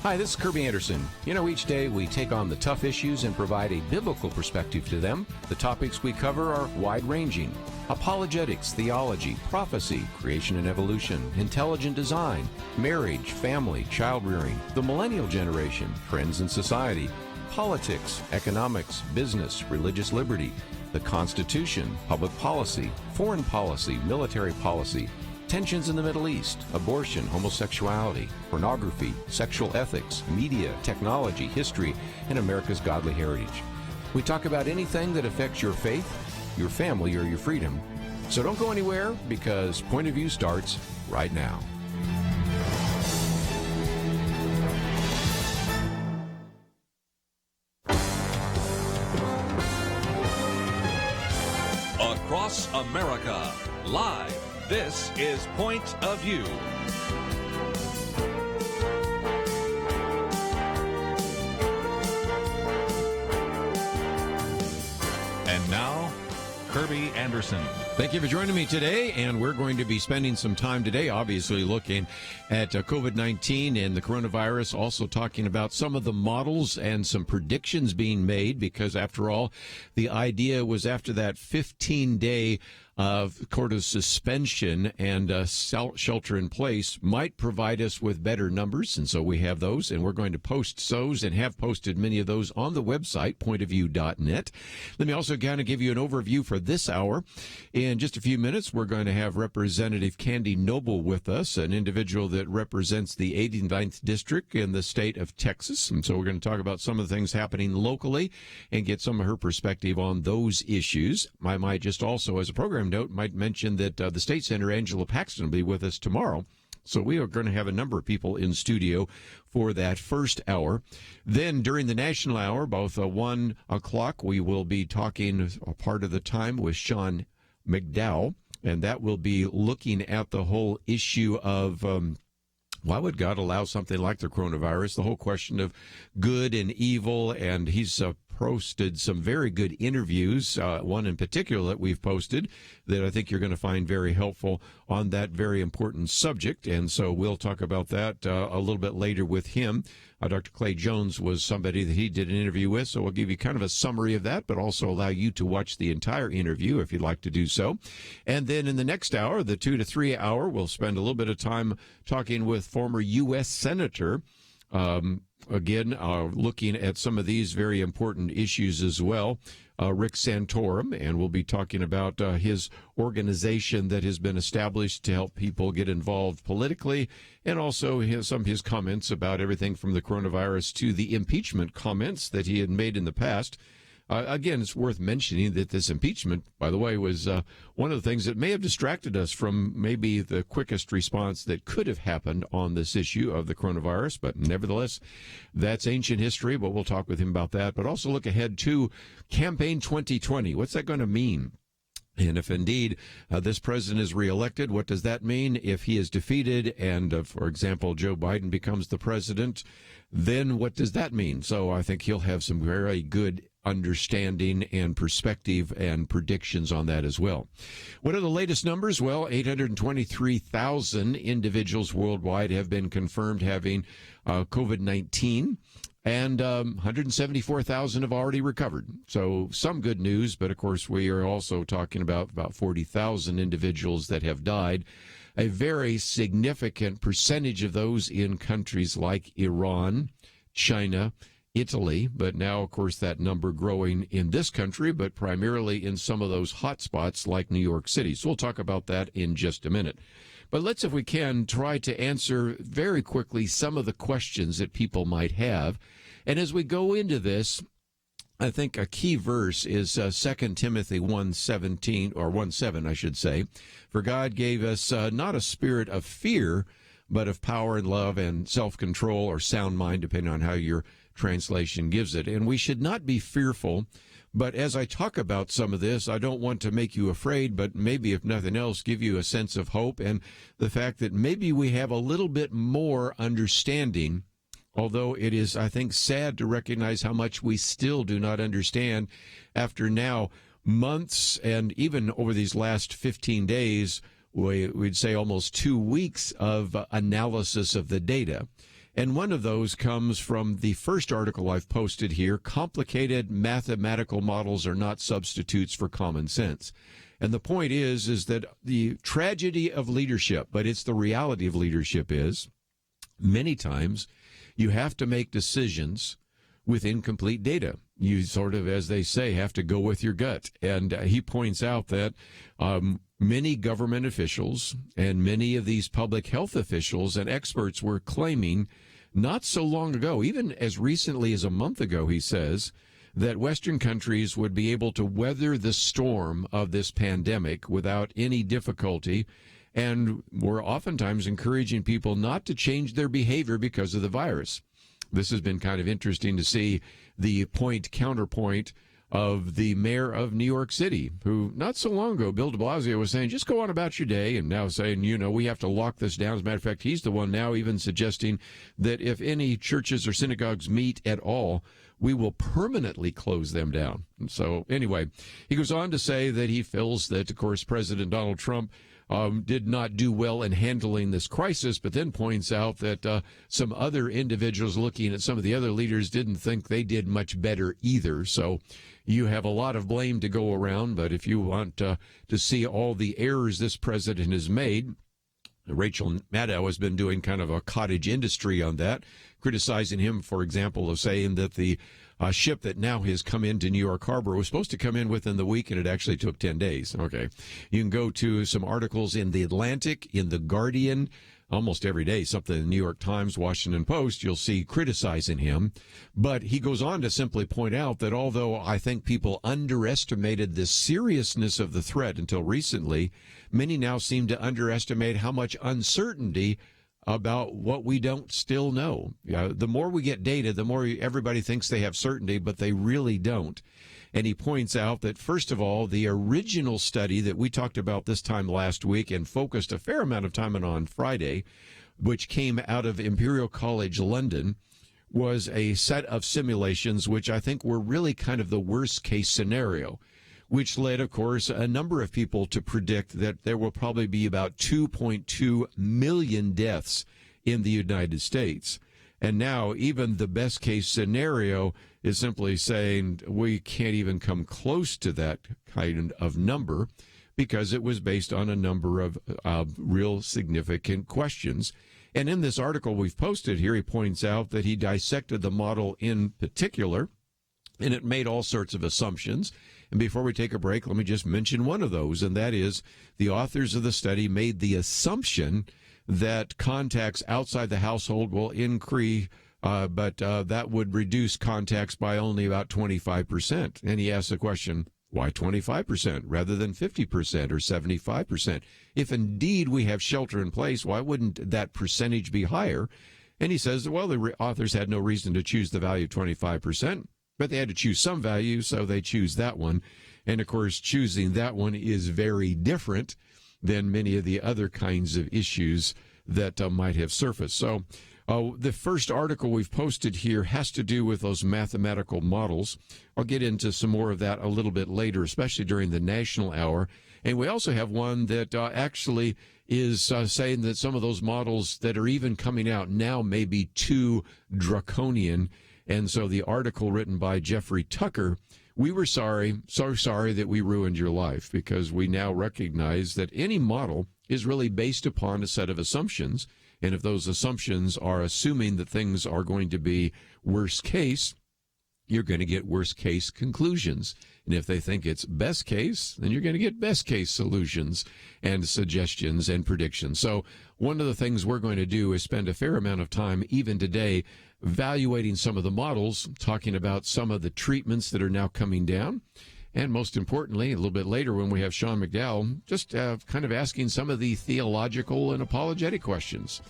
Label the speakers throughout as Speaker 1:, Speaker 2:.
Speaker 1: Hi, this is Kerby Anderson. You know, each day we take on the tough issues and provide a biblical perspective to them. The topics we cover are wide-ranging. Apologetics, theology, prophecy, creation and evolution, intelligent design, marriage, family, child-rearing, the millennial generation, trends in society, politics, economics, business, religious liberty, the Constitution, public policy, foreign policy, military policy, tensions in the Middle East, abortion, homosexuality, pornography, sexual ethics, media, technology, history, and America's godly heritage. We talk about anything that affects your faith, your family, or your freedom. So don't go anywhere, because Point of View starts right now.
Speaker 2: Across America, live. This is Point of View. And now, Kerby Anderson.
Speaker 1: Thank you for joining me today, and we're going to be spending some time today, obviously, looking at COVID-19 and the coronavirus, also talking about some of the models and some predictions being made, because, after all, the idea was after that 15-day court of suspension and shelter in place might provide us with better numbers, and so we have those, and we're going to post those and have posted many of those on the website, pointofview.net. Let me also kind of give you an overview for this hour. In just a few minutes, we're going to have Representative Candy Noble with us, an individual that represents the 89th District in the state of Texas, and so we're going to talk about some of the things happening locally and get some of her perspective on those issues. I might just also, as a program note, might mention that the State Senator Angela Paxton will be with us tomorrow. So we are going to have a number of people in studio for that first hour. Then during the national hour, both 1 o'clock, we will be talking a part of the time with Sean McDowell, and that will be looking at the whole issue of why would God allow something like the coronavirus, the whole question of good and evil, and he's posted some very good interviews, one in particular that we've posted that I think you're going to find very helpful on that very important subject, and so we'll talk about that a little bit later with him. Dr. Clay Jones was somebody that he did an interview with, so we'll give you kind of a summary of that, but also allow you to watch the entire interview if you'd like to do so. And then in the next hour, the 2 to 3 hour, we'll spend a little bit of time talking with former U.S. Senator looking at some of these very important issues as well, Rick Santorum, and we'll be talking about his organization that has been established to help people get involved politically, and also some of his comments about everything from the coronavirus to the impeachment comments that he had made in the past. Again, it's worth mentioning that this impeachment, by the way, was one of the things that may have distracted us from maybe the quickest response that could have happened on this issue of the coronavirus. But nevertheless, that's ancient history, but we'll talk with him about that. But also look ahead to Campaign 2020. What's that going to mean? And if indeed this president is reelected, what does that mean? If he is defeated and, for example, Joe Biden becomes the president, then what does that mean? So I think he'll have some very good understanding and perspective and predictions on that as well. What are the latest numbers? Well, 823,000 individuals worldwide have been confirmed having COVID-19. And 174,000 have already recovered. So some good news, but of course we are also talking about 40,000 individuals that have died. A very significant percentage of those in countries like Iran, China, Italy, but now, of course, that number growing in this country, but primarily in some of those hot spots like New York City. So we'll talk about that in just a minute. But let's, if we can, try to answer very quickly some of the questions that people might have. And as we go into this, I think a key verse is 2 Timothy 1:17, or 1:7, I should say. For God gave us not a spirit of fear, but of power and love and self-control, or sound mind, depending on how your translation gives it. And we should not be fearful. But as I talk about some of this, I don't want to make you afraid, but maybe, if nothing else, give you a sense of hope and the fact that maybe we have a little bit more understanding, although it is, I think, sad to recognize how much we still do not understand after now months, and even over these last 15 days, we'd say almost 2 weeks of analysis of the data. And one of those comes from the first article I've posted here. Complicated mathematical models are not substitutes for common sense. And the point is that the tragedy of leadership, but it's the reality of leadership, is many times you have to make decisions with incomplete data. You sort of, as they say, have to go with your gut. And he points out that many government officials and many of these public health officials and experts were claiming not so long ago, even as recently as a month ago, he says, that Western countries would be able to weather the storm of this pandemic without any difficulty, and were oftentimes encouraging people not to change their behavior because of the virus. This has been kind of interesting to see the counterpoint of the mayor of New York City, who not so long ago, Bill de Blasio, was saying, just go on about your day, and now saying, we have to lock this down. As a matter of fact, he's the one now even suggesting that if any churches or synagogues meet at all, we will permanently close them down. And so anyway, he goes on to say that he feels that, of course, President Donald Trump did not do well in handling this crisis, but then points out that some other individuals looking at some of the other leaders didn't think they did much better either. So you have a lot of blame to go around, but if you want to see all the errors this president has made, Rachel Maddow has been doing kind of a cottage industry on that, criticizing him, for example, of saying that the ship that now has come into New York Harbor was supposed to come in within the week, and it actually took 10 days. Okay. You can go to some articles in The Atlantic, in The Guardian, almost every day, something in the New York Times, Washington Post, you'll see criticizing him. But he goes on to simply point out that although I think people underestimated the seriousness of the threat until recently, many now seem to underestimate how much uncertainty about what we don't still know. The more we get data, the more everybody thinks they have certainty, but they really don't. And he points out that, first of all, the original study that we talked about this time last week and focused a fair amount of time on Friday, which came out of Imperial College London, was a set of simulations which I think were really kind of the worst case scenario, which led, of course, a number of people to predict that there will probably be about 2.2 million deaths in the United States. And now even the best case scenario is simply saying we can't even come close to that kind of number because it was based on a number of real significant questions. And in this article we've posted here, he points out that he dissected the model in particular, and it made all sorts of assumptions. And before we take a break, let me just mention one of those, and that is the authors of the study made the assumption that contacts outside the household will increase, but that would reduce contacts by only about 25%. And he asked the question, why 25% rather than 50% or 75%? If indeed we have shelter in place, why wouldn't that percentage be higher? And he says, well, the authors had no reason to choose the value of 25%. But they had to choose some value, so they choose that one. And, of course, choosing that one is very different than many of the other kinds of issues that might have surfaced. So the first article we've posted here has to do with those mathematical models. I'll get into some more of that a little bit later, especially during the national hour. And we also have one that actually is saying that some of those models that are even coming out now may be too draconian. And so the article written by Jeffrey Tucker, we were so sorry that we ruined your life, because we now recognize that any model is really based upon a set of assumptions. And if those assumptions are assuming that things are going to be worst case, you're going to get worst case conclusions. And if they think it's best case, then you're going to get best case solutions and suggestions and predictions. So one of the things we're going to do is spend a fair amount of time, even today, evaluating some of the models, talking about some of the treatments that are now coming down, and most importantly, a little bit later when we have Sean McDowell, just kind of asking some of the theological and apologetic questions.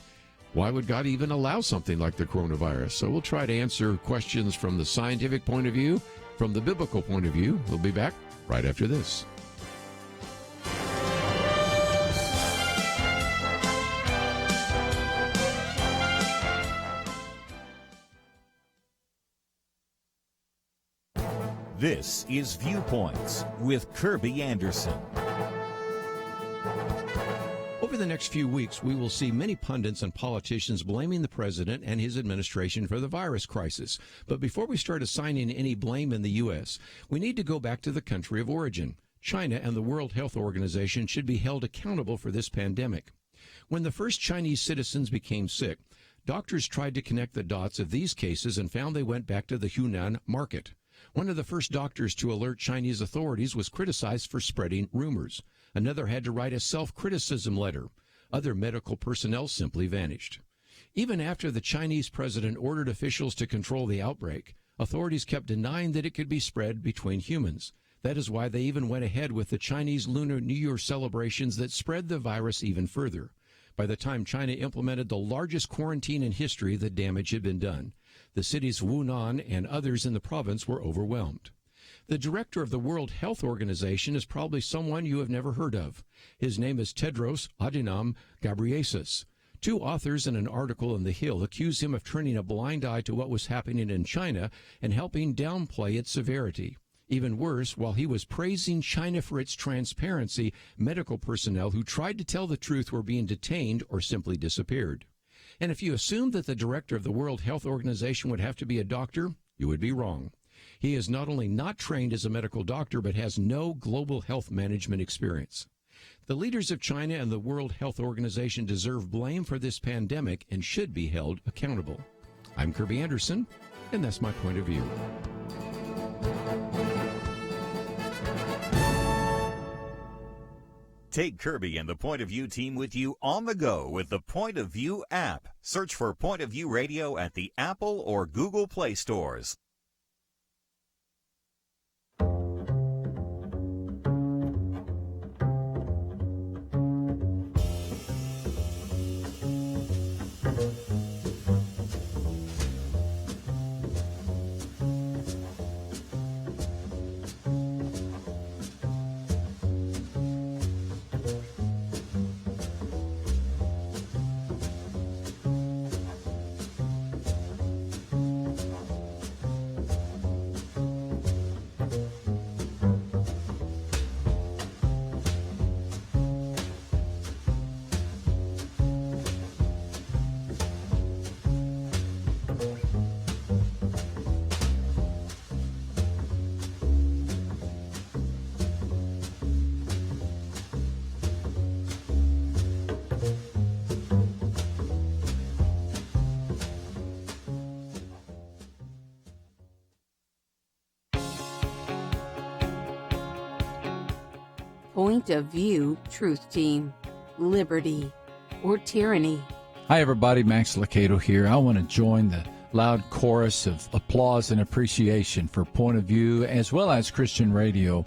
Speaker 1: Why would God even allow something like the coronavirus? So we'll try to answer questions from the scientific point of view, from the biblical point of view. We'll be back right after this.
Speaker 3: This is Viewpoints with Kerby Anderson.
Speaker 1: Over the next few weeks, we will see many pundits and politicians blaming the president and his administration for the virus crisis. But before we start assigning any blame in the U.S., we need to go back to the country of origin. China and the World Health Organization should be held accountable for this pandemic. When the first Chinese citizens became sick, doctors tried to connect the dots of these cases and found they went back to the Hunan market. One of the first doctors to alert Chinese authorities was criticized for spreading rumors. Another had to write a self-criticism letter. Other medical personnel simply vanished. Even after the Chinese president ordered officials to control the outbreak, authorities kept denying that it could be spread between humans. That is why they even went ahead with the Chinese Lunar New Year celebrations that spread the virus even further. By the time China implemented the largest quarantine in history, the damage had been done. The cities of Wuhan and others in the province were overwhelmed. The director of the World Health Organization is probably someone you have never heard of. His name is Tedros Adhanom Ghebreyesus. Two authors in an article in The Hill accuse him of turning a blind eye to what was happening in China and helping downplay its severity. Even worse, while he was praising China for its transparency, medical personnel who tried to tell the truth were being detained or simply disappeared. And if you assumed that the director of the World Health Organization would have to be a doctor, you would be wrong. He is not only not trained as a medical doctor, but has no global health management experience. The leaders of China and the World Health Organization deserve blame for this pandemic and should be held accountable. I'm Kerby Anderson, and that's my point of view.
Speaker 3: Take Kerby and the Point of View team with you on the go with the Point of View app. Search for Point of View Radio at the Apple or Google Play stores.
Speaker 4: Point of View, Truth Team, Liberty, or Tyranny.
Speaker 5: Hi, everybody. Max Lucado here. I want to join the loud chorus of applause and appreciation for Point of View, as well as Christian Radio.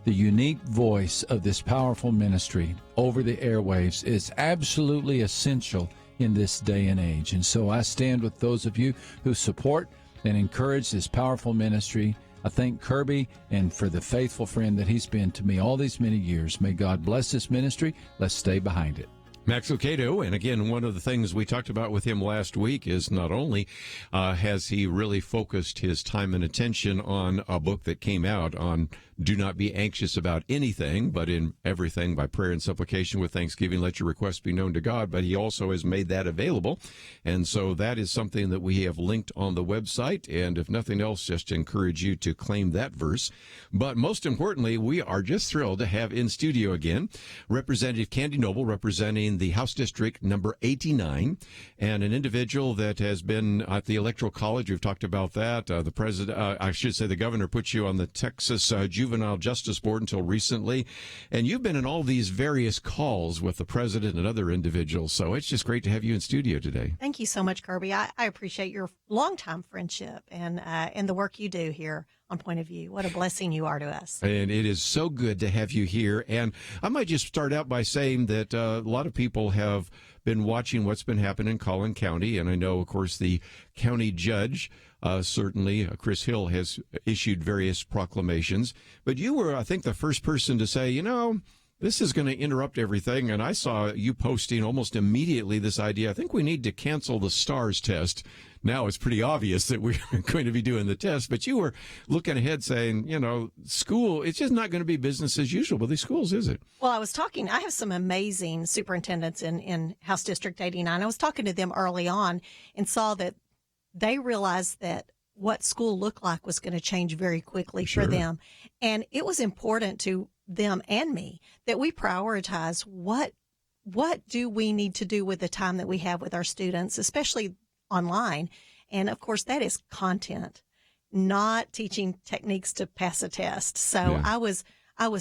Speaker 5: The unique voice of this powerful ministry over the airwaves is absolutely essential in this day and age. And so I stand with those of you who support and encourage this powerful ministry. I thank Kerby and for the faithful friend that he's been to me all these many years. May God bless this ministry. Let's stay behind it.
Speaker 1: Max Lucado, and again, one of the things we talked about with him last week is not only has he really focused his time and attention on a book that came out on do not be anxious about anything, but in everything by prayer and supplication with thanksgiving, let your requests be known to God, but he also has made that available. And so that is something that we have linked on the website, and if nothing else, just encourage you to claim that verse. But most importantly, we are just thrilled to have in studio again Representative Candy Noble, representing the House District number 89, and an individual that has been at the Electoral College. We've talked about that. The president, I should say the governor put you on the Texas Juvenile Justice Board until recently, and you've been in all these various calls with the president and other individuals, so it's just great to have you in studio today.
Speaker 6: Thank you so much, Kerby. I appreciate your longtime friendship and the work you do here on Point of View. What a blessing you are to us.
Speaker 1: And it is so good to have you here. And I might just start out by saying that a lot of people have been watching what's been happening in Collin County. And I know, of course, the county judge, certainly Chris Hill, has issued various proclamations. But you were, I think, the first person to say, this is going to interrupt everything. And I saw you posting almost immediately this idea. I think we need to cancel the STARS test now it's pretty obvious that we're going to be doing the test. But you were looking ahead saying, school, it's just not going to be business as usual with these schools, is it?
Speaker 6: Well, I have some amazing superintendents in House District 89. I was talking to them early on and saw that they realized that what school looked like was going to change very quickly for them. And it was important to them and me that we prioritize what do we need to do with the time that we have with our students, especially online. And of course, that is content, not teaching techniques to pass a test. So I was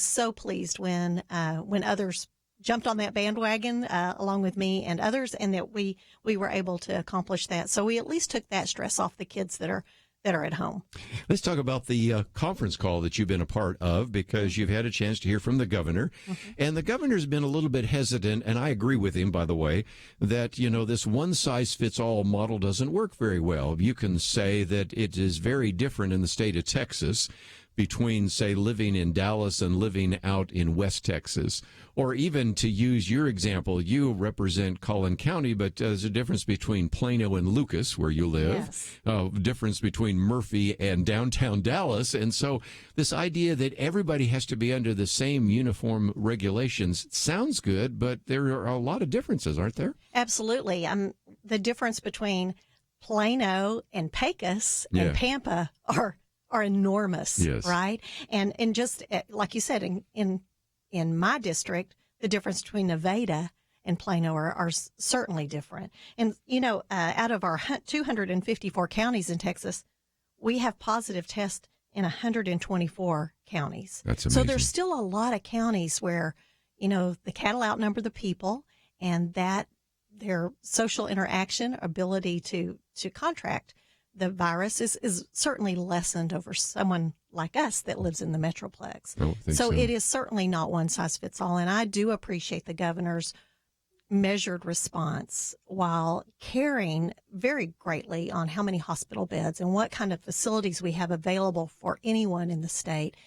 Speaker 6: so pleased when others jumped on that bandwagon along with me and others, and that we were able to accomplish that. So we at least took that stress off the kids that are at home.
Speaker 1: Let's talk about the conference call that you've been a part of, because you've had a chance to hear from the governor. And the governor's been a little bit hesitant, and I agree with him, by the way, that, this one-size-fits-all model doesn't work very well. You can say that it is very different in the state of Texas between, say, living in Dallas and living out in West Texas. Or even, to use your example, you represent Collin County, but there's a difference between Plano and Lucas, where you live, difference between Murphy and downtown Dallas. And so this idea that everybody has to be under the same uniform regulations sounds good, but there are a lot of differences, aren't there?
Speaker 6: Absolutely. The difference between Plano and Pecos and Pampa are enormous, right? And just like you said, in my district, the difference between Nevada and Plano are certainly different. And, out of our 254 counties in Texas, we have positive tests in 124 counties.
Speaker 1: That's amazing.
Speaker 6: So there's still a lot of counties where, the cattle outnumber the people, and that their social interaction, ability to contract the virus is certainly lessened over someone like us that lives in the Metroplex. So it is certainly not one size fits all. And I do appreciate the governor's measured response while caring very greatly on how many hospital beds and what kind of facilities we have available for anyone in the state,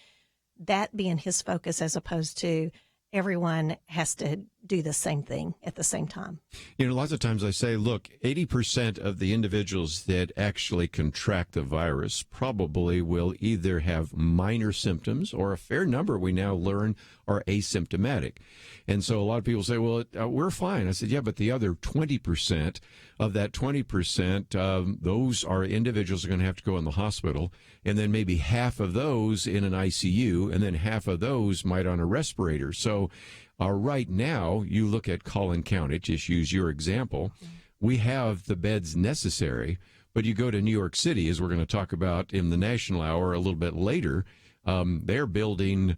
Speaker 6: that being his focus as opposed to everyone has to do the same thing at the same time.
Speaker 1: Lots of times I say, look, 80% of the individuals that actually contract the virus probably will either have minor symptoms, or a fair number we now learn are asymptomatic. And so a lot of people say, well, we're fine. I said, yeah, but the other 20% of that 20%, those are individuals who are going to have to go in the hospital, and then maybe half of those in an ICU, and then half of those might on a respirator. So right now, you look at Collin County, just use your example, we have the beds necessary, but you go to New York City, as we're going to talk about in the National Hour a little bit later, they're building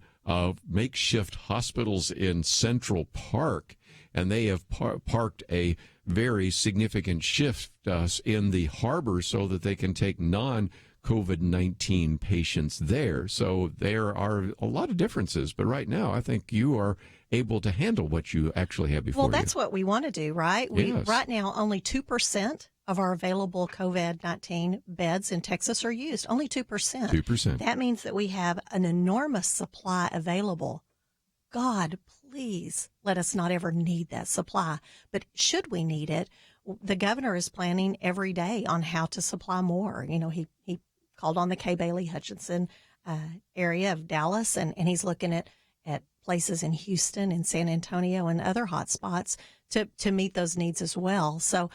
Speaker 1: makeshift hospitals in Central Park, and they have parked a very significant shift in the harbor so that they can take non-COVID-19 patients there. So there are a lot of differences, but right now I think you are able to handle what you actually have before you.
Speaker 6: Well, that's what we want to do, right?
Speaker 1: Yes.
Speaker 6: Right now, only 2% of our available COVID-19 beds in Texas are used. Only 2%.
Speaker 1: 2%.
Speaker 6: That means that we have an enormous supply available. God, please let us not ever need that supply. But should we need it, the governor is planning every day on how to supply more. He called on the Kay Bailey Hutchinson area of Dallas, and he's looking at places in Houston and San Antonio and other hot spots to meet those needs as well. So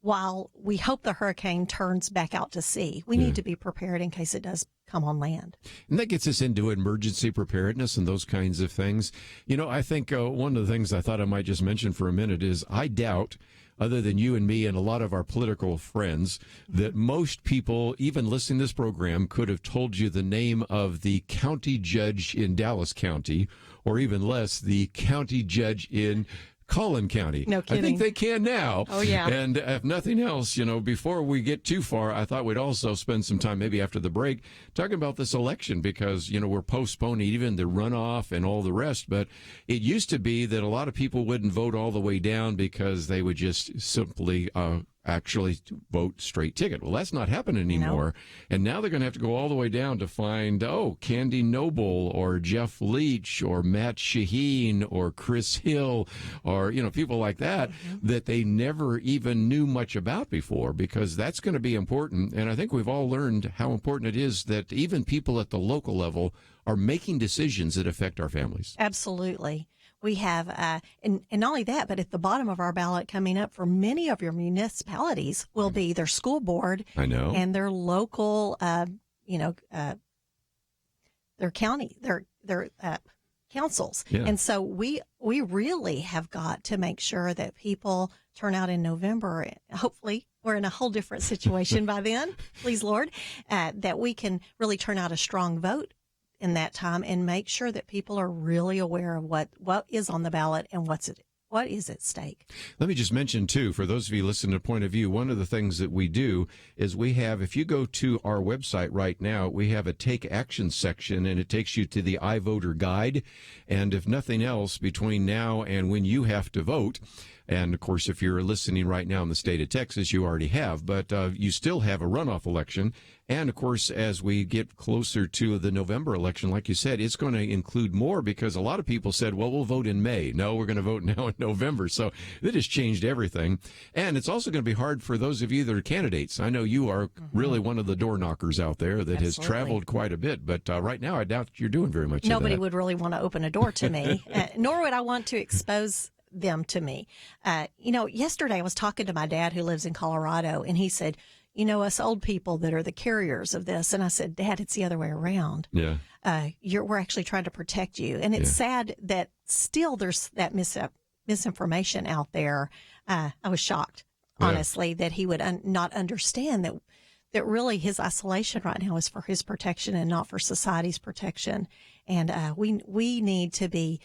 Speaker 6: while we hope the hurricane turns back out to sea, we need to be prepared in case it does come on land.
Speaker 1: And that gets us into emergency preparedness and those kinds of things. I think one of the things I thought I might just mention for a minute is I doubt, other than you and me and a lot of our political friends, that most people, even listening to this program, could have told you the name of the county judge in Dallas County, or even less, the county judge in Collin County.
Speaker 6: No kidding.
Speaker 1: I think they can now.
Speaker 6: Oh, yeah.
Speaker 1: And if nothing else, before we get too far, I thought we'd also spend some time, maybe after the break, talking about this election, because, we're postponing even the runoff and all the rest. But it used to be that a lot of people wouldn't vote all the way down because they would just simply actually vote straight ticket. Well, that's not happening anymore. And now they're going to have to go all the way down to find, Candy Noble or Jeff Leach or Matt Shaheen or Chris Hill or, people like that, that they never even knew much about before, because that's going to be important. And I think we've all learned how important it is that even people at the local level are making decisions that affect our families.
Speaker 6: Absolutely. We have, and not only that, but at the bottom of our ballot coming up for many of your municipalities will be their school board.
Speaker 1: I know.
Speaker 6: And their local, their county, their councils.
Speaker 1: Yeah.
Speaker 6: And so we really have got to make sure that people turn out in November. Hopefully we're in a whole different situation by then, please Lord, that we can really turn out a strong vote in that time and make sure that people are really aware of what is on the ballot and what is at stake.
Speaker 1: Let me just mention, too, for those of you listening to Point of View, one of the things that we do is we have, if you go to our website right now, we have a Take Action section, and it takes you to the iVoter Guide. And if nothing else, between now and when you have to vote, and, of course, if you're listening right now in the state of Texas, you already have, but you still have a runoff election. And, of course, as we get closer to the November election, like you said, it's going to include more, because a lot of people said, well, we'll vote in May. No, we're going to vote now in November. So that has changed everything. And it's also going to be hard for those of you that are candidates. I know you are really one of the door knockers out there that has traveled quite a bit. But right now, I doubt you're doing very much.
Speaker 6: Nobody would really want to open a door to me, nor would I want to expose them to me. Yesterday I was talking to my dad who lives in Colorado, and he said, us old people that are the carriers of this. And I said, Dad, it's the other way around.
Speaker 1: Yeah.
Speaker 6: We're actually trying to protect you. And it's sad that still there's that misinformation out there. I was shocked, honestly, that he would not understand that really his isolation right now is for his protection and not for society's protection. And we need to be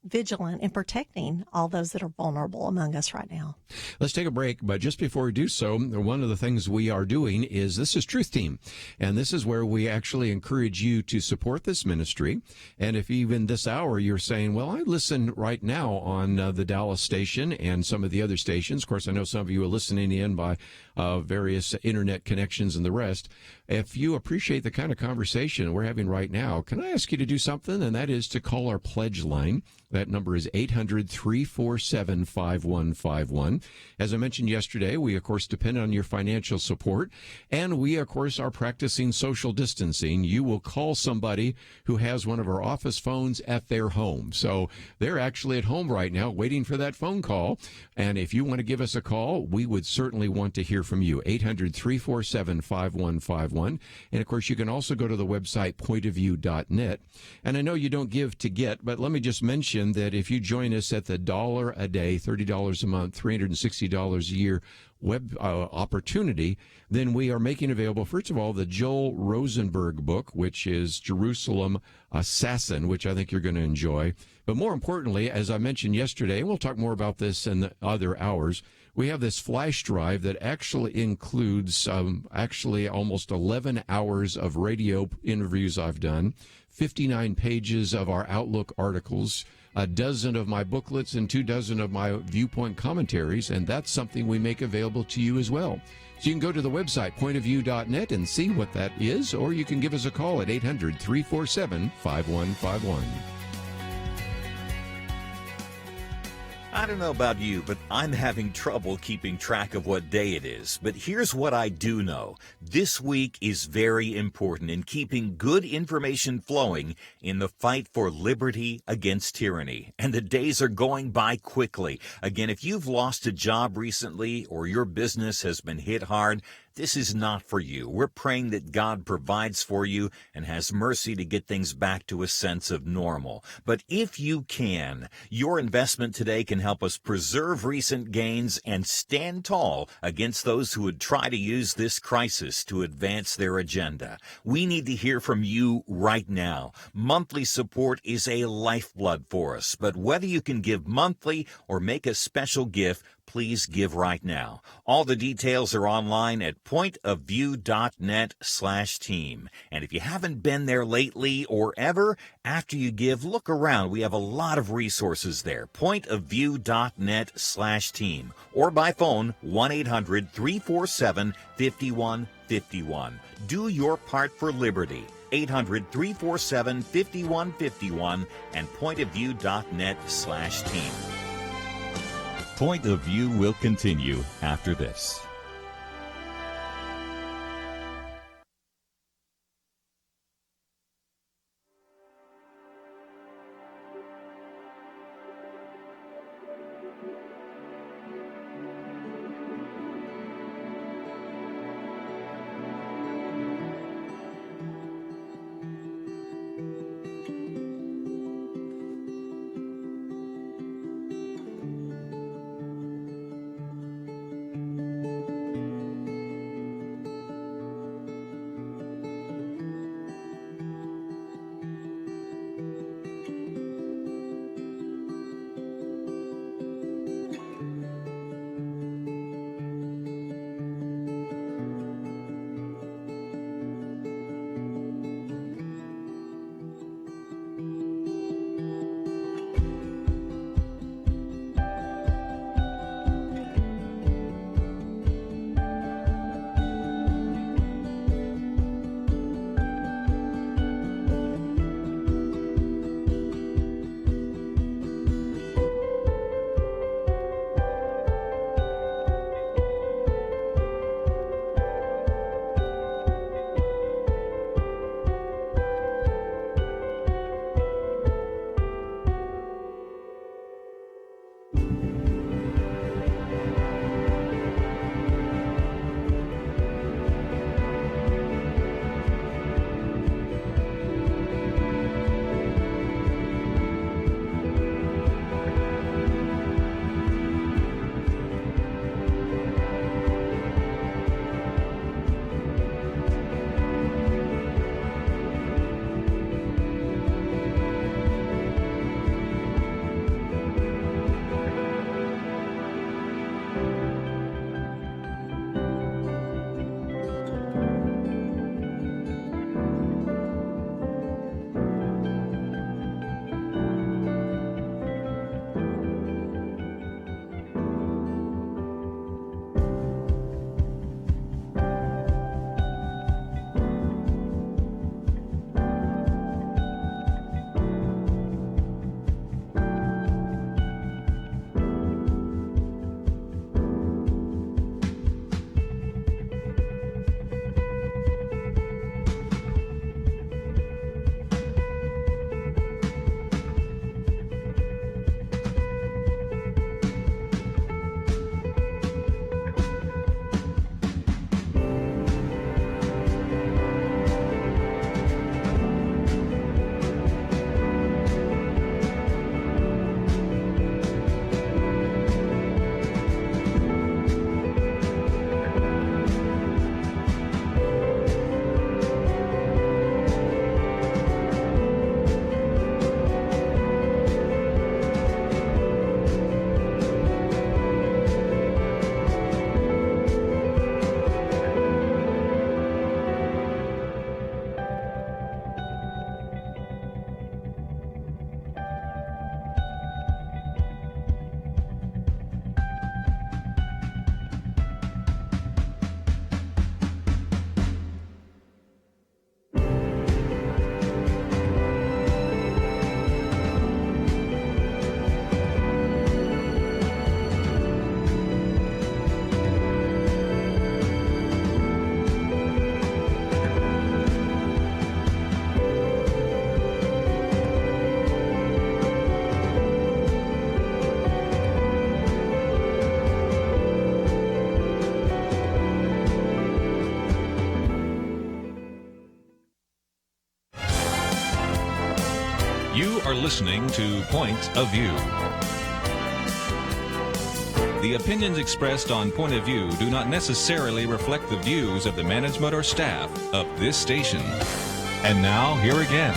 Speaker 6: vigilant in protecting all those that are vulnerable among us right now.
Speaker 1: Let's take a break, but just before we do so, one of the things we are doing is this is Truth Team, and this is where we actually encourage you to support this ministry. And if even this hour you're saying, well, I listen right now on the Dallas station and some of the other stations. Of course, I know some of you are listening in by various internet connections and the rest. If you appreciate the kind of conversation we're having right now, can I ask you to do something? And that is to call our pledge line. That number is 800-347-5151. As I mentioned yesterday, we, of course, depend on your financial support. And we, of course, are practicing social distancing. You will call somebody who has one of our office phones at their home. So they're actually at home right now waiting for that phone call. And if you want to give us a call, we would certainly want to hear from you. 800-347-5151. And, of course, you can also go to the website pointofview.net. And I know you don't give to get, but let me just mention that if you join us at the $1 a day, $30 a month, $360 a year web opportunity, then we are making available, first of all, the Joel Rosenberg book, which is Jerusalem Assassin, which I think you're going to enjoy. But more importantly, as I mentioned yesterday, and we'll talk more about this in the other hours, we have this flash drive that actually includes almost 11 hours of radio interviews I've done, 59 pages of our Outlook articles, a dozen of my booklets, and 24 of my viewpoint commentaries, and that's something we make available to you as well. So you can go to the website, pointofview.net, and see what that is, or you can give us a call at 800-347-5151.
Speaker 3: I don't know about you, but I'm having trouble keeping track of what day it is. But here's what I do know. This week is very important in keeping good information flowing in the fight for liberty against tyranny. And the days are going by quickly. Again, if you've lost a job recently or your business has been hit hard, this is not for you. We're praying that God provides for you and has mercy to get things back to a sense of normal. But if you can, your investment today can help us preserve recent gains and stand tall against those who would try to use this crisis to advance their agenda. We need to hear from you right now. Monthly support is a lifeblood for us, but whether you can give monthly or make a special gift, please give right now. All the details are online at pointofview.net/team. And if you haven't been there lately or ever, after you give, look around. We have a lot of resources there. pointofview.net/team. Or by phone, 1-800-347-5151. Do your part for liberty. 800-347-5151 and pointofview.net/team. Point of View will continue after this.
Speaker 2: You are listening to Point of View. The opinions expressed on Point of View do not necessarily reflect the views of the management or staff of this station. And now, here again,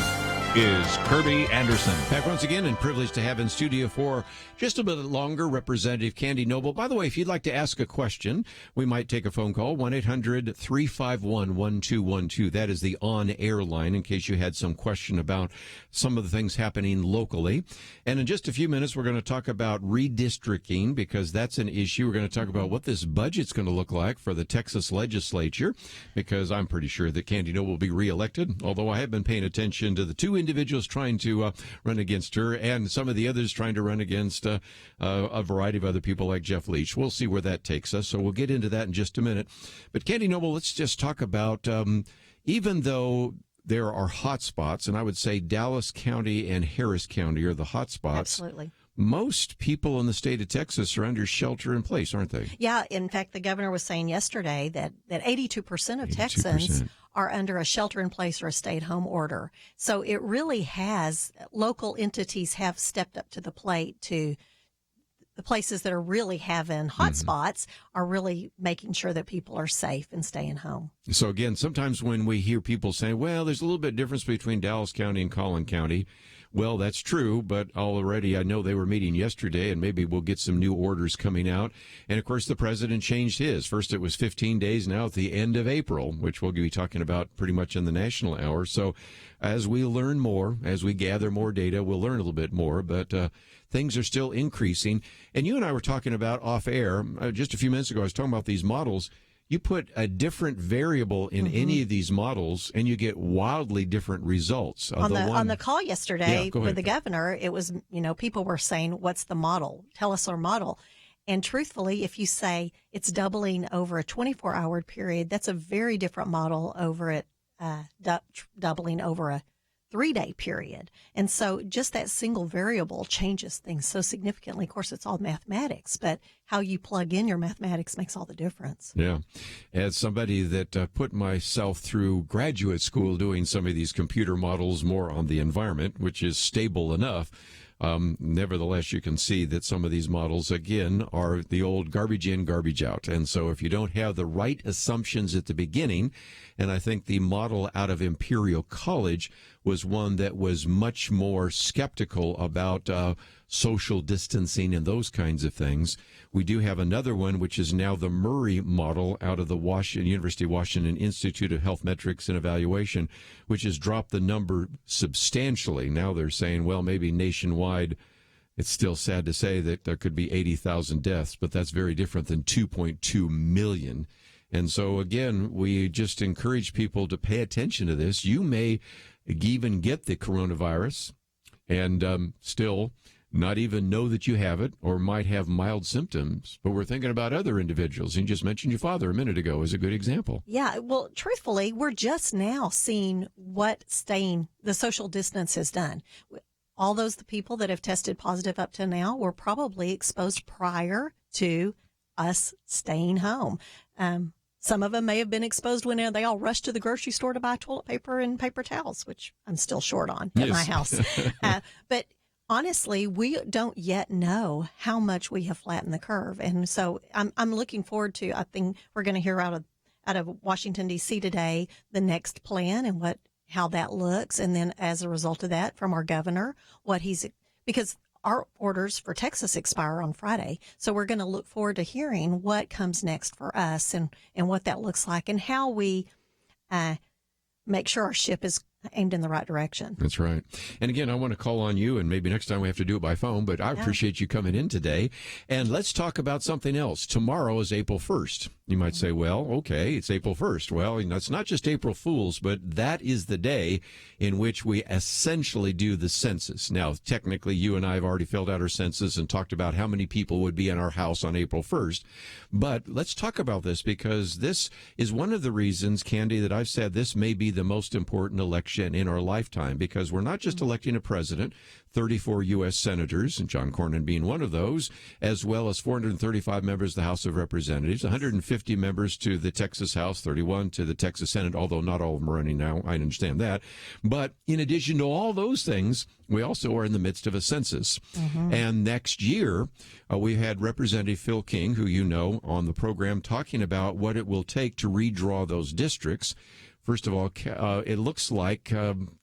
Speaker 2: is Kerby Anderson.
Speaker 1: Back once again, and privileged to have in studio for just a bit longer Representative Candy Noble. By the way, if you'd like to ask a question, we might take a phone call, 1-800-351-1212. That is the on-air line in case you had some question about some of the things happening locally. And in just a few minutes, we're going to talk about redistricting because that's an issue. We're going to talk about what this budget's going to look like for the Texas legislature because I'm pretty sure that Candy Noble will be reelected, although I have been paying attention to the two individuals trying to run against her and some of the others trying to run against a variety of other people like Jeff Leach. We'll see where that takes us, so we'll get into that in just a minute. But Candy Noble, let's just talk about, even though there are hot spots, and I would say Dallas County and Harris County are the hot spots.
Speaker 6: Absolutely.
Speaker 1: Most people in the state of Texas are under shelter in place, aren't they?
Speaker 6: Yeah. In fact, the governor was saying yesterday that 82% of Texans are under a shelter-in-place or a stay-at-home order. So it really has, local entities have stepped up to the plate to the places that are really having hot spots are really making sure that people are safe and staying home.
Speaker 1: So again, sometimes when we hear people say, well, there's a little bit of difference between Dallas County and Collin County, well, that's true, but already I know they were meeting yesterday, and maybe we'll get some new orders coming out. And, of course, the president changed his. First it was 15 days, now at the end of April, which we'll be talking about pretty much in the national hour. So as we learn more, as we gather more data, we'll learn a little bit more, but things are still increasing. And you and I were talking about off air just a few minutes ago. I was talking about these models. You put a different variable in any of these models, and you get wildly different results.
Speaker 6: On the call yesterday with the governor, it was, people were saying, what's the model? Tell us our model. And truthfully, if you say it's doubling over a 24-hour period, that's a very different model over it doubling over a 3-day period. And so just that single variable changes things so significantly. Of course, it's all mathematics, but how you plug in your mathematics makes all the difference.
Speaker 1: Yeah. As somebody that put myself through graduate school doing some of these computer models more on the environment, which is stable enough, nevertheless, you can see that some of these models, again, are the old garbage in, garbage out. And so if you don't have the right assumptions at the beginning, and I think the model out of Imperial College was one that was much more skeptical about social distancing and those kinds of things. We do have another one, which is now the Murray model out of the University of Washington Institute of Health Metrics and Evaluation, which has dropped the number substantially. Now they're saying, well, maybe nationwide, it's still sad to say that there could be 80,000 deaths, but that's very different than 2.2 million. And so, again, we just encourage people to pay attention to this. You may even get the coronavirus and still not even know that you have it or might have mild symptoms. But we're thinking about other individuals. You just mentioned your father a minute ago as a good example.
Speaker 6: Yeah, well, truthfully, we're just now seeing what staying the social distance has done. All the people that have tested positive up to now were probably exposed prior to us staying home. Some of them may have been exposed when they all rushed to the grocery store to buy toilet paper and paper towels, which I'm still short on at my house. But honestly, we don't yet know how much we have flattened the curve. And so I'm looking forward to, I think we're going to hear out of Washington, D.C. today, the next plan and how that looks. And then as a result of that, from our governor, because our orders for Texas expire on Friday. So we're going to look forward to hearing what comes next for us and what that looks like and how we make sure our ship is aimed in the right direction.
Speaker 1: That's right. And again, I want to call on you, and maybe next time we have to do it by phone, but I appreciate you coming in today. And let's talk about something else. Tomorrow is April 1st. You might say, well, okay, it's April 1st. Well, it's not just April Fool's, but that is the day in which we essentially do the census. Now, technically, you and I have already filled out our census and talked about how many people would be in our house on April 1st. But let's talk about this because this is one of the reasons, Candy, that I've said this may be the most important election in our lifetime, because we're not just electing a president, 34 U.S. senators, and John Cornyn being one of those, as well as 435 members of the House of Representatives, 150 members to the Texas House, 31 to the Texas Senate, although not all of them are running now. I understand that. But in addition to all those things, we also are in the midst of a census. And next year, we had Representative Phil King, who you know, on the program talking about what it will take to redraw those districts. First of all, it looks like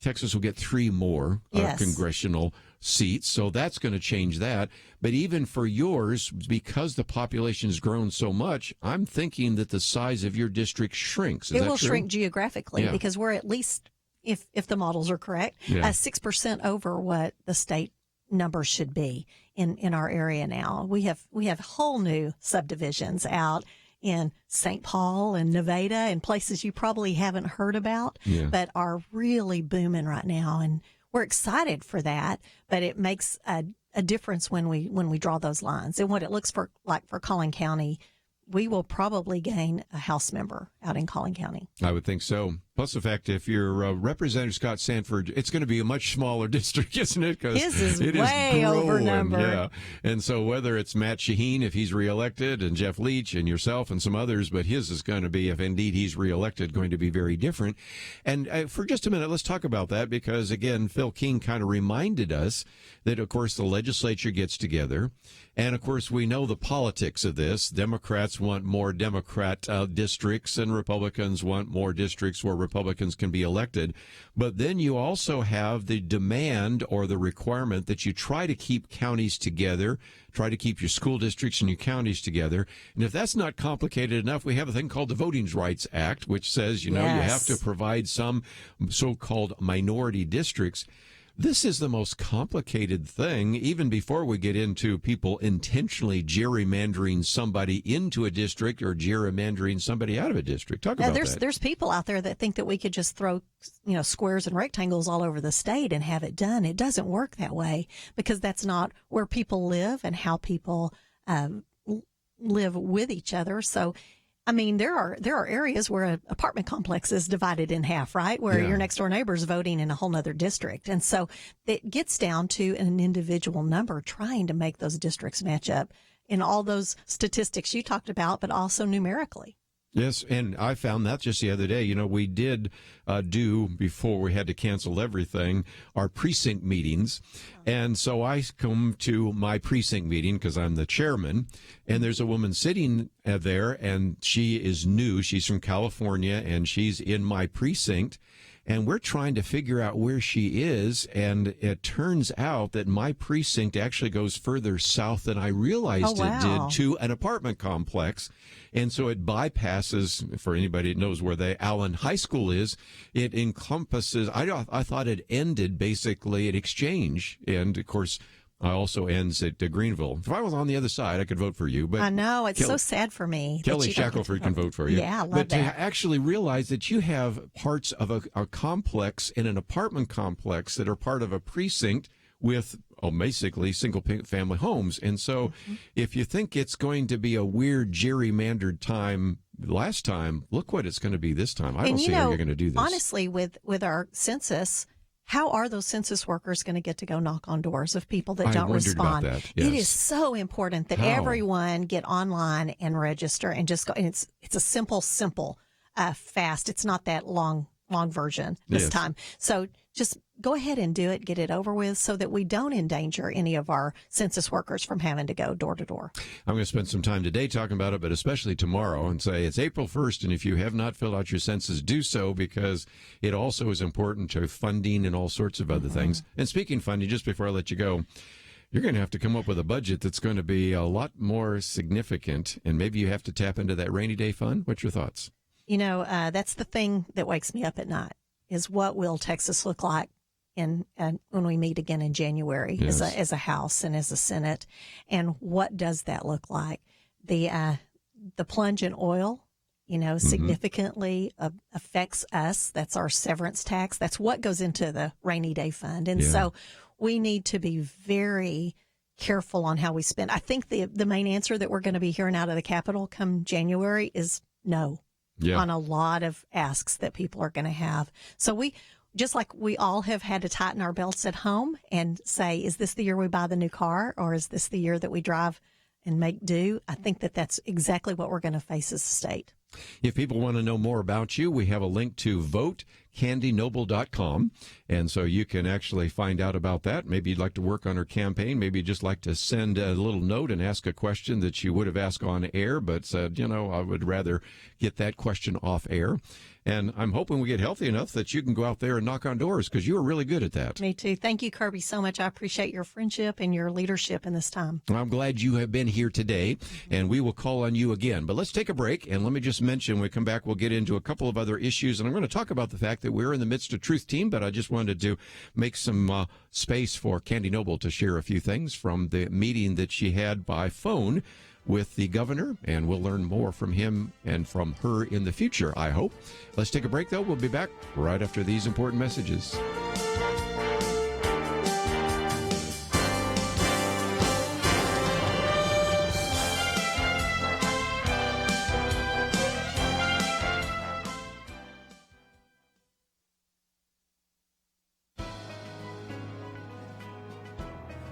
Speaker 1: Texas will get 3 more
Speaker 6: Yes.
Speaker 1: congressional seats, so that's going to change that. But even for yours, because the population has grown so much, I'm thinking that the size of your district shrinks. Is
Speaker 6: It
Speaker 1: that
Speaker 6: will
Speaker 1: true?
Speaker 6: shrink geographically
Speaker 1: Yeah.
Speaker 6: because we're at least, if the models are correct,
Speaker 1: Yeah.
Speaker 6: 6% over what the state number should be in our area now. We have whole new subdivisions out in St. Paul and Nevada and places you probably haven't heard about,
Speaker 1: Yeah.
Speaker 6: but are really booming right now. And we're excited for that, but it makes a difference when we draw those lines. And what it looks like for Collin County, we will probably gain a House member out in Collin County.
Speaker 1: I would think so. Plus the fact, if you're Representative Scott Sanford, it's going to be a much smaller district, isn't it? Because
Speaker 6: His is
Speaker 1: it
Speaker 6: way
Speaker 1: growing,
Speaker 6: overnumbered.
Speaker 1: Yeah. And so whether it's Matt Shaheen, if he's reelected, and Jeff Leach and yourself and some others, but his is going to be, if indeed he's reelected, going to be very different. And for just a minute, let's talk about that because, again, Phil King kind of reminded us that, of course, the legislature gets together. And, of course, we know the politics of this. Democrats want more Democrat districts, and Republicans want more districts where Republicans can be elected. But then you also have the demand or the requirement that you try to keep counties together, try to keep your school districts and your counties together. And if that's not complicated enough, we have a thing called the Voting Rights Act, which says, you have
Speaker 6: Yes.
Speaker 1: to provide some so-called minority districts. This is the most complicated thing, even before we get into people intentionally gerrymandering somebody into a district or gerrymandering somebody out of a district. Talk about that.
Speaker 6: There's people out there that think that we could just throw, squares and rectangles all over the state and have it done. It doesn't work that way because that's not where people live and how people live with each other. So, I mean, there are areas where an apartment complex is divided in half, right? Where
Speaker 1: Yeah.
Speaker 6: your next door neighbor is voting in a whole nother district. And so it gets down to an individual number trying to make those districts match up in all those statistics you talked about, but also numerically.
Speaker 1: Yes, and I found that just the other day. We did do, before we had to cancel everything, our precinct meetings. And so I come to my precinct meeting because I'm the chairman, and there's a woman sitting there, and she is new. She's from California, and she's in my precinct. And we're trying to figure out where she is, and it turns out that my precinct actually goes further south than I realized
Speaker 6: Oh, wow.
Speaker 1: it did, to an apartment complex. And so it bypasses, for anybody that knows where the Allen High School is, it encompasses, I thought it ended basically at Exchange. And, of course, also ends at Greenville. If I was on the other side, I could vote for you. But
Speaker 6: I know. It's so sad for me. that
Speaker 1: Kelly
Speaker 6: you don't get to
Speaker 1: Shackelford can vote for you.
Speaker 6: Yeah, I love
Speaker 1: but
Speaker 6: that.
Speaker 1: to actually realize that you have parts of a complex in an apartment complex that are part of a precinct with basically single family homes. And so if you think it's going to be a weird gerrymandered time last time, look what it's going to be this time. I don't see how you're going to do this.
Speaker 6: Honestly, with our census, how are those census workers going to get to go knock on doors of people that
Speaker 1: I
Speaker 6: don't
Speaker 1: wondered about
Speaker 6: respond?
Speaker 1: that,
Speaker 6: It
Speaker 1: yes.
Speaker 6: is so important that
Speaker 1: How?
Speaker 6: everyone get online and register and just go. And it's a simple, fast. It's not that long version this
Speaker 1: Yes.
Speaker 6: time. So just go ahead and do it, get it over with, so that we don't endanger any of our census workers from having to go door to door.
Speaker 1: I'm going to spend some time today talking about it, but especially tomorrow, and say it's April 1st, and if you have not filled out your census, do so, because it also is important to funding and all sorts of other things. And speaking of funding, just before I let you go, you're going to have to come up with a budget that's going to be a lot more significant, and maybe you have to tap into that rainy day fund. What's your thoughts?
Speaker 6: That's the thing that wakes me up at night, is what will Texas look like when we meet again in January
Speaker 1: Yes.
Speaker 6: as a House and as a Senate, and what does that look like? The plunge in oil, significantly affects us. That's our severance tax. That's what goes into the rainy day fund, and
Speaker 1: Yeah.
Speaker 6: so we need to be very careful on how we spend. I think the main answer that we're going to be hearing out of the Capitol come January is no.
Speaker 1: Yeah.
Speaker 6: On a lot of asks that people are going to have. So just like we all have had to tighten our belts at home and say, is this the year we buy the new car, or is this the year that we drive and make do? I think that that's exactly what we're going to face as a state.
Speaker 1: If people want to know more about you, we have a link to votecandynoble.com. And so you can actually find out about that. Maybe you'd like to work on her campaign. Maybe you'd just like to send a little note and ask a question that you would have asked on air, but said, I would rather get that question off air. And I'm hoping we get healthy enough that you can go out there and knock on doors, because you are really good at that.
Speaker 6: Me too. Thank you, Kerby, so much. I appreciate your friendship and your leadership in this time.
Speaker 1: I'm glad you have been here today, and we will call on you again. But let's take a break, and let me just mention, when we come back, we'll get into a couple of other issues, and I'm going to talk about the fact that we're in the midst of Truth Team, but I just wanted to make some space for Candy Noble to share a few things from the meeting that she had by phone with the governor, and we'll learn more from him and from her in the future, I hope. Let's take a break, though. We'll be back right after these important messages.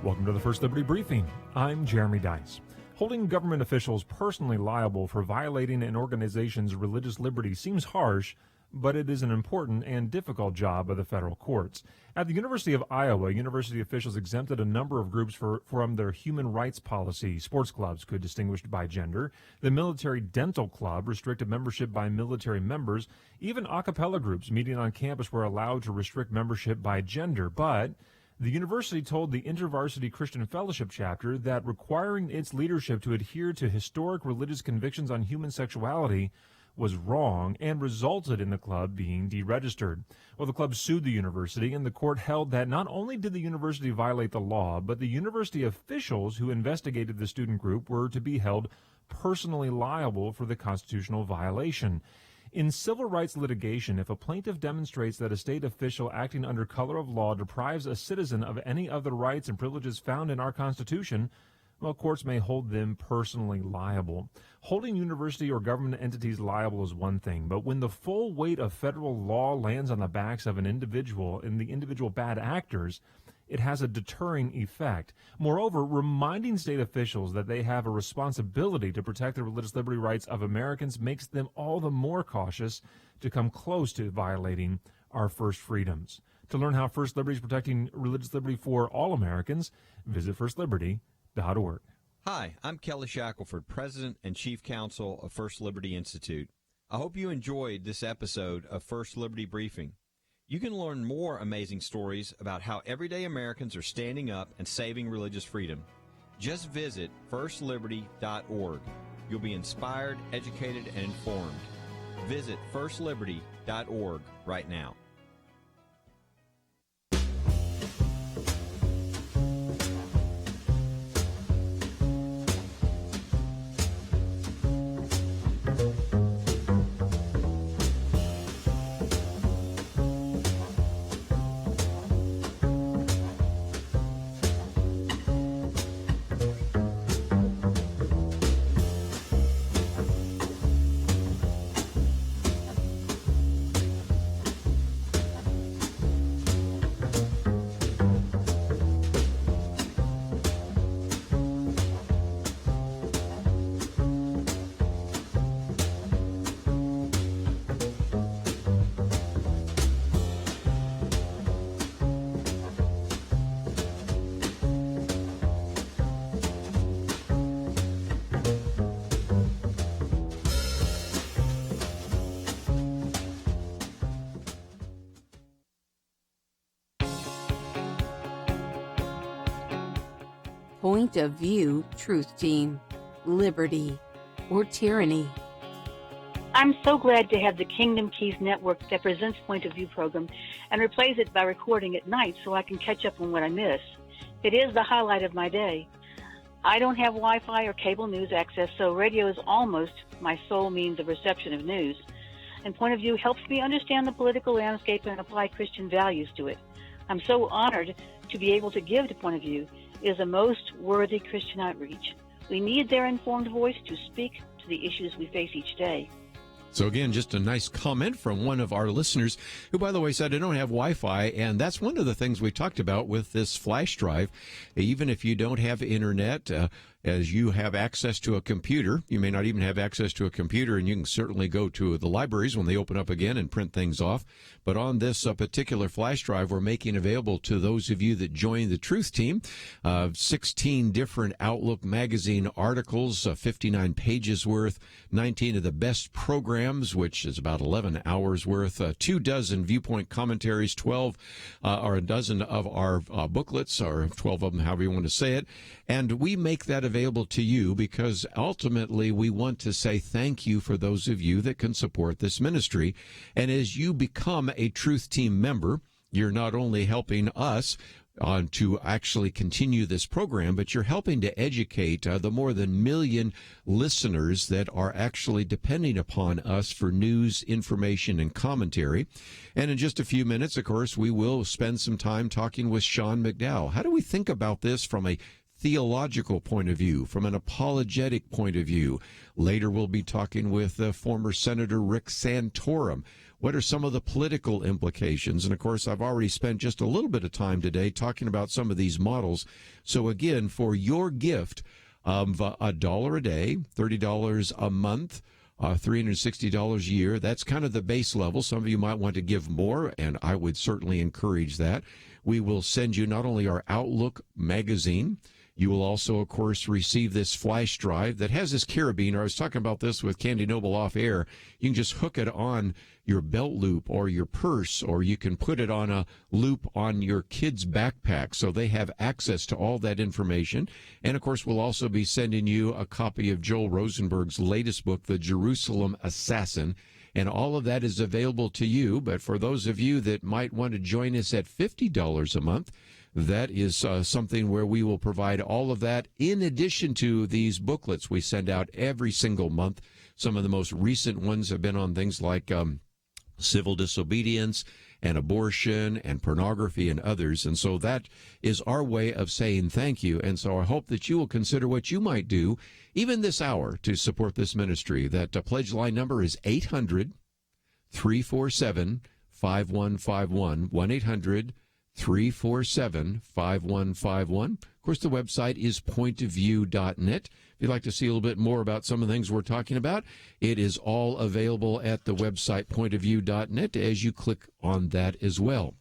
Speaker 7: Welcome to the First Liberty Briefing. I'm Jeremy Dice. Holding government officials personally liable for violating an organization's religious liberty seems harsh, but it is an important and difficult job of the federal courts. At the University of Iowa, university officials exempted a number of groups from their human rights policy. Sports clubs could distinguish by gender. The Military Dental Club restricted membership by military members. Even a cappella groups meeting on campus were allowed to restrict membership by gender, but the university told the InterVarsity Christian Fellowship chapter that requiring its leadership to adhere to historic religious convictions on human sexuality was wrong and resulted in the club being deregistered. Well, the club sued the university, and the court held that not only did the university violate the law, but the university officials who investigated the student group were to be held personally liable for the constitutional violation. In civil rights litigation, if a plaintiff demonstrates that a state official acting under color of law deprives a citizen of any of the rights and privileges found in our Constitution, well, courts may hold them personally liable. Holding university or government entities liable is one thing, but when the full weight of federal law lands on the backs of an individual and the individual bad actors, it has a deterring effect. Moreover, reminding state officials that they have a responsibility to protect the religious liberty rights of Americans makes them all the more cautious to come close to violating our first freedoms. To learn how First Liberty is protecting religious liberty for all Americans, visit firstliberty.org.
Speaker 8: Hi, I'm Kelly Shackelford, President and Chief Counsel of First Liberty Institute. I hope you enjoyed this episode of First Liberty Briefing. You can learn more amazing stories about how everyday Americans are standing up and saving religious freedom. Just visit firstliberty.org. You'll be inspired, educated, and informed. Visit firstliberty.org right now.
Speaker 4: Point of View Truth Team, Liberty or Tyranny.
Speaker 9: I'm so glad to have the Kingdom Keys Network that presents Point of View program and replays it by recording at night so I can catch up on what I miss. It is the highlight of my day. I don't have Wi-Fi or cable news access, so radio is almost my sole means of reception of news. And Point of View helps me understand the political landscape and apply Christian values to it. I'm so honored to be able to give to Point of View. It is a most worthy Christian outreach. We need their informed voice to speak to the issues we face each day.
Speaker 1: So again, just a nice comment from one of our listeners who, by the way, said, I don't have Wi-Fi. And that's one of the things we talked about with this flash drive. Even if you don't have internet, as you have access to a computer. You may not even have access to a computer, and you can certainly go to the libraries when they open up again and print things off. But on this particular flash drive, we're making available to those of you that join the Truth Team 16 different Outlook magazine articles, 59 pages worth, 19 of the best programs, which is about 11 hours worth, 24 viewpoint commentaries, 12 or a dozen of our booklets, or 12 of them, however you want to say it. And we make that available to you because ultimately we want to say thank you for those of you that can support this ministry. And as you become a Truth Team member, you're not only helping us to actually continue this program, but you're helping to educate the more than 1 million listeners that are actually depending upon us for news, information, and commentary. And in just a few minutes, of course, we will spend some time talking with Sean McDowell. How do we think about this from a theological point of view, from an apologetic point of view? Later, we'll be talking with former Senator Rick Santorum. What are some of the political implications? And, of course, I've already spent just a little bit of time today talking about some of these models. So, again, for your gift of $1 a day, $30 a month, $360 a year, that's kind of the base level. Some of you might want to give more, and I would certainly encourage that. We will send you not only our Outlook magazine, you will also, of course, receive this flash drive that has this carabiner. I was talking about this with Candy Noble off air. You can just hook it on your belt loop or your purse, or you can put it on a loop on your kid's backpack so they have access to all that information. And, of course, we'll also be sending you a copy of Joel Rosenberg's latest book, The Jerusalem Assassin. And all of that is available to you. But for those of you that might want to join us at $50 a month, that is something where we will provide all of that in addition to these booklets we send out every single month. Some of the most recent ones have been on things like civil disobedience and abortion and pornography and others. And so that is our way of saying thank you. And so I hope that you will consider what you might do even this hour to support this ministry. That pledge line number is 800-347-5151, 1-800-347-5151. Of course, the website is pointofview.net. If you'd like to see a little bit more about some of the things we're talking about, it is all available at the website pointofview.net as you click on that as well.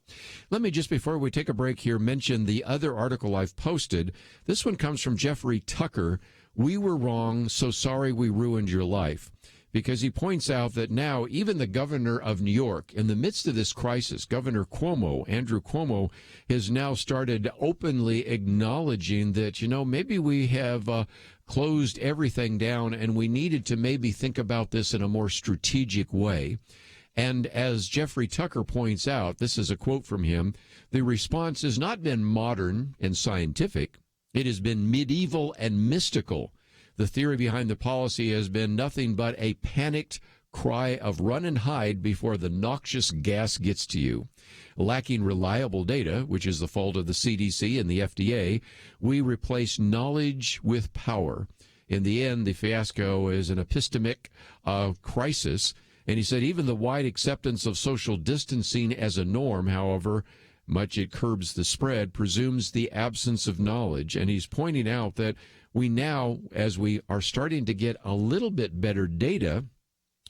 Speaker 1: Let me just, before we take a break here, mention the other article I've posted. This one comes from Jeffrey Tucker. We were wrong, so sorry we ruined your life. Because he points out that now even the governor of New York, in the midst of this crisis, Governor Cuomo, Andrew Cuomo, has now started openly acknowledging that, maybe we have closed everything down and we needed to maybe think about this in a more strategic way. And as Jeffrey Tucker points out, this is a quote from him, the response has not been modern and scientific. It has been medieval and mystical. The theory behind the policy has been nothing but a panicked cry of run and hide before the noxious gas gets to you. Lacking reliable data, which is the fault of the CDC and the FDA, we replace knowledge with power. In the end, the fiasco is an epistemic crisis. And he said even the wide acceptance of social distancing as a norm, however much it curbs the spread, presumes the absence of knowledge. And he's pointing out that we now, as we are starting to get a little bit better data,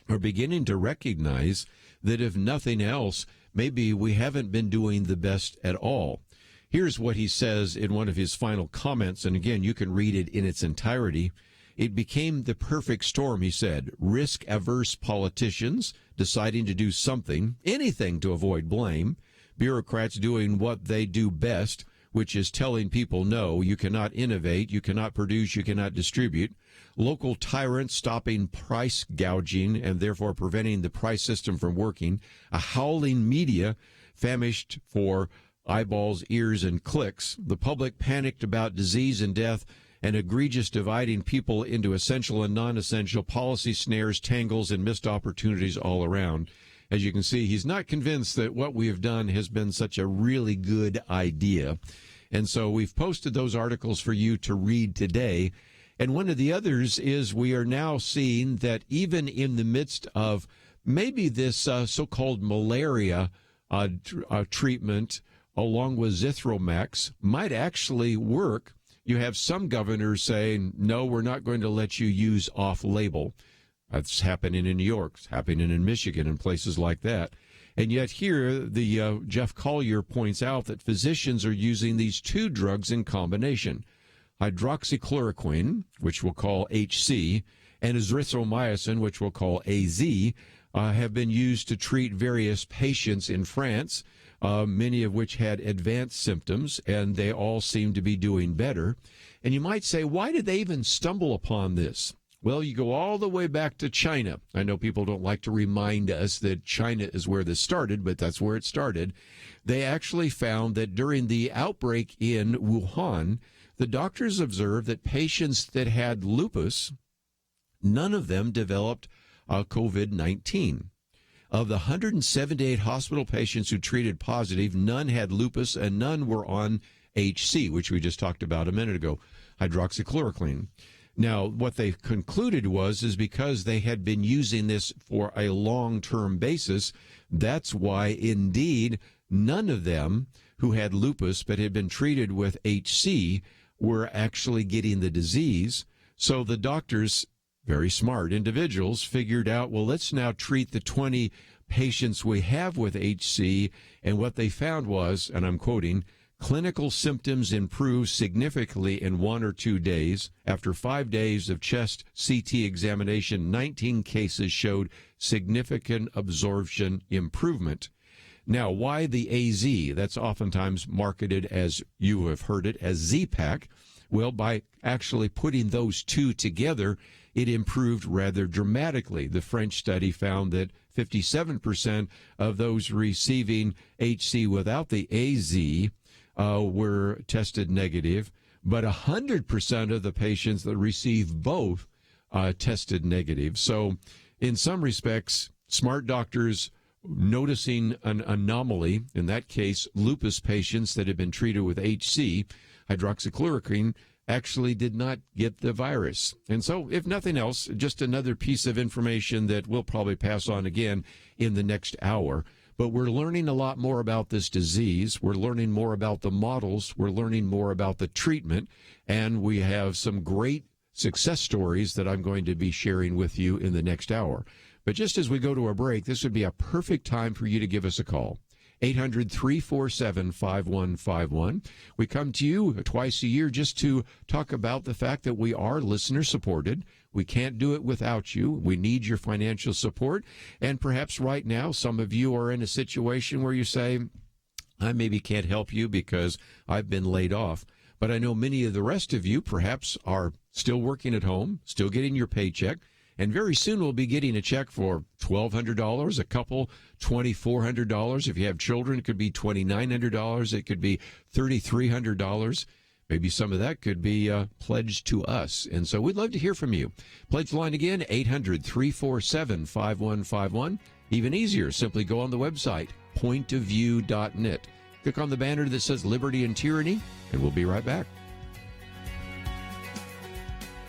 Speaker 1: are beginning to recognize that if nothing else, maybe we haven't been doing the best at all. Here's what he says in one of his final comments, and again, you can read it in its entirety. It became the perfect storm, he said. Risk-averse politicians deciding to do something, anything to avoid blame. Bureaucrats doing what they do best, which is telling people, no, you cannot innovate, you cannot produce, you cannot distribute. Local tyrants stopping price gouging and therefore preventing the price system from working. A howling media famished for eyeballs, ears, and clicks. The public panicked about disease and death, and egregious dividing people into essential and non-essential, policy snares, tangles, and missed opportunities all around. As you can see, he's not convinced that what we have done has been such a really good idea. And so we've posted those articles for you to read today. And one of the others is we are now seeing that even in the midst of maybe this so-called malaria treatment, along with Zithromax, might actually work you have some governors saying, no, we're not going to let you use off-label. That's happening in New York. It's happening in Michigan and places like that. And yet here, the Jeff Collier points out that physicians are using these two drugs in combination. Hydroxychloroquine, which we'll call HC, and azithromycin, which we'll call AZ, have been used to treat various patients in France, many of which had advanced symptoms, and they all seem to be doing better. And you might say, why did they even stumble upon this? Well, you go all the way back to China. I know people don't like to remind us that China is where this started, but that's where it started. They actually found that during the outbreak in Wuhan, the doctors observed that patients that had lupus, none of them developed COVID-19. Of the 178 hospital patients who treated positive, none had lupus and none were on HC, which we just talked about a minute ago, hydroxychloroquine. Now, what they concluded is because they had been using this for a long-term basis, that's why, indeed, none of them who had lupus but had been treated with HC were actually getting the disease. So the doctors, very smart individuals, figured out, well, let's now treat the 20 patients we have with HC, and what they found was, and I'm quoting, clinical symptoms improved significantly in 1 or 2 days. After 5 days of chest CT examination, 19 cases showed significant absorption improvement. Now, why the AZ? That's oftentimes marketed as, you have heard it, as Z-Pak. Well, by actually putting those two together, it improved rather dramatically. The French study found that 57% of those receiving HC without the AZ were tested negative, but 100% of the patients that received both tested negative. So in some respects, smart doctors noticing an anomaly, in that case, lupus patients that had been treated with HC, hydroxychloroquine, actually did not get the virus. And so, if nothing else, just another piece of information that we'll probably pass on again in the next hour. But we're learning a lot more about this disease. We're learning more about the models. We're learning more about the treatment. And we have some great success stories that I'm going to be sharing with you in the next hour. But just as we go to a break, this would be a perfect time for you to give us a call. 800-347-5151. We come to you twice a year just to talk about the fact that we are listener-supported. We can't do it without you. We need your financial support. And perhaps right now, some of you are in a situation where you say, I maybe can't help you because I've been laid off. But I know many of the rest of you perhaps are still working at home, still getting your paycheck. And very soon we'll be getting a check for $1,200, a couple $2,400. If you have children, it could be $2,900. It could be $3,300. Maybe some of that could be pledged to us. And so we'd love to hear from you. Pledge line again, 800-347-5151. Even easier, simply go on the website, pointofview.net. Click on the banner that says Liberty and Tyranny, and we'll be right back.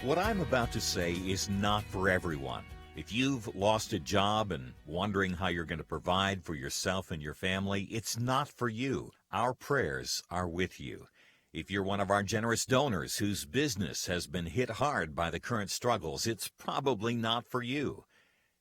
Speaker 3: What I'm about to say is not for everyone. If you've lost a job and wondering how you're going to provide for yourself and your family, it's not for you. Our prayers are with you. If you're one of our generous donors whose business has been hit hard by the current struggles, it's probably not for you.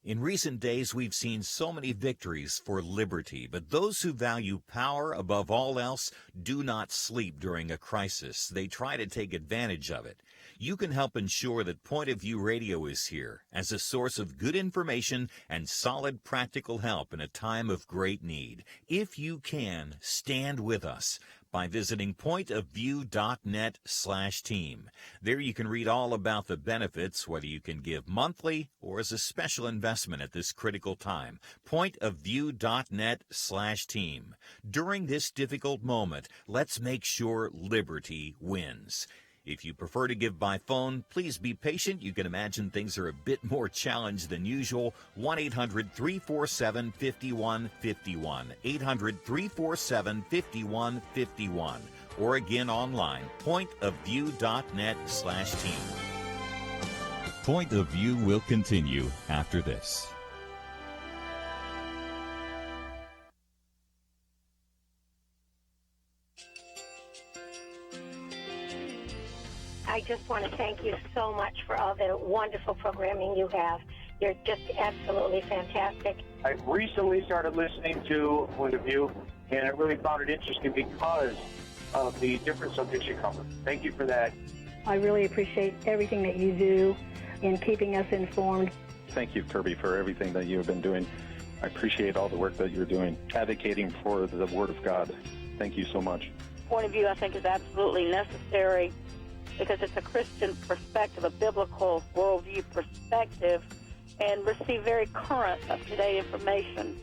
Speaker 3: In recent days, we've seen so many victories for liberty, but those who value power above all else do not sleep during a crisis. They try to take advantage of it. You can help ensure that Point of View Radio is here as a source of good information and solid practical help in a time of great need. If you can, stand with us by visiting pointofview.net/team. There you can read all about the benefits, whether you can give monthly or as a special investment at this critical time. Pointofview.net/team. During this difficult moment, let's make sure liberty wins. If you prefer to give by phone, please be patient. You can imagine things are a bit more challenged than usual. 1-800-347-5151. 800-347-5151. Or again online, pointofview.net/team. Point of View will continue after this.
Speaker 10: I just want to thank you so much for all the wonderful programming you have. You're just absolutely fantastic.
Speaker 11: I recently started listening to Point of View, and I really found it interesting because of the different subjects you cover. Thank you for that.
Speaker 12: I really appreciate everything that you do in keeping us informed.
Speaker 13: Thank you, Kerby, for everything that you have been doing. I appreciate all the work that you're doing, advocating for the Word of God. Thank you so much.
Speaker 14: Point of View, I think, is absolutely necessary because it's a Christian perspective, a biblical worldview perspective, and receive very current, up-to-date information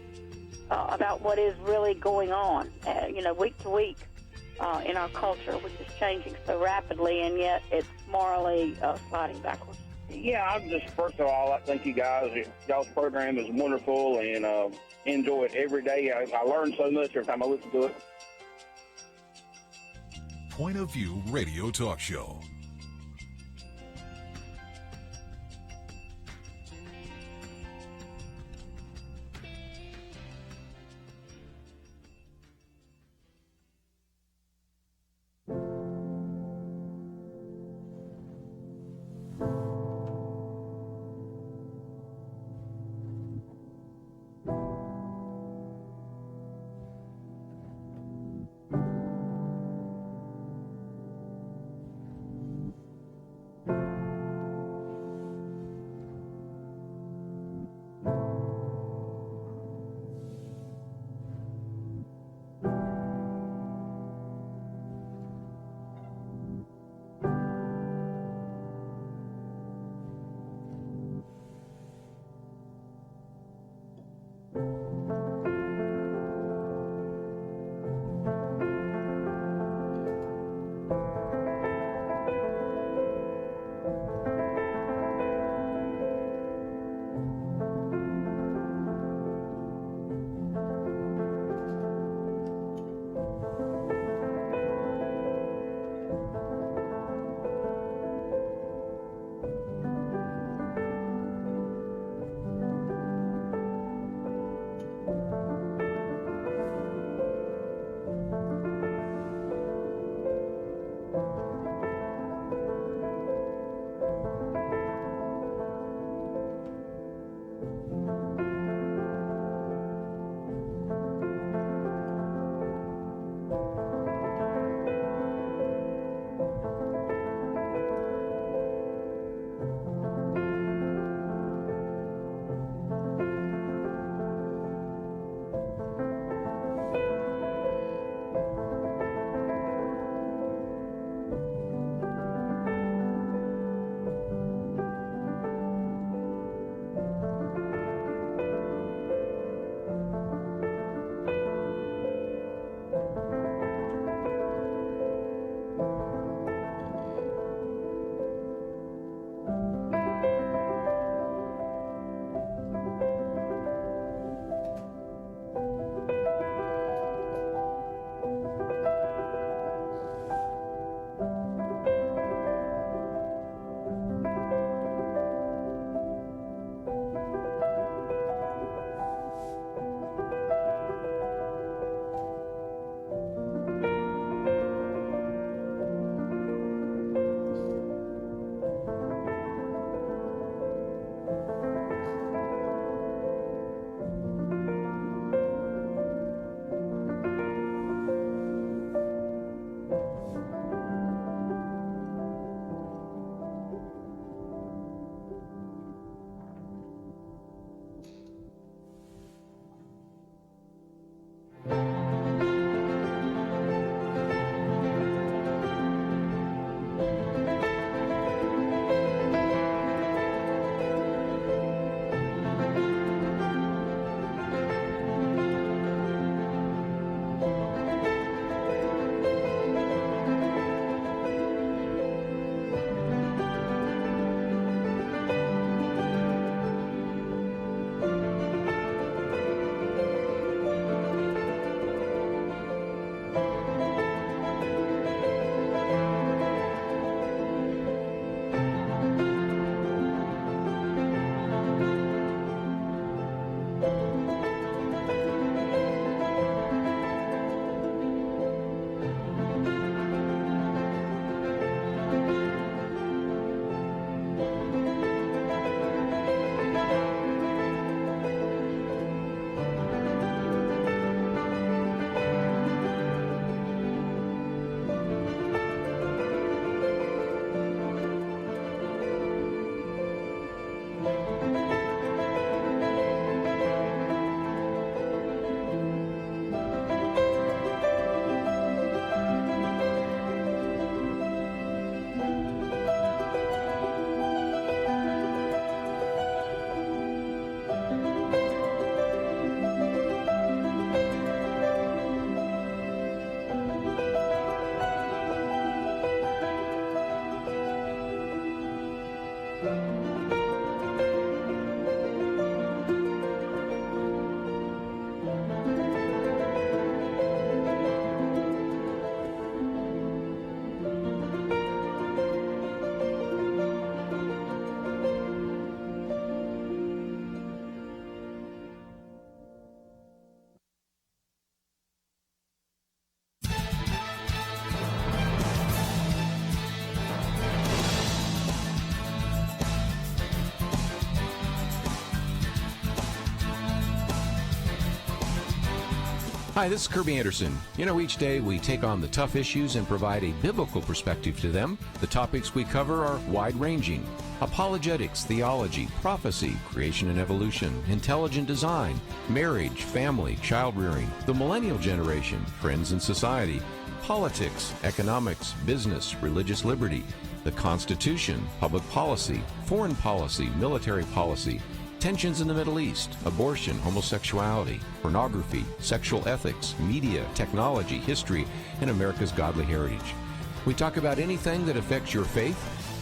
Speaker 14: about what is really going on, week to week in our culture, which is changing so rapidly, and yet it's morally sliding backwards.
Speaker 11: Yeah, I'm just, first of all, I thank you guys. Y'all's program is wonderful, and enjoy it every day. I learn so much every time I listen to it.
Speaker 2: Point of View Radio Talk Show.
Speaker 1: Hi, this is Kerby Anderson. You know, each day we take on the tough issues and provide a biblical perspective to them. The topics we cover are wide-ranging: apologetics, theology, prophecy, creation and evolution, intelligent design, marriage, family, child-rearing, the millennial generation, friends and society, politics, economics, business, religious liberty, the Constitution, public policy, foreign policy, military policy, tensions in the Middle East, abortion, homosexuality, pornography, sexual ethics, media, technology, history, and America's godly heritage. We talk about anything that affects your faith,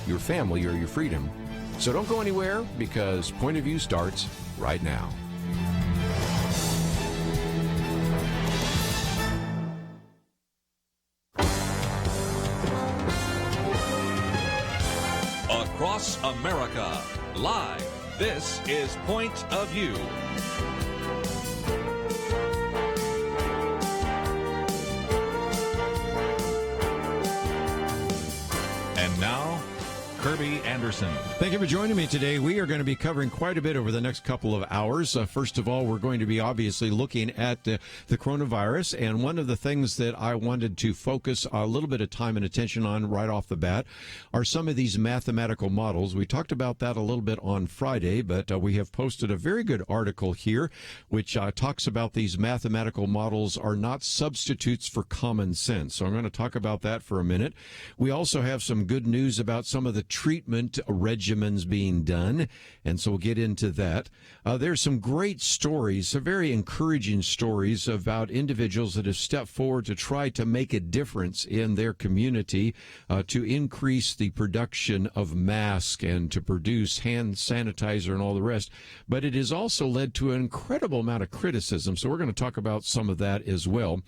Speaker 1: your family, or your freedom. So don't go anywhere, because Point of View starts right now.
Speaker 2: Across America, live. This is Point of View. And now, Kerby Anderson.
Speaker 1: Thank you for joining me today. We are going to be covering quite a bit over the next couple of hours. First of all, we're going to be obviously looking at the coronavirus. And one of the things that I wanted to focus a little bit of time and attention on right off the bat are some of these mathematical models. We talked about that a little bit on Friday, but we have posted a very good article here which talks about these mathematical models are not substitutes for common sense. So I'm going to talk about that for a minute. We also have some good news about some of the treatment regimens being done, and so we'll get into that. There's some great stories, some very encouraging stories about individuals that have stepped forward to try to make a difference in their community, to increase the production of masks and to produce hand sanitizer and all the rest. But it has also led to an incredible amount of criticism, so we're going to talk about some of that as well.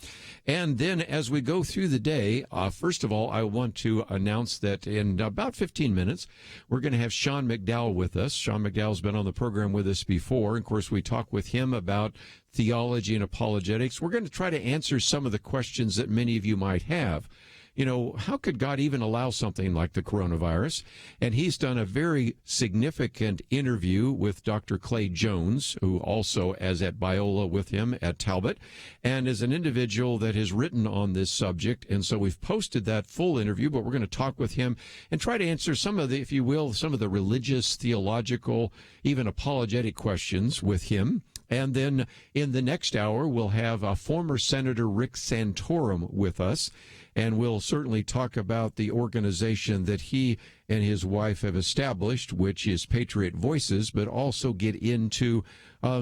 Speaker 1: And then as we go through the day, first of all, I want to announce that in about 15 minutes, we're going to have Sean McDowell with us. Sean McDowell's been on the program with us before. Of course, we talk with him about theology and apologetics. We're going to try to answer some of the questions that many of you might have. You know, how could God even allow something like the coronavirus? And he's done a very significant interview with Dr. Clay Jones, who also is at Biola with him at Talbot, and is an individual that has written on this subject. And so we've posted that full interview, but we're going to talk with him and try to answer some of the, if you will, some of the religious, theological, even apologetic questions with him. And then in the next hour, we'll have former Senator Rick Santorum with us, and we'll certainly talk about the organization that he and his wife have established, which is Patriot Voices, but also get into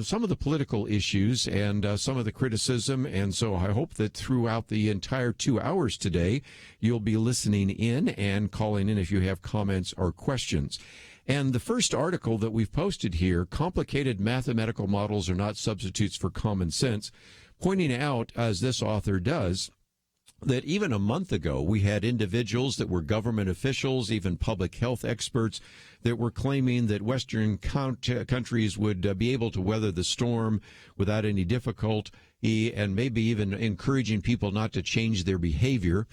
Speaker 1: some of the political issues and some of the criticism. And so I hope that throughout the entire 2 hours today, you'll be listening in and calling in if you have comments or questions. And the first article that we've posted here, Complicated Mathematical Models Are Not Substitutes for Common Sense, pointing out, as this author does, that even a month ago, we had individuals that were government officials, even public health experts, that were claiming that Western countries would be able to weather the storm without any difficulty, and maybe even encouraging people not to change their behavior.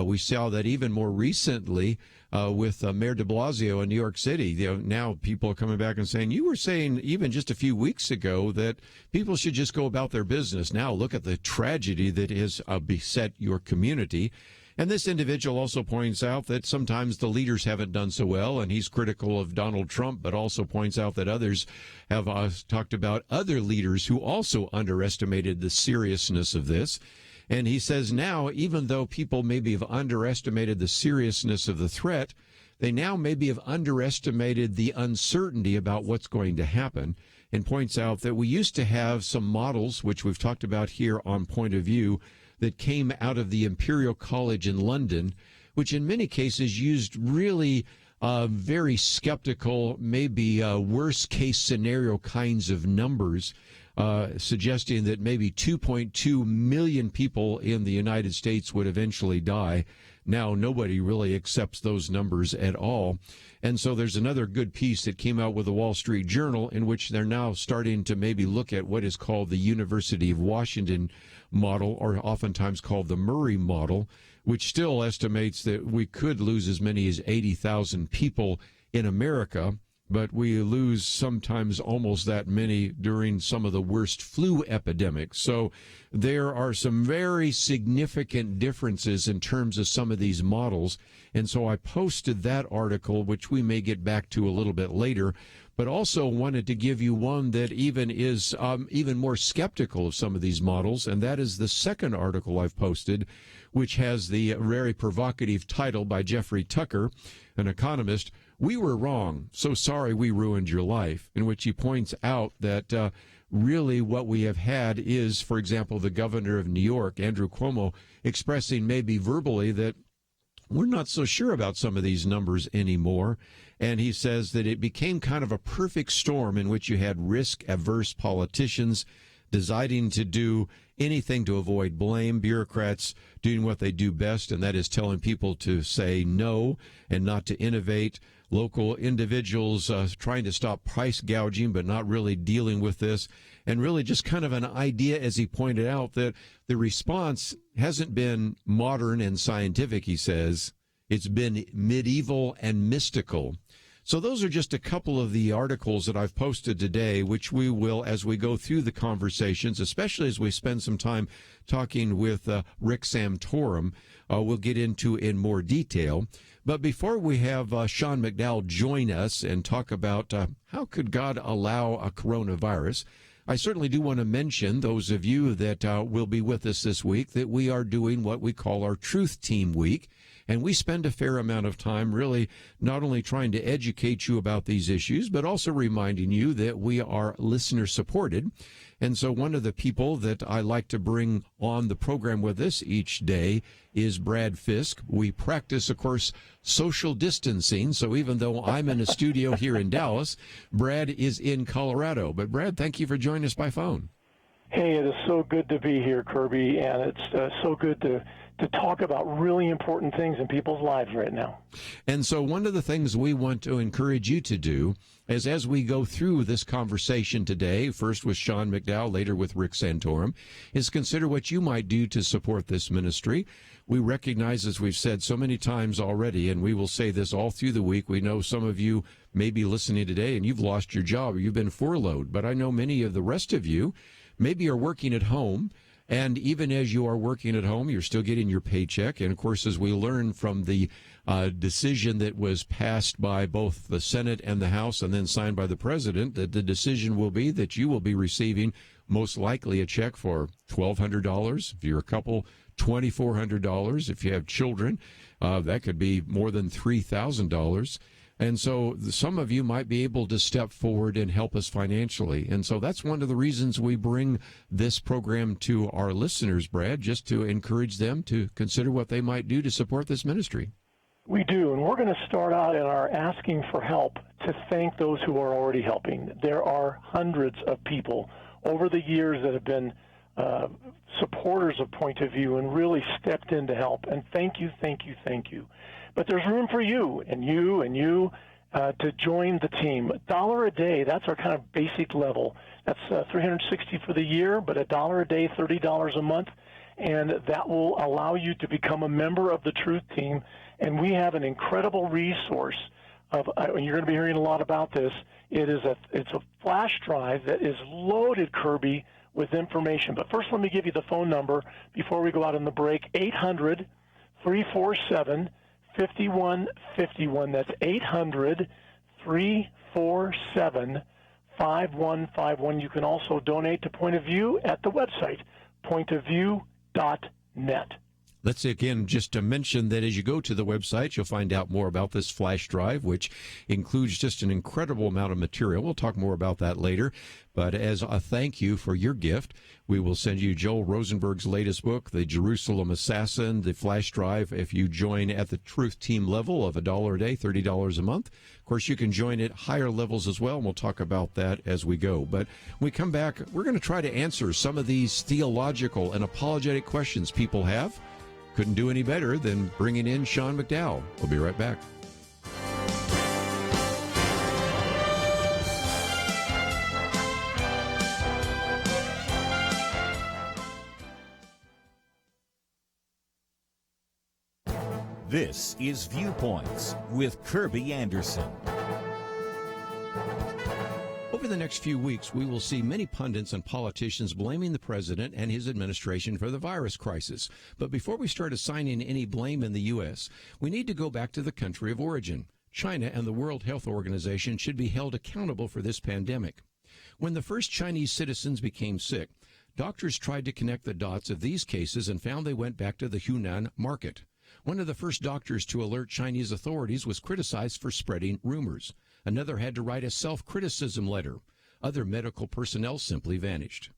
Speaker 1: We saw that even more recently with Mayor de Blasio in New York City. Now people are coming back and saying, you were saying even just a few weeks ago that people should just go about their business. Now look at the tragedy that has beset your community. And this individual also points out that sometimes the leaders haven't done so well, and he's critical of Donald Trump, but also points out that others have talked about other leaders who also underestimated the seriousness of this. And he says now, even though people maybe have underestimated the seriousness of the threat, they now maybe have underestimated the uncertainty about what's going to happen, and points out that we used to have some models, which we've talked about here on Point of View, that came out of the Imperial College in London, which in many cases used really very skeptical, maybe worst case scenario kinds of numbers, suggesting that maybe 2.2 million people in the United States would eventually die. Now, nobody really accepts those numbers at all. And so there's another good piece that came out with the Wall Street Journal in which they're now starting to maybe look at what is called the University of Washington model, or oftentimes called the Murray model, which still estimates that we could lose as many as 80,000 people in America but we lose sometimes almost that many during some of the worst flu epidemics. So there are some very significant differences in terms of some of these models. And so I posted that article, which we may get back to a little bit later, but also wanted to give you one that even is even more skeptical of some of these models, and that is the second article I've posted, which has the very provocative title by Jeffrey Tucker, an economist, "We Were Wrong, So Sorry We Ruined Your Life," in which he points out that really what we have had is, for example, the governor of New York, Andrew Cuomo, expressing maybe verbally that we're not so sure about some of these numbers anymore. And he says that it became kind of a perfect storm in which you had risk-averse politicians deciding to do anything to avoid blame, bureaucrats doing what they do best, and that is telling people to say no and not to innovate, local individuals trying to stop price gouging but not really dealing with this, and really just kind of an idea, as he pointed out, that the response hasn't been modern and scientific, he says. It's been medieval and mystical. So those are just a couple of the articles that I've posted today, which we will, as we go through the conversations, especially as we spend some time talking with Rick Santorum, we'll get into in more detail. But before we have Sean McDowell join us and talk about how could God allow a coronavirus, I certainly do want to mention, those of you that will be with us this week, that we are doing what we call our Truth Team Week. And we spend a fair amount of time really not only trying to educate you about these issues, but also reminding you that we are listener supported. And so one of the people that I like to bring on the program with us each day is Brad Fisk. We practice, of course, social distancing. So even though I'm in a studio here in Dallas, Brad is in Colorado. But Brad, thank you for joining us by phone.
Speaker 15: Hey, it is so good to be here, Kerby, and it's so good to talk about really important things in people's lives right now.
Speaker 1: And so one of the things we want to encourage you to do is, as we go through this conversation today, first with Sean McDowell, later with Rick Santorum, is consider what you might do to support this ministry. We recognize, as we've said so many times already, and we will say this all through the week, we know some of you may be listening today and you've lost your job or you've been furloughed, but I know many of the rest of you maybe are working at home. And even as you are working at home, you're still getting your paycheck. And, of course, as we learn from the decision that was passed by both the Senate and the House and then signed by the President, that the decision will be that you will be receiving most likely a check for $1,200. If you're a couple, $2,400. If you have children, that could be more than $3,000. And so some of you might be able to step forward and help us financially. And so that's one of the reasons we bring this program to our listeners, Brad, just to encourage them to consider what they might do to support this ministry.
Speaker 15: We do, and we're going to start out in our asking for help to thank those who are already helping. There are hundreds of people over the years that have been supporters of Point of View and really stepped in to help. And thank you, thank you, thank you. But there's room for you and you and you to join the team. $1 a day, that's our kind of basic level. That's $360 for the year, but $1 a day, $30 a month. And that will allow you to become a member of the Truth Team. And we have an incredible resource of, and you're going to be hearing a lot about this. It's a flash drive that is loaded, Kerby, with information. But first, let me give you the phone number before we go out on the break. 800-347-5151. That's 800-347-5151. You can also donate to Point of View at the website, pointofview.net.
Speaker 1: Let's again just to mention that as you go to the website, you'll find out more about this flash drive, which includes just an incredible amount of material. We'll talk more about that later. But as a thank you for your gift, we will send you Joel Rosenberg's latest book, The Jerusalem Assassin, the flash drive, if you join at the Truth Team level of $1 a day, $30 a month. Of course, you can join at higher levels as well, and we'll talk about that as we go. But when we come back, we're going to try to answer some of these theological and apologetic questions people have. Couldn't do any better than bringing in Sean McDowell. We'll be right back.
Speaker 3: This is Viewpoints with Kerby Anderson.
Speaker 1: Over the next few weeks, we will see many pundits and politicians blaming the president and his administration for the virus crisis. But before we start assigning any blame in the U.S., we need to go back to the country of origin. China and the World Health Organization should be held accountable for this pandemic. When the first Chinese citizens became sick, doctors tried to connect the dots of these cases and found they went back to the Hunan market. One of the first doctors to alert Chinese authorities was criticized for spreading rumors. Another had to write a self-criticism letter. Other medical personnel simply vanished.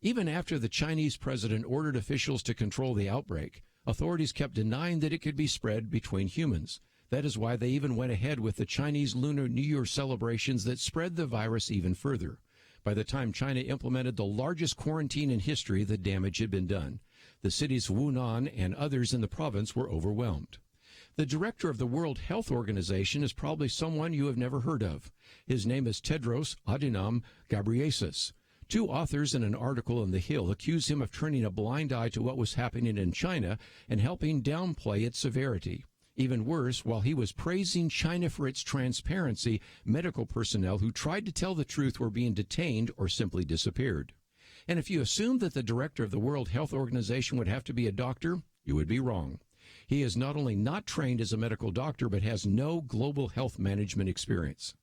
Speaker 1: Even after the Chinese president ordered officials to control the outbreak, authorities kept denying that it could be spread between humans. That is why they even went ahead with the Chinese Lunar New Year celebrations that spread the virus even further. By the time China implemented the largest quarantine in history, the damage had been done. The cities of Wuhan and others in the province were overwhelmed. The director of the World Health Organization is probably someone you have never heard of. His name is Tedros Adhanom Ghebreyesus. Two authors in an article in The Hill accuse him of turning a blind eye to what was happening in China and helping downplay its severity. Even worse, while he was praising China for its transparency, medical personnel who tried to tell the truth were being detained or simply disappeared. And if you assumed that the director of the World Health Organization would have to be a doctor, you would be wrong. He is not only not trained as a medical doctor, but has no global health management experience.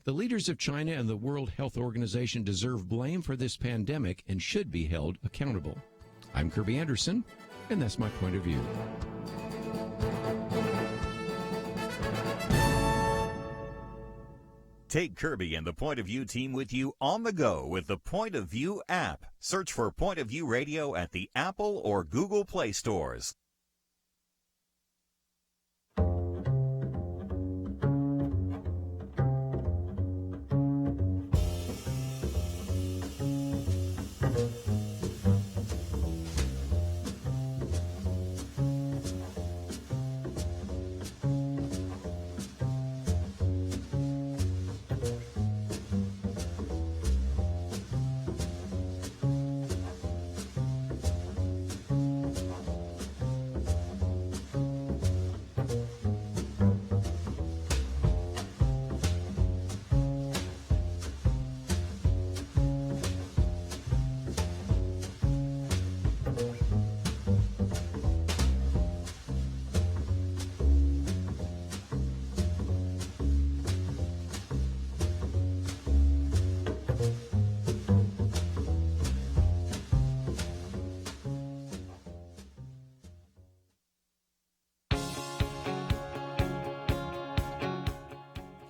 Speaker 1: The leaders of China and the World Health Organization deserve blame for this pandemic and should be held accountable. I'm Kerby Anderson, and that's my point of view.
Speaker 3: Take Kerby and the Point of View team with you on the go with the Point of View app. Search for Point of View Radio at the Apple or Google Play stores.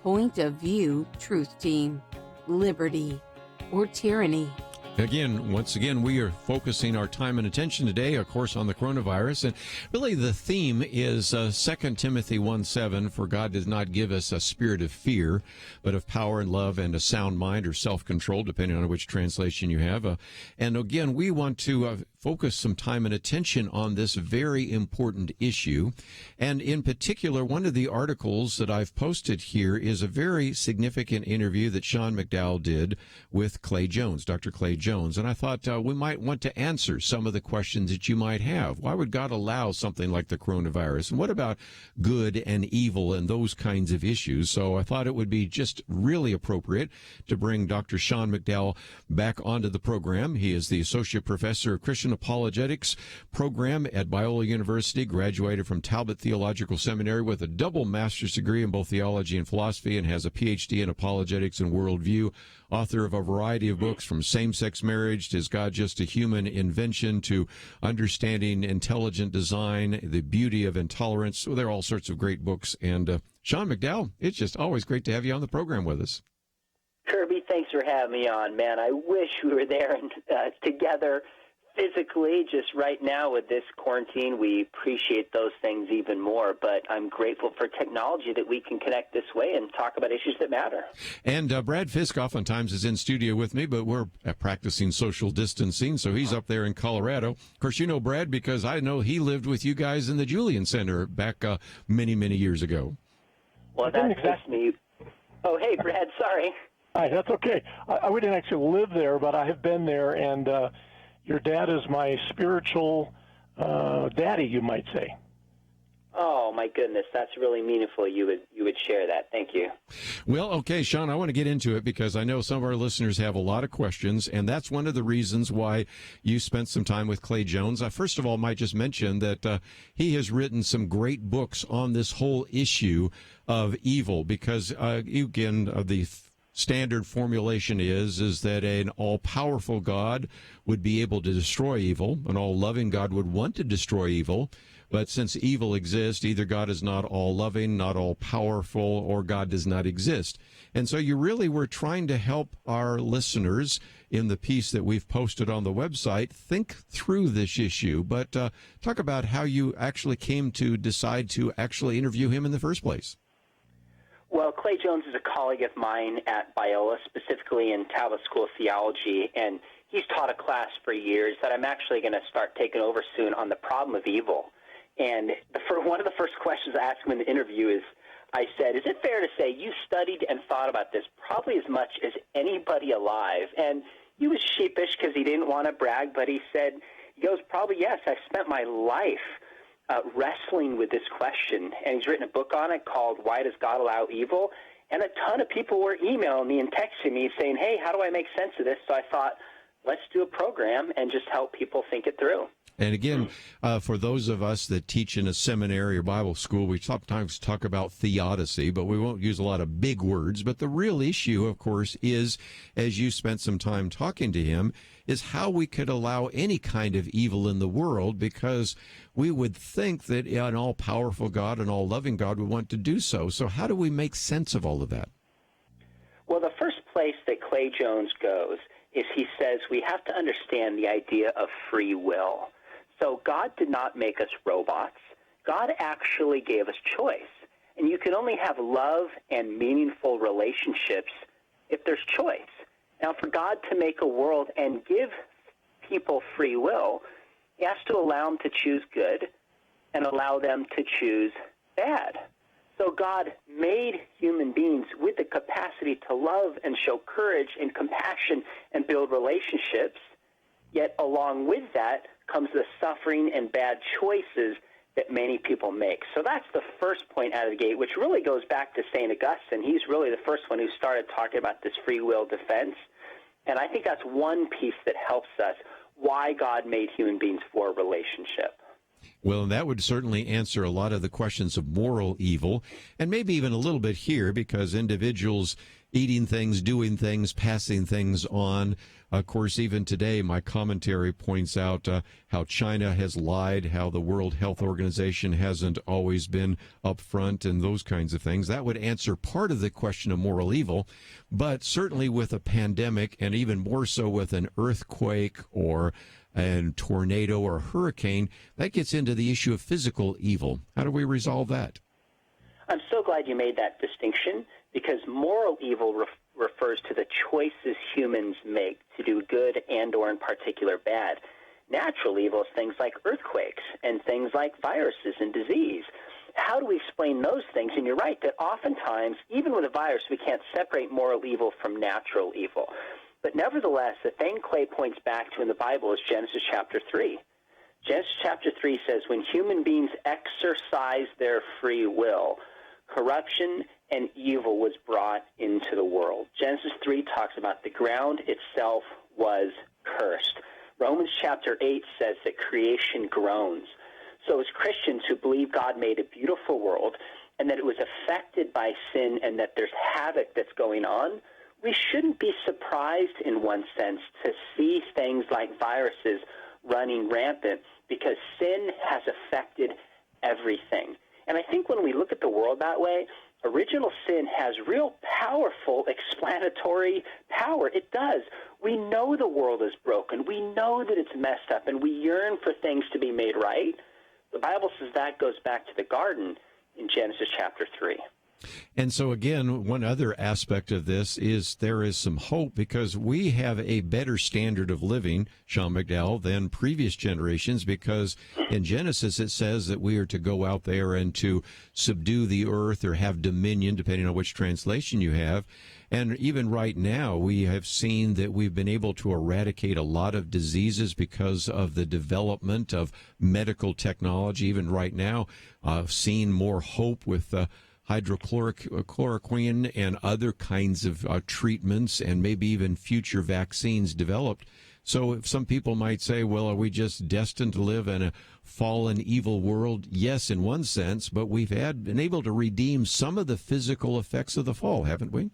Speaker 4: Point of View, Truth Team, Liberty, or Tyranny.
Speaker 1: Again, once again, we are focusing our time and attention today, of course, on the coronavirus. And really the theme is 2 Timothy 1:7, for God does not give us a spirit of fear, but of power and love and a sound mind or self-control, depending on which translation you have. And again, we want to focus some time and attention on this very important issue. And in particular, one of the articles that I've posted here is a very significant interview that Sean McDowell did with Clay Jones, Dr. Clay Jones. And I thought we might want to answer some of the questions that you might have. Why would God allow something like the coronavirus? And what about good and evil and those kinds of issues? So I thought it would be just really appropriate to bring Dr. Sean McDowell back onto the program. He is the Associate Professor of Christian Apologetics program at Biola University, graduated from Talbot Theological Seminary with a double master's degree in both theology and philosophy, and has a PhD in apologetics and worldview. Author of a variety of books, from same-sex marriage to Is God Just a Human Invention to Understanding Intelligent Design, The Beauty of Intolerance. So there are all sorts of great books. And Sean McDowell, it's just always great to have you on the program with us.
Speaker 16: Kerby, thanks for having me on, man. I wish we were there and together physically. Just right now with this quarantine, we appreciate those things even more. But I'm grateful for technology that we can connect this way and talk about issues that matter.
Speaker 1: And Brad Fisk oftentimes is in studio with me, but we're practicing social distancing, so he's up there in Colorado. Of course, you know Brad because I know he lived with you guys in the Julian Center back many, many years ago.
Speaker 16: Well, that makes me... Oh, hey, Brad, sorry.
Speaker 15: Hi, that's okay. I didn't actually live there, but I have been there, and your dad is my spiritual daddy, you might say.
Speaker 16: Oh, my goodness, that's really meaningful. You would share that. Thank you.
Speaker 1: Well, okay, Sean, I want to get into it because I know some of our listeners have a lot of questions, and that's one of the reasons why you spent some time with Clay Jones. I first of all might just mention that he has written some great books on this whole issue of evil because, again, the standard formulation is that an all-powerful God would be able to destroy evil, an all-loving God would want to destroy evil, but since evil exists, either God is not all-loving, not all-powerful, or God does not exist. And so you really were trying to help our listeners in the piece that we've posted on the website think through this issue. But talk about how you actually came to decide to actually interview him in the first place.
Speaker 16: Well, Clay Jones is a colleague of mine at Biola, specifically in Talbot School of Theology, and he's taught a class for years that I'm actually going to start taking over soon on the problem of evil. And one of the first questions I asked him in the interview is, I said, is it fair to say you studied and thought about this probably as much as anybody alive? And he was sheepish because he didn't want to brag, but he goes, probably yes, I've spent my life wrestling with this question. And he's written a book on it called Why Does God Allow Evil? And a ton of people were emailing me and texting me saying, hey, how do I make sense of this? So I thought, let's do a program and just help people think it through.
Speaker 1: And again, for those of us that teach in a seminary or Bible school, we sometimes talk about theodicy, but we won't use a lot of big words. But the real issue, of course, is, as you spent some time talking to him, is how we could allow any kind of evil in the world, because we would think that an all-powerful God, an all-loving God would want to do so. So how do we make sense of all of that?
Speaker 16: Well, the first place that Clay Jones goes is he says we have to understand the idea of free will. So God did not make us robots. God actually gave us choice. And you can only have love and meaningful relationships if there's choice. Now, for God to make a world and give people free will, he has to allow them to choose good and allow them to choose bad. So God made human beings with the capacity to love and show courage and compassion and build relationships, yet along with that comes the suffering and bad choices that many people make. So that's the first point out of the gate, which really goes back to St. Augustine. He's really the first one who started talking about this free will defense. And I think that's one piece that helps us why God made human beings for a relationship.
Speaker 1: Well, and that would certainly answer a lot of the questions of moral evil, and maybe even a little bit here, because individuals eating things, doing things, passing things on. Of course, even today, my commentary points out how China has lied, how the World Health Organization hasn't always been upfront, and those kinds of things. That would answer part of the question of moral evil, but certainly with a pandemic, and even more so with an earthquake or a tornado or a hurricane, that gets into the issue of physical evil. How do we resolve that?
Speaker 16: I'm so glad you made that distinction, because moral evil refers to the choices humans make to do good and or in particular bad. Natural evil is things like earthquakes and things like viruses and disease. How do we explain those things? And you're right that oftentimes, even with a virus, we can't separate moral evil from natural evil. But nevertheless, the thing Clay points back to in the Bible is Genesis chapter 3. Genesis chapter 3 says, when human beings exercise their free will, corruption and evil was brought into the world. Genesis 3 talks about the ground itself was cursed. Romans chapter 8 says that creation groans. So as Christians who believe God made a beautiful world and that it was affected by sin and that there's havoc that's going on, we shouldn't be surprised in one sense to see things like viruses running rampant, because sin has affected everything. And I think when we look at the world that way, original sin has real powerful explanatory power. It does. We know the world is broken. We know that it's messed up, and we yearn for things to be made right. The Bible says that goes back to the garden in Genesis chapter 3.
Speaker 1: And so, again, one other aspect of this is there is some hope because we have a better standard of living, Sean McDowell, than previous generations, because in Genesis it says that we are to go out there and to subdue the earth or have dominion, depending on which translation you have. And even right now, we have seen that we've been able to eradicate a lot of diseases because of the development of medical technology. Even right now, seeing more hope with hydrochloroquine and other kinds of treatments and maybe even future vaccines developed. So if some people might say, well, are we just destined to live in a fallen, evil world? Yes, in one sense, but we've been able to redeem some of the physical effects of the fall, haven't we?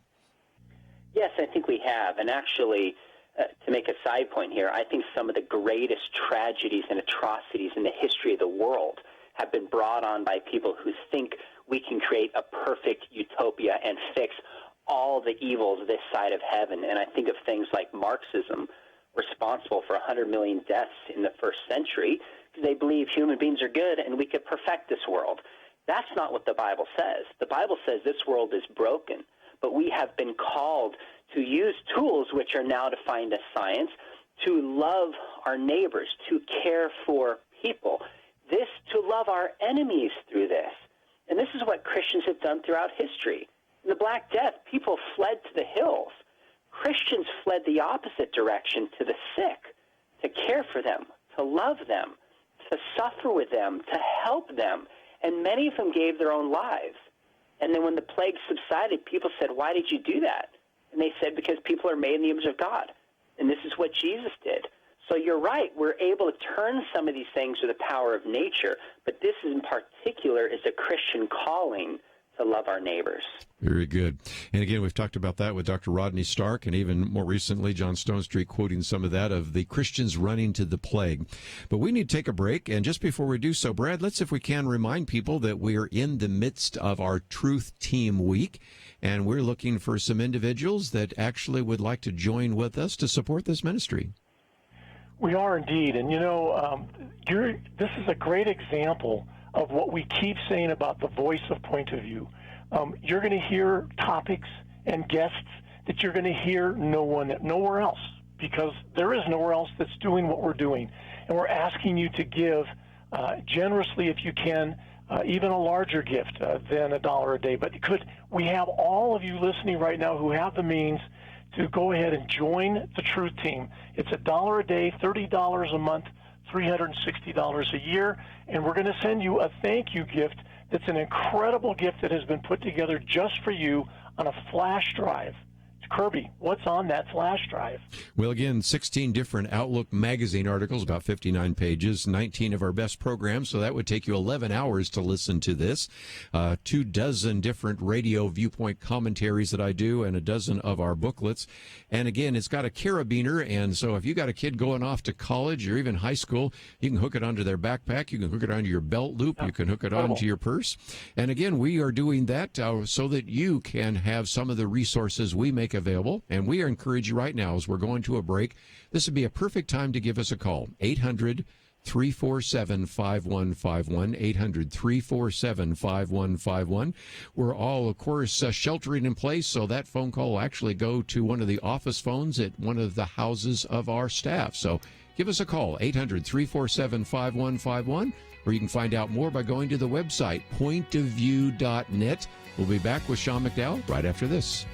Speaker 16: Yes, I think we have. And actually, to make a side point here, I think some of the greatest tragedies and atrocities in the history of the world have been brought on by people who think we can create a perfect utopia and fix all the evils this side of heaven. And I think of things like Marxism, responsible for 100 million deaths in the first century, because they believe human beings are good and we could perfect this world. That's not what the Bible says. The Bible says this world is broken, but we have been called to use tools, which are now defined as science, to love our neighbors, to care for people, to love our enemies through this. And this is what Christians have done throughout history. In the Black Death, people fled to the hills. Christians fled the opposite direction to the sick, to care for them, to love them, to suffer with them, to help them. And many of them gave their own lives. And then when the plague subsided, people said, why did you do that? And they said, because people are made in the image of God. And this is what Jesus did. So you're right. We're able to turn some of these things with the power of nature, but this in particular is a Christian calling to love our neighbors.
Speaker 1: Very good. And again, we've talked about that with Dr. Rodney Stark, and even more recently, John Stonestreet quoting some of that of the Christians running to the plague. But we need to take a break. And just before we do so, Brad, let's, if we can, remind people that we are in the midst of our Truth Team Week, and we're looking for some individuals that actually would like to join with us to support this ministry.
Speaker 15: We are indeed. And, this is a great example of what we keep saying about the voice of point of view. You're going to hear topics and guests that you're going to hear nowhere else, because there is nowhere else that's doing what we're doing. And we're asking you to give generously if you can, even a larger gift than $1 a day. But we have all of you listening right now who have the means to go ahead and join the Truth Team. It's $1 a day, $30 a month, $360 a year, and we're going to send you a thank you gift that's an incredible gift that has been put together just for you on a flash drive. Kerby, what's on that flash drive?
Speaker 1: Well, again, 16 different Outlook magazine articles, about 59 pages, 19 of our best programs, so that would take you 11 hours to listen to this. 24 different radio viewpoint commentaries that I do, and a dozen of our booklets. And again, it's got a carabiner, and so if you got a kid going off to college or even high school, you can hook it onto their backpack, you can hook it onto your belt loop, you can hook it onto your purse. And again, we are doing that so that you can have some of the resources we make available, and we encourage you right now as we're going to a break. This would be a perfect time to give us a call. 800-347-5151, 800-347-5151. We're all, of course, sheltering in place, so that phone call will actually go to one of the office phones at one of the houses of our staff. So give us a call, 800-347-5151, or you can find out more by going to the website, pointofview.net. We'll be back with Sean McDowell right after this.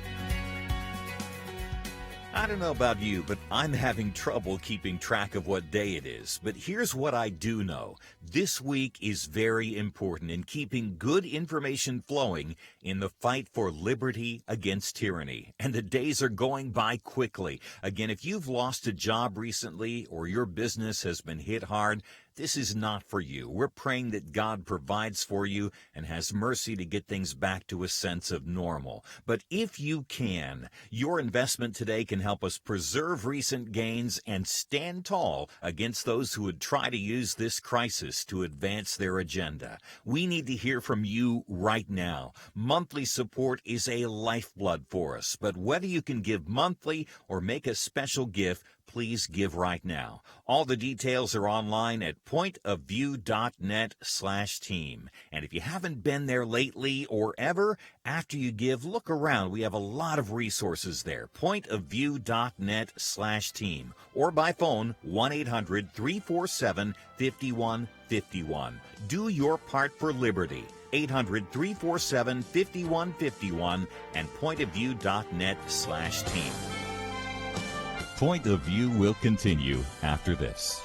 Speaker 3: I don't know about you, but I'm having trouble keeping track of what day it is. But here's what I do know. This week is very important in keeping good information flowing in the fight for liberty against tyranny. And the days are going by quickly. Again, if you've lost a job recently or your business has been hit hard, this is not for you. We're praying that God provides for you and has mercy to get things back to a sense of normal. But if you can, your investment today can help us preserve recent gains and stand tall against those who would try to use this crisis to advance their agenda. We need to hear from you right now. Monthly support is a lifeblood for us, but whether you can give monthly or make a special gift, please give right now. All the details are online at pointofview.net/team. And if you haven't been there lately or ever, after you give, look around. We have a lot of resources there. pointofview.net/team. Or by phone, 1-800-347-5151. Do your part for liberty. 800-347-5151 and pointofview.net/team.
Speaker 2: Point of View will continue after this.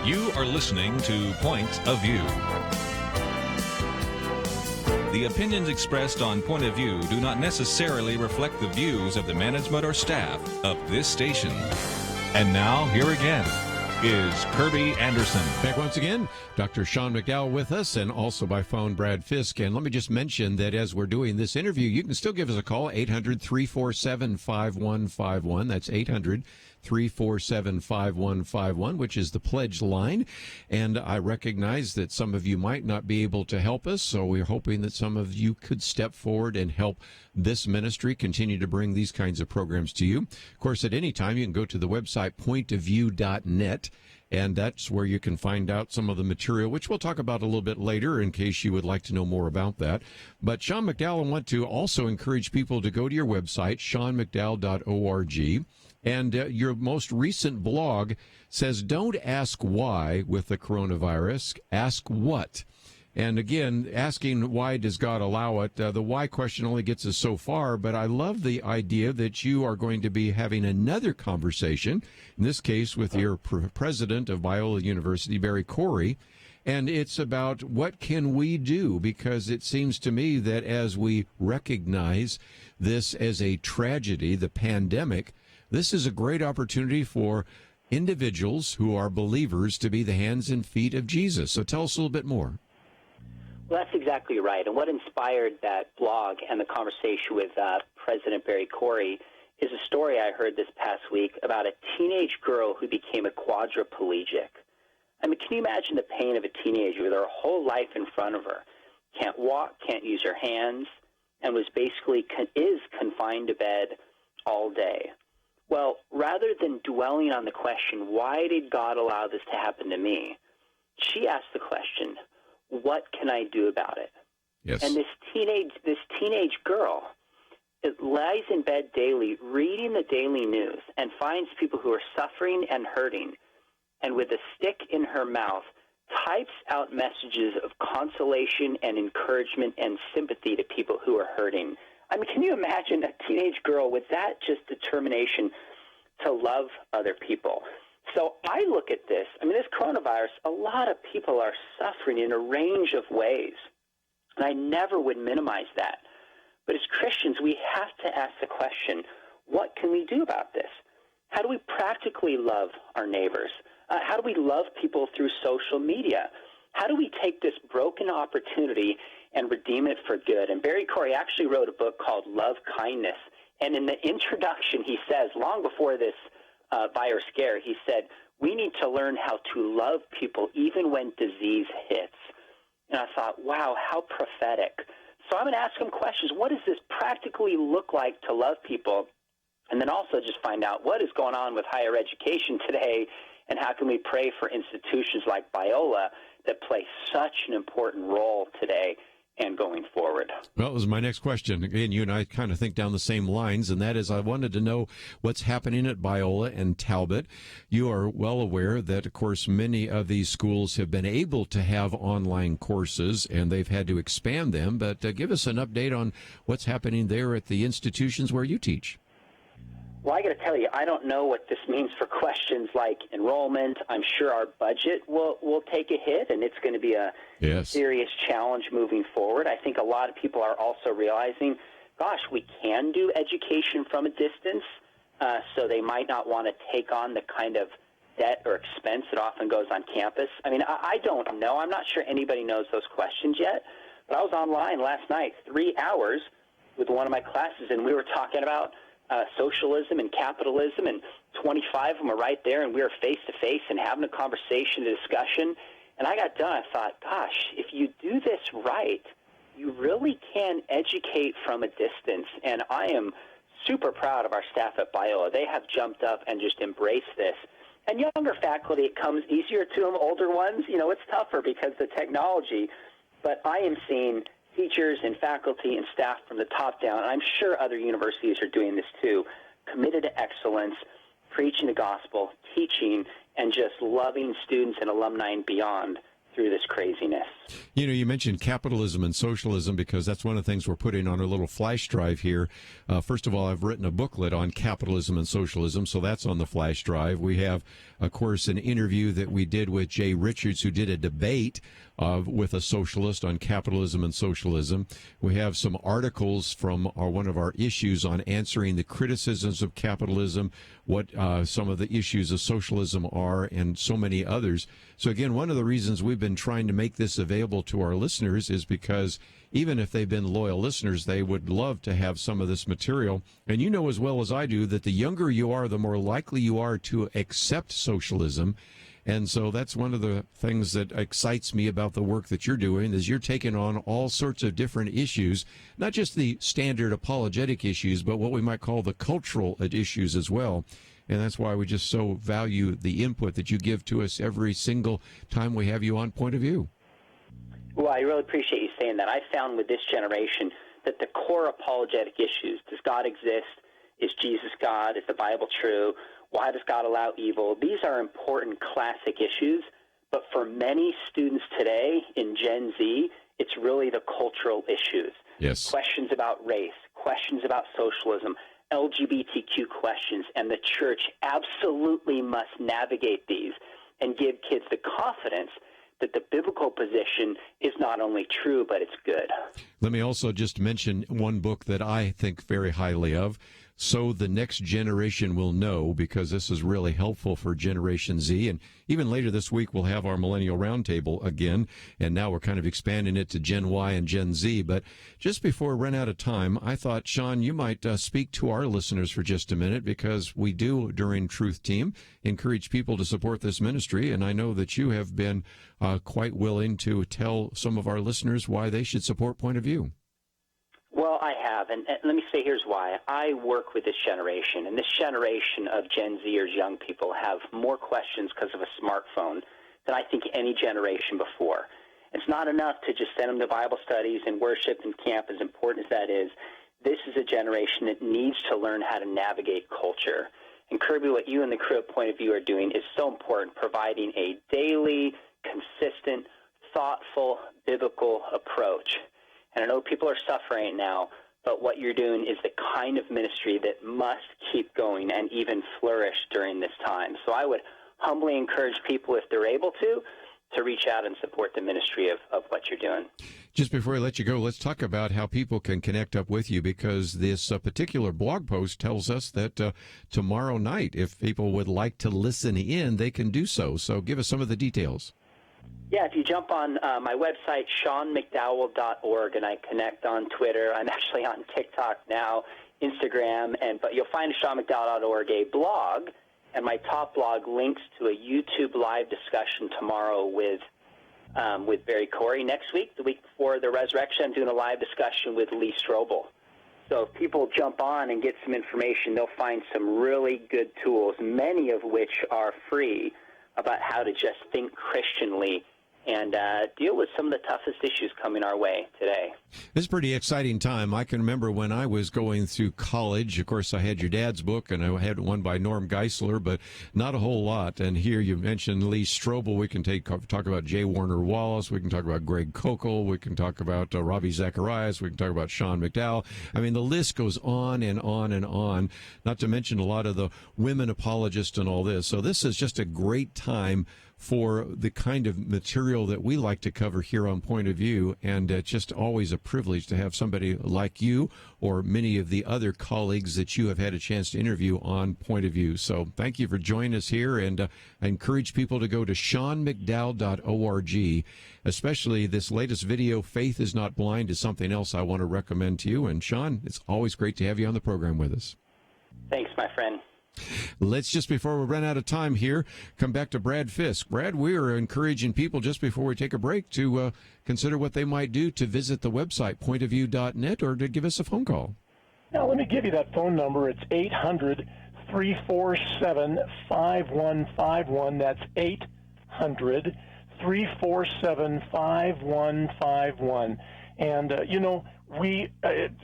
Speaker 2: You are listening to Point of View. The opinions expressed on Point of View do not necessarily reflect the views of the management or staff of this station. And now, here again, is Kerby Anderson.
Speaker 1: Back once again, Dr. Sean McDowell with us, and also by phone, Brad Fisk. And let me just mention that as we're doing this interview, you can still give us a call, 800-347-5151. That's 800-347-5151, which is the pledge line. And I recognize that some of you might not be able to help us, so we're hoping that some of you could step forward and help this ministry continue to bring these kinds of programs to you. Of course, at any time, you can go to the website pointofview.net, and that's where you can find out some of the material, which we'll talk about a little bit later in case you would like to know more about that. But Sean McDowell, I want to also encourage people to go to your website, seanmcdowell.org. And your most recent blog says, don't ask why with the coronavirus, ask what. And again, asking why does God allow it, the why question only gets us so far, but I love the idea that you are going to be having another conversation, in this case with your president of Biola University, Barry Corey, and it's about what can we do, because it seems to me that as we recognize this as a tragedy, the pandemic, this is a great opportunity for individuals who are believers to be the hands and feet of Jesus. So tell us a little bit more.
Speaker 16: Well, that's exactly right. And what inspired that blog and the conversation with President Barry Corey is a story I heard this past week about a teenage girl who became a quadriplegic. I mean, can you imagine the pain of a teenager with her whole life in front of her? Can't walk, can't use her hands, and was basically is confined to bed all day. Well, rather than dwelling on the question, why did God allow this to happen to me? She asked the question, what can I do about it?
Speaker 1: Yes.
Speaker 16: And this teenage girl lies in bed daily, reading the daily news, and finds people who are suffering and hurting, and with a stick in her mouth, types out messages of consolation and encouragement and sympathy to people who are hurting. I mean, can you imagine a teenage girl with that just determination to love other people? So I look at this, I mean, this coronavirus, a lot of people are suffering in a range of ways, and I never would minimize that. But as Christians, we have to ask the question, what can we do about this? How do we practically love our neighbors? How do we love people through social media? How do we take this broken opportunity and redeem it for good? And Barry Corey actually wrote a book called Love Kindness, and in the introduction he says, long before this virus scare, he said, we need to learn how to love people even when disease hits. And I thought, wow, how prophetic. So I'm going to ask him questions. What does this practically look like to love people? And then also just find out what is going on with higher education today, and how can we pray for institutions like Biola that play such an important role today and going forward.
Speaker 1: Well, that was my next question. Again, you and I kind of think down the same lines, and that is I wanted to know what's happening at Biola and Talbot. You are well aware that, of course, many of these schools have been able to have online courses, and they've had to expand them. But give us an update on what's happening there at the institutions where you teach.
Speaker 16: Well, I got to tell you, I don't know what this means for questions like enrollment. I'm sure our budget will take a hit, and it's going to be a serious challenge moving forward. I think a lot of people are also realizing, gosh, we can do education from a distance, so they might not want to take on the kind of debt or expense that often goes on campus. I mean, I don't know. I'm not sure anybody knows those questions yet, but I was online last night, 3 hours with one of my classes, and we were talking about socialism and capitalism, and 25 of them are right there, and we were face-to-face and having a conversation, a discussion. And I got done. I thought, gosh, if you do this right, you really can educate from a distance. And I am super proud of our staff at Biola. They have jumped up and just embraced this. And younger faculty, it comes easier to them. Older ones, it's tougher because of the technology. But I am seeing teachers and faculty and staff from the top down, and I'm sure other universities are doing this too, committed to excellence, preaching the gospel, teaching, and just loving students and alumni and beyond through this craziness.
Speaker 1: You mentioned capitalism and socialism because that's one of the things we're putting on our little flash drive here. First of all, I've written a booklet on capitalism and socialism, so that's on the flash drive. We have, of course, an interview that we did with Jay Richards, who did a debate with a socialist on capitalism and socialism. We have some articles from one of our issues on answering the criticisms of capitalism, what some of the issues of socialism are, and so many others. So again, one of the reasons we've been trying to make this available to our listeners is because even if they've been loyal listeners, they would love to have some of this material. And you know as well as I do that the younger you are, the more likely you are to accept socialism. And so that's one of the things that excites me about the work that you're doing, is you're taking on all sorts of different issues, not just the standard apologetic issues, but what we might call the cultural issues as well. And that's why we just so value the input that you give to us every single time we have you on Point of View.
Speaker 16: Well, I really appreciate you saying that. I found with this generation that the core apologetic issues, does God exist? Is Jesus God? Is the Bible true? Why does God allow evil? These are important classic issues, but for many students today in Gen Z, it's really the cultural issues.
Speaker 1: Yes.
Speaker 16: Questions about race, questions about socialism, LGBTQ questions, and the church absolutely must navigate these and give kids the confidence that the biblical position is not only true, but it's good.
Speaker 1: Let me also just mention one book that I think very highly of, So the Next Generation Will Know, because this is really helpful for Generation Z. And even later this week, we'll have our Millennial Roundtable again. And now we're kind of expanding it to Gen Y and Gen Z. But just before we run out of time, I thought, Sean, you might speak to our listeners for just a minute, because we do, during Truth Team, encourage people to support this ministry. And I know that you have been quite willing to tell some of our listeners why they should support Point of View.
Speaker 16: Well, I have, and let me say here's why. I work with this generation, and this generation of Gen Zers, young people, have more questions because of a smartphone than I think any generation before. It's not enough to just send them to Bible studies and worship and camp, as important as that is. This is a generation that needs to learn how to navigate culture. And Kerby, what you and the crew at Point of View are doing is so important, providing a daily, consistent, thoughtful, biblical approach. And I know people are suffering now, but what you're doing is the kind of ministry that must keep going and even flourish during this time. So I would humbly encourage people, if they're able to reach out and support the ministry of what you're doing.
Speaker 1: Just before I let you go, let's talk about how people can connect up with you, because this particular blog post tells us that tomorrow night, if people would like to listen in, they can do so. So give us some of the details.
Speaker 16: Yeah, if you jump on my website, SeanMcDowell.org, and I connect on Twitter. I'm actually on TikTok now, Instagram, but you'll find SeanMcDowell.org a blog, and my top blog links to a YouTube live discussion tomorrow with Barry Corey. Next week, the week before the resurrection, I'm doing a live discussion with Lee Strobel. So if people jump on and get some information, they'll find some really good tools, many of which are free, about how to just think Christianly and deal with some of the toughest issues coming our way today.
Speaker 1: It's a pretty exciting time. I can remember when I was going through college. Of course, I had your dad's book, and I had one by Norm Geisler, but not a whole lot. And here you mentioned Lee Strobel. We can talk about J. Warner Wallace. We can talk about Greg Kokel. We can talk about Ravi Zacharias. We can talk about Sean McDowell. I mean, the list goes on and on and on, not to mention a lot of the women apologists and all this. So this is just a great time for the kind of material that we like to cover here on Point of View, and it's just always a privilege to have somebody like you or many of the other colleagues that you have had a chance to interview on Point of View. So thank you for joining us here, and I encourage people to go to SeanMcDowell.org, especially this latest video, Faith is Not Blind, is something else I want to recommend to you. And Sean, it's always great to have you on the program with us.
Speaker 16: Thanks, my friend.
Speaker 1: Let's, just before we run out of time here, come back to Brad Fisk. Brad, we are encouraging people just before we take a break to consider what they might do to visit the website, pointofview.net, or to give us a phone call.
Speaker 15: Now, let me give you that phone number. It's 800-347-5151. That's 800-347-5151. And,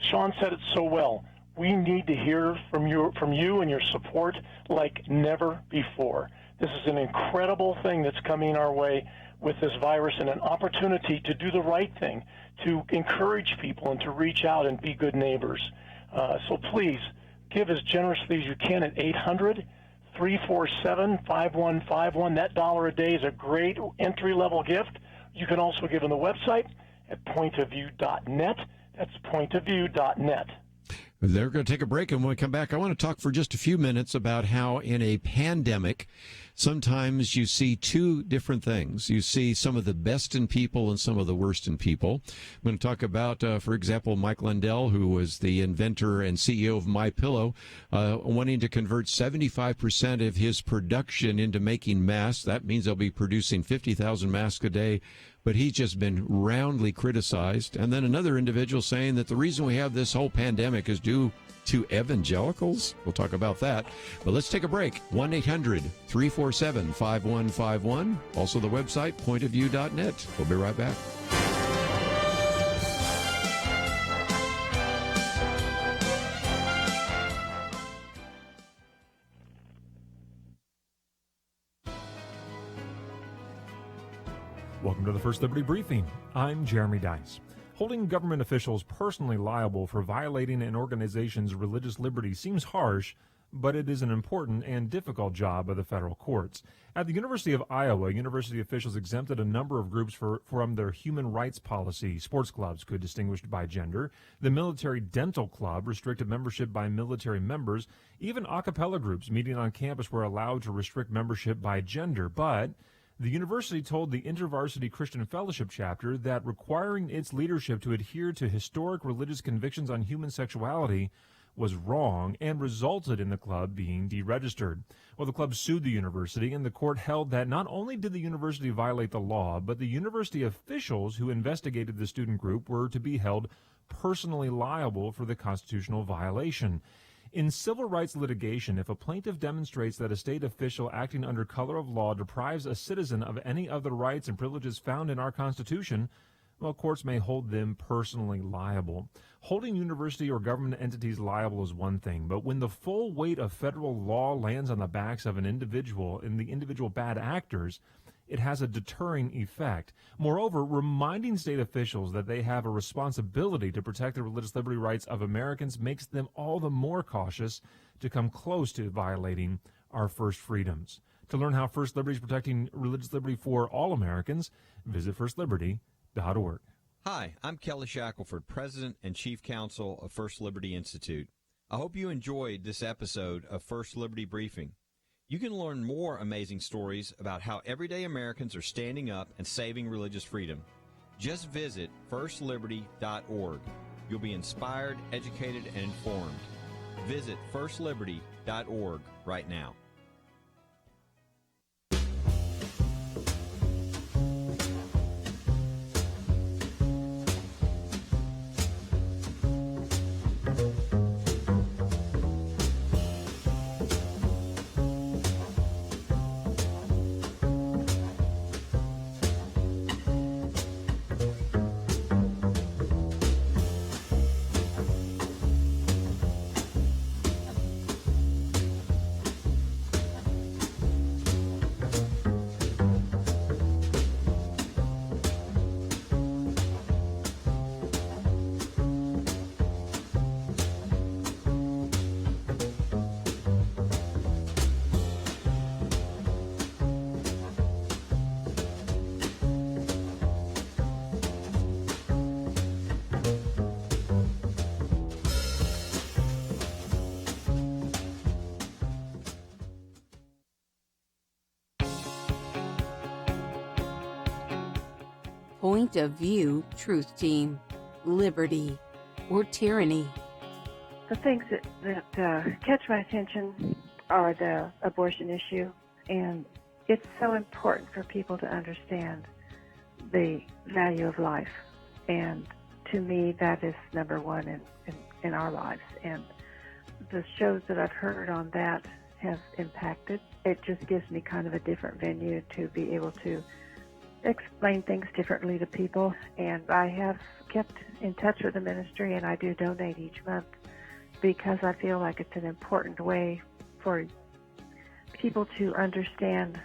Speaker 15: Sean said it so well. We need to hear from you and your support like never before. This is an incredible thing that's coming our way with this virus, and an opportunity to do the right thing, to encourage people and to reach out and be good neighbors. So please give as generously as you can at 800-347-5151. That $1 a day is a great entry-level gift, You can also give on the website at pointofview.net. That's pointofview.net.
Speaker 1: They're going to take a break, and when we come back, I want to talk for just a few minutes about how in a pandemic, sometimes you see two different things. You see some of the best in people and some of the worst in people. I'm going to talk about, for example, Mike Lindell, who was the inventor and CEO of MyPillow, wanting to convert 75% of his production into making masks. That means they'll be producing 50,000 masks a day. But he's just been roundly criticized. And then another individual saying that the reason we have this whole pandemic is due to evangelicals. We'll talk about that. But let's take a break. 1-800-347-5151. Also the website, pointofview.net. We'll be right back.
Speaker 7: Welcome to the First Liberty Briefing. I'm Jeremy Dice. Holding government officials personally liable for violating an organization's religious liberty seems harsh, but it is an important and difficult job of the federal courts. At the University of Iowa, university officials exempted a number of groups from their human rights policy. Sports clubs could distinguish by gender. The Military Dental Club restricted membership by military members. Even a cappella groups meeting on campus were allowed to restrict membership by gender, but the university told the InterVarsity Christian Fellowship chapter that requiring its leadership to adhere to historic religious convictions on human sexuality was wrong and resulted in the club being deregistered. Well, the club sued the university, and the court held that not only did the university violate the law, but the university officials who investigated the student group were to be held personally liable for the constitutional violation. In civil rights litigation, if a plaintiff demonstrates that a state official acting under color of law deprives a citizen of any of the rights and privileges found in our Constitution, well, courts may hold them personally liable. Holding university or government entities liable is one thing, but when the full weight of federal law lands on the backs of an individual and the individual bad actors, it has a deterring effect. Moreover, reminding state officials that they have a responsibility to protect the religious liberty rights of Americans makes them all the more cautious to come close to violating our first freedoms. To learn how First Liberty is protecting religious liberty for all Americans, visit firstliberty.org.
Speaker 8: Hi, I'm Kelly Shackelford, President and Chief Counsel of First Liberty Institute. I hope you enjoyed this episode of First Liberty Briefing. You can learn more amazing stories about how everyday Americans are standing up and saving religious freedom. Just visit firstliberty.org. You'll be inspired, educated, and informed. Visit firstliberty.org right now.
Speaker 4: Point of View Truth Team, Liberty or Tyranny.
Speaker 17: The things that catch my attention are the abortion issue, and it's so important for people to understand the value of life. And to me, that is number one in our lives. And the shows that I've heard on that have impacted. It just gives me kind of a different venue to be able to explain things differently to people. And I have kept in touch with the ministry, and I do donate each month because I feel like it's an important way for people to understand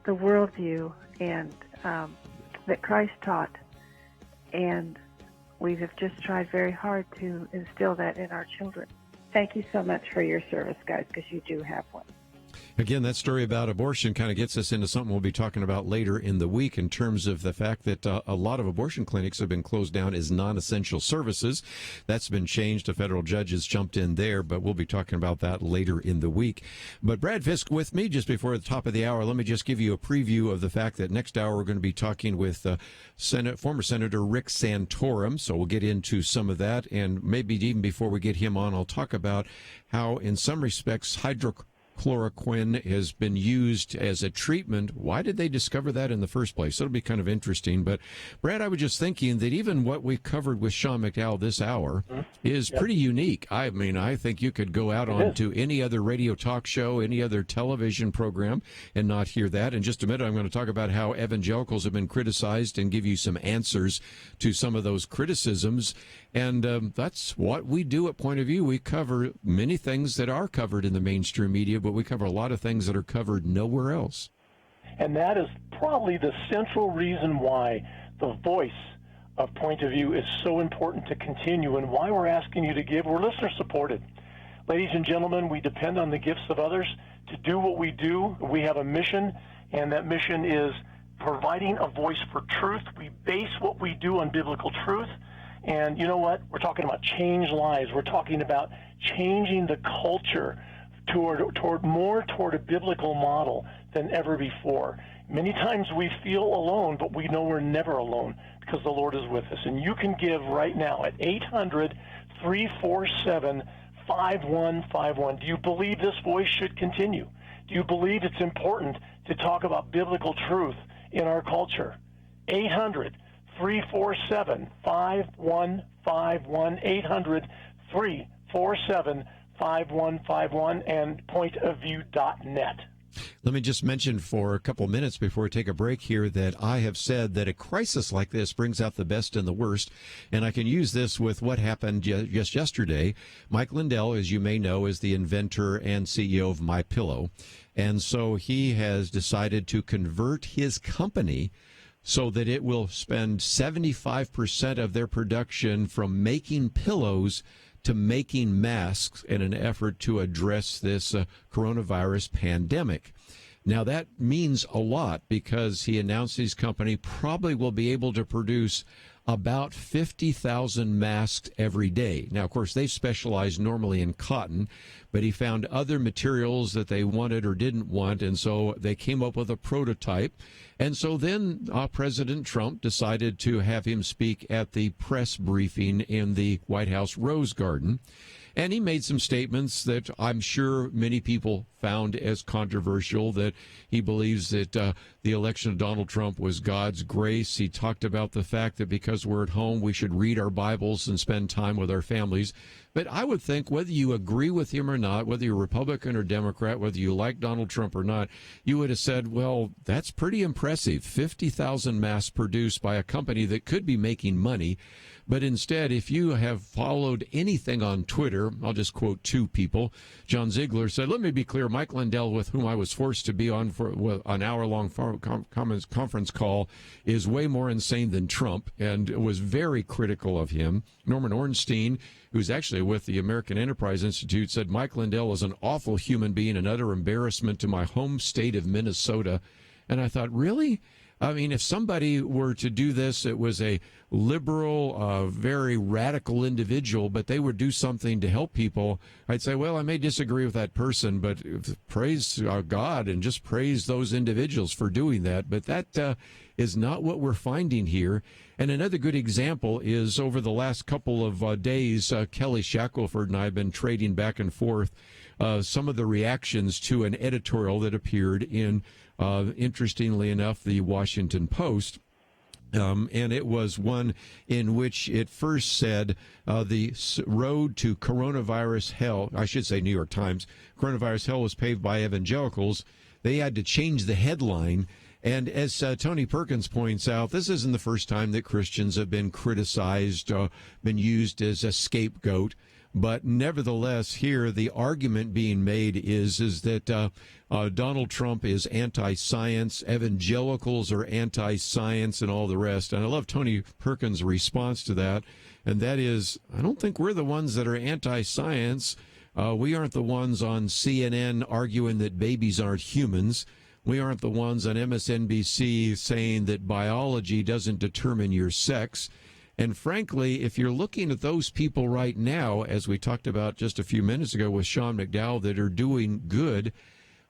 Speaker 17: the worldview and that Christ taught. And we have just tried very hard to instill that in our children. Thank you so much for your service, guys, because you do have one.
Speaker 1: Again, that story about abortion kind of gets us into something we'll be talking about later in the week in terms of the fact that a lot of abortion clinics have been closed down as non-essential services. That's been changed. A federal judge has jumped in there, but we'll be talking about that later in the week. But Brad Fisk with me just before the top of the hour. Let me just give you a preview of the fact that next hour we're going to be talking with former Senator Rick Santorum. So we'll get into some of that. And maybe even before we get him on, I'll talk about how in some respects hydrochloroquine has been used as a treatment. Why did they discover that in the first place? It'll be kind of interesting. But, Brad, I was just thinking that even what we covered with Sean McDowell this hour is pretty unique. I mean, I think you could go out onto any other radio talk show, any other television program, and not hear that. In just a minute, I'm going to talk about how evangelicals have been criticized and give you some answers to some of those criticisms. And that's what we do at Point of View. We cover many things that are covered in the mainstream media, but we cover a lot of things that are covered nowhere else.
Speaker 15: And that is probably the central reason why the voice of Point of View is so important to continue and why we're asking you to give. We're listener-supported. Ladies and gentlemen, we depend on the gifts of others to do what we do. We have a mission, and that mission is providing a voice for truth. We base what we do on biblical truth. And you know what? We're talking about change lives. We're talking about changing the culture toward a biblical model than ever before. Many times we feel alone, but we know we're never alone because the Lord is with us. And you can give right now at 800-347-5151. Do you believe this voice should continue? Do you believe it's important to talk about biblical truth in our culture? 800-347-5151, 800-347-5151, and pointofview.net.
Speaker 1: Let me just mention for a couple minutes before we take a break here that I have said that a crisis like this brings out the best and the worst, and I can use this with what happened just yesterday. Mike Lindell, as you may know, is the inventor and CEO of MyPillow, and so he has decided to convert his company so that it will spend 75% of their production from making pillows to making masks in an effort to address this coronavirus pandemic. Now, that means a lot because he announced his company probably will be able to produce about 50,000 masks every day. Now, of course, they specialize normally in cotton, but he found other materials that they wanted or didn't want, and so they came up with a prototype. And so then President Trump decided to have him speak at the press briefing in the White House Rose Garden. And he made some statements that I'm sure many people found as controversial, that he believes that the election of Donald Trump was God's grace. He talked about the fact that because we're at home, we should read our Bibles and spend time with our families. But I would think whether you agree with him or not, whether you're Republican or Democrat, whether you like Donald Trump or not, you would have said, well, that's pretty impressive. 50,000 masks produced by a company that could be making money. But instead, if you have followed anything on Twitter, I'll just quote two people. John Ziegler said, let me be clear, Mike Lindell, with whom I was forced to be on for an hour-long conference call, is way more insane than Trump, and was very critical of him. Norman Ornstein, who's actually with the American Enterprise Institute, said Mike Lindell is an awful human being, an utter embarrassment to my home state of Minnesota. And I thought, really? I mean, if somebody were to do this, it was a liberal, very radical individual, but they would do something to help people, I'd say, well, I may disagree with that person, but praise God and just praise those individuals for doing that. But that is not what we're finding here. And another good example is over the last couple of days, Kelly Shackelford and I have been trading back and forth some of the reactions to an editorial that appeared in, interestingly enough, the Washington Post. And it was one in which it first said the road to coronavirus hell, I should say New York Times, coronavirus hell was paved by evangelicals. They had to change the headline. And as Tony Perkins points out, this isn't the first time that Christians have been criticized, been used as a scapegoat. But nevertheless, here the argument being made is that Donald Trump is anti-science, evangelicals are anti-science, and all the rest. And I love Tony Perkins' response to that, and that is, I don't think we're the ones that are anti-science. We aren't the ones on CNN arguing that babies aren't humans. We aren't the ones on MSNBC saying that biology doesn't determine your sex. And frankly, if you're looking at those people right now, as we talked about just a few minutes ago with Sean McDowell, that are doing good,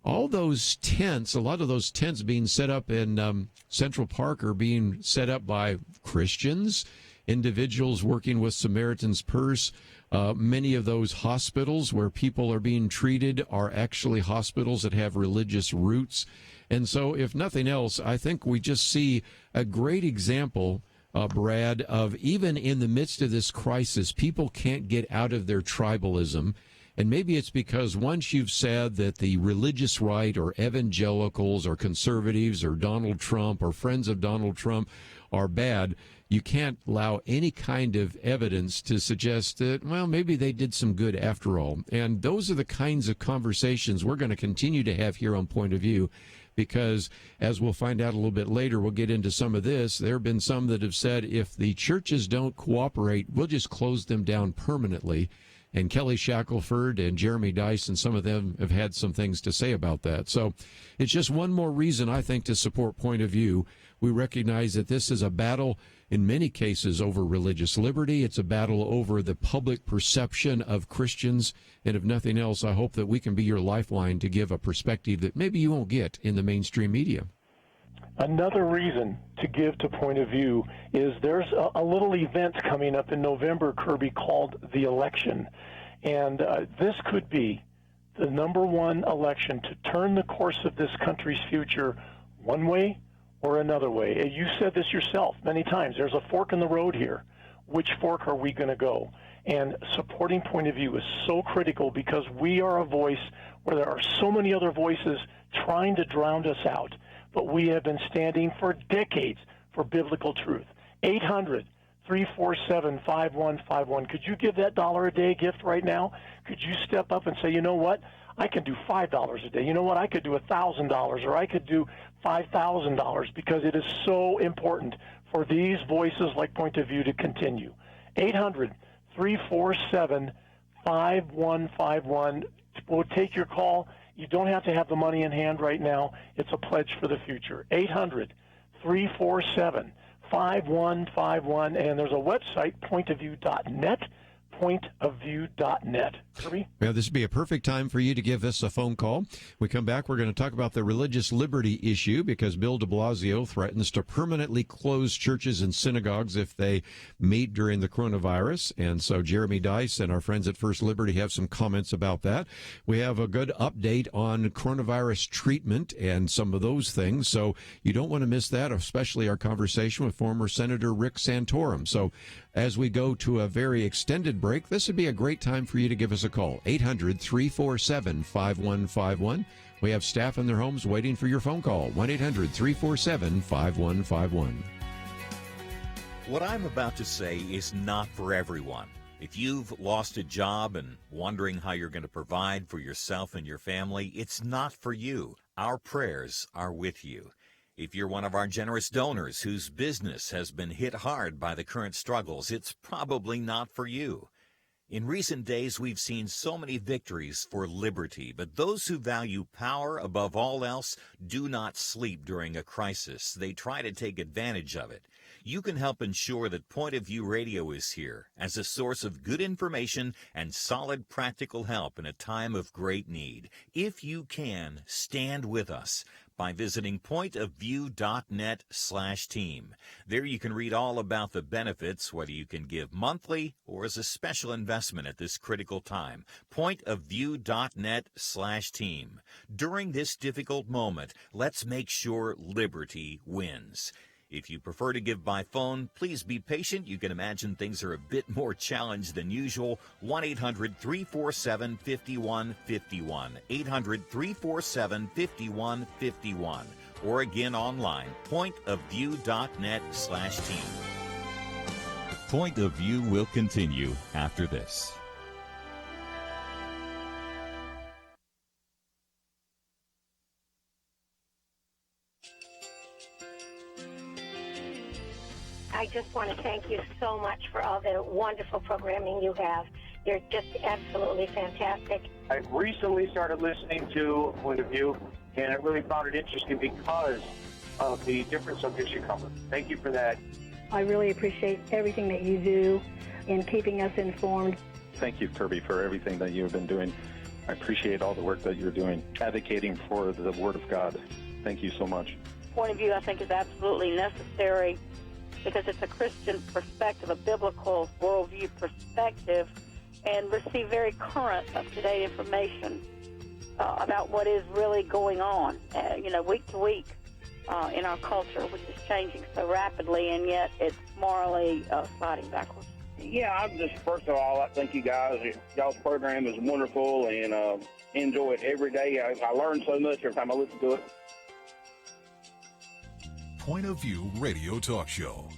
Speaker 1: all those tents, a lot of those tents being set up in Central Park are being set up by Christians, individuals working with Samaritan's Purse. Many of those hospitals where people are being treated are actually hospitals that have religious roots. And so, if nothing else, I think we just see a great example, Brad, of even in the midst of this crisis, people can't get out of their tribalism. And maybe it's because once you've said that the religious right or evangelicals or conservatives or Donald Trump or friends of Donald Trump are bad, you can't allow any kind of evidence to suggest that, well, maybe they did some good after all. And those are the kinds of conversations we're going to continue to have here on Point of View, because as we'll find out a little bit later, we'll get into some of this. There have been some that have said if the churches don't cooperate, we'll just close them down permanently. And Kelly Shackelford and Jeremy Dice and some of them have had some things to say about that. So it's just one more reason, I think, to support Point of View. We recognize that this is a battle, in many cases, over religious liberty. It's a battle over the public perception of Christians. And if nothing else, I hope that we can be your lifeline to give a perspective that maybe you won't get in the mainstream media.
Speaker 15: Another reason to give to Point of View is there's a little event coming up in November, Kerby, called the election. And this could be the number one election to turn the course of this country's future one way or another way. You said this yourself many times. There's a fork in the road here. Which fork are we going to go? And supporting Point of View is so critical because we are a voice where there are so many other voices trying to drown us out. But we have been standing for decades for biblical truth. 800-347-5151. Could you give that $1 a day gift right now? Could you step up and say, you know what? I can do $5 a day. You know what? I could do $1,000 or I could do $5,000 because it is so important for these voices like Point of View to continue. 800-347-5151. We'll take your call. You don't have to have the money in hand right now. It's a pledge for the future. 800-347-5151. And there's a website, pointofview.net. Pointofview.net. Kerby?
Speaker 1: Well, this would be a perfect time for you to give us a phone call. When we come back, we're going to talk about the religious liberty issue because Bill de Blasio threatens to permanently close churches and synagogues if they meet during the coronavirus. And so Jeremy Dice and our friends at First Liberty have some comments about that. We have a good update on coronavirus treatment and some of those things. So you don't want to miss that, especially our conversation with former Senator Rick Santorum. So as we go to a very extended break, this would be a great time for you to give us a call. 800-347-5151. We have staff in their homes waiting for your phone call. 1-800-347-5151.
Speaker 3: What I'm about to say is not for everyone. If you've lost a job and wondering how you're going to provide for yourself and your family, it's not for you. Our prayers are with you. If you're one of our generous donors whose business has been hit hard by the current struggles, it's probably not for you. In recent days, we've seen so many victories for liberty, but those who value power above all else do not sleep during a crisis. They try to take advantage of it. You can help ensure that Point of View Radio is here as a source of good information and solid practical help in a time of great need. If you can, stand with us by visiting pointofview.net/team. There you can read all about the benefits, whether you can give monthly or as a special investment at this critical time. Pointofview.net/team. During this difficult moment, let's make sure liberty wins. If you prefer to give by phone, please be patient. You can imagine things are a bit more challenged than usual. 1-800-347-5151. 800-347-5151. Or again online, pointofview.net/team.
Speaker 2: Point of View will continue after this.
Speaker 10: I just want to thank you so much for all the wonderful programming you have. You're just absolutely fantastic.
Speaker 18: I recently started listening to Point of View, and I really found it interesting because of the different subjects you cover. Thank you for that.
Speaker 12: I really appreciate everything that you do in keeping us informed.
Speaker 13: Thank you, Kerby, for everything that you have been doing. I appreciate all the work that you're doing, advocating for the Word of God. Thank you so much.
Speaker 14: Point of view, I think, is absolutely necessary because it's a Christian perspective, a biblical worldview perspective, and receive very current, up-to-date information about what is really going on, week to week in our culture, which is changing so rapidly, and yet it's morally sliding backwards.
Speaker 11: Yeah, I'm just, first of all, I thank you guys. Y'all's program is wonderful, and enjoy it every day. I learn so much every time I listen to it.
Speaker 2: Point of View Radio Talk Show.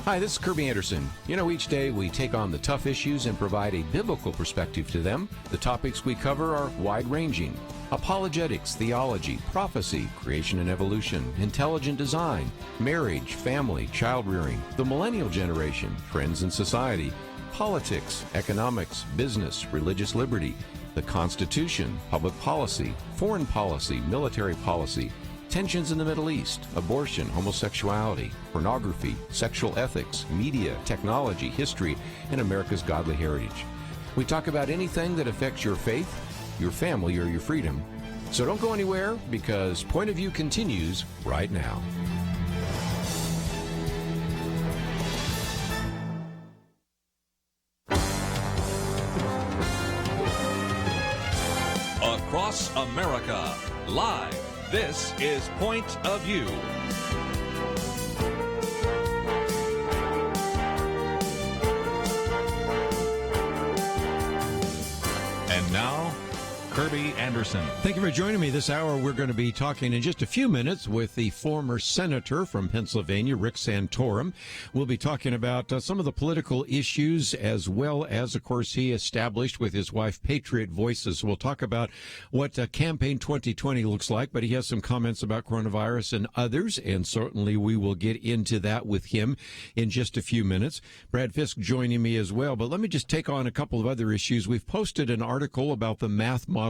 Speaker 1: Hi, this is Kerby Anderson. You know, each day we take on the tough issues and provide a biblical perspective to them. The topics we cover are wide-ranging. Apologetics, theology, prophecy, creation and evolution, intelligent design, marriage, family, child-rearing, the millennial generation, trends in society, politics, economics, business, religious liberty, the Constitution, public policy, foreign policy, military policy, tensions in the Middle East, abortion, homosexuality, pornography, sexual ethics, media, technology, history, and America's godly heritage. We talk about anything that affects your faith, your family, or your freedom. So don't go anywhere, because Point of View continues right now.
Speaker 2: Across America, live. This is Point of View. And now, Kerby Anderson.
Speaker 1: Thank you for joining me this hour. We're going to be talking in just a few minutes with the former senator from Pennsylvania, Rick Santorum. We'll be talking about some of the political issues, as well as, of course, he established with his wife Patriot Voices. We'll talk about what Campaign 2020 looks like, but he has some comments about coronavirus and others, and certainly we will get into that with him in just a few minutes. Brad Fisk joining me as well, but let me just take on a couple of other issues. We've posted an article about the math models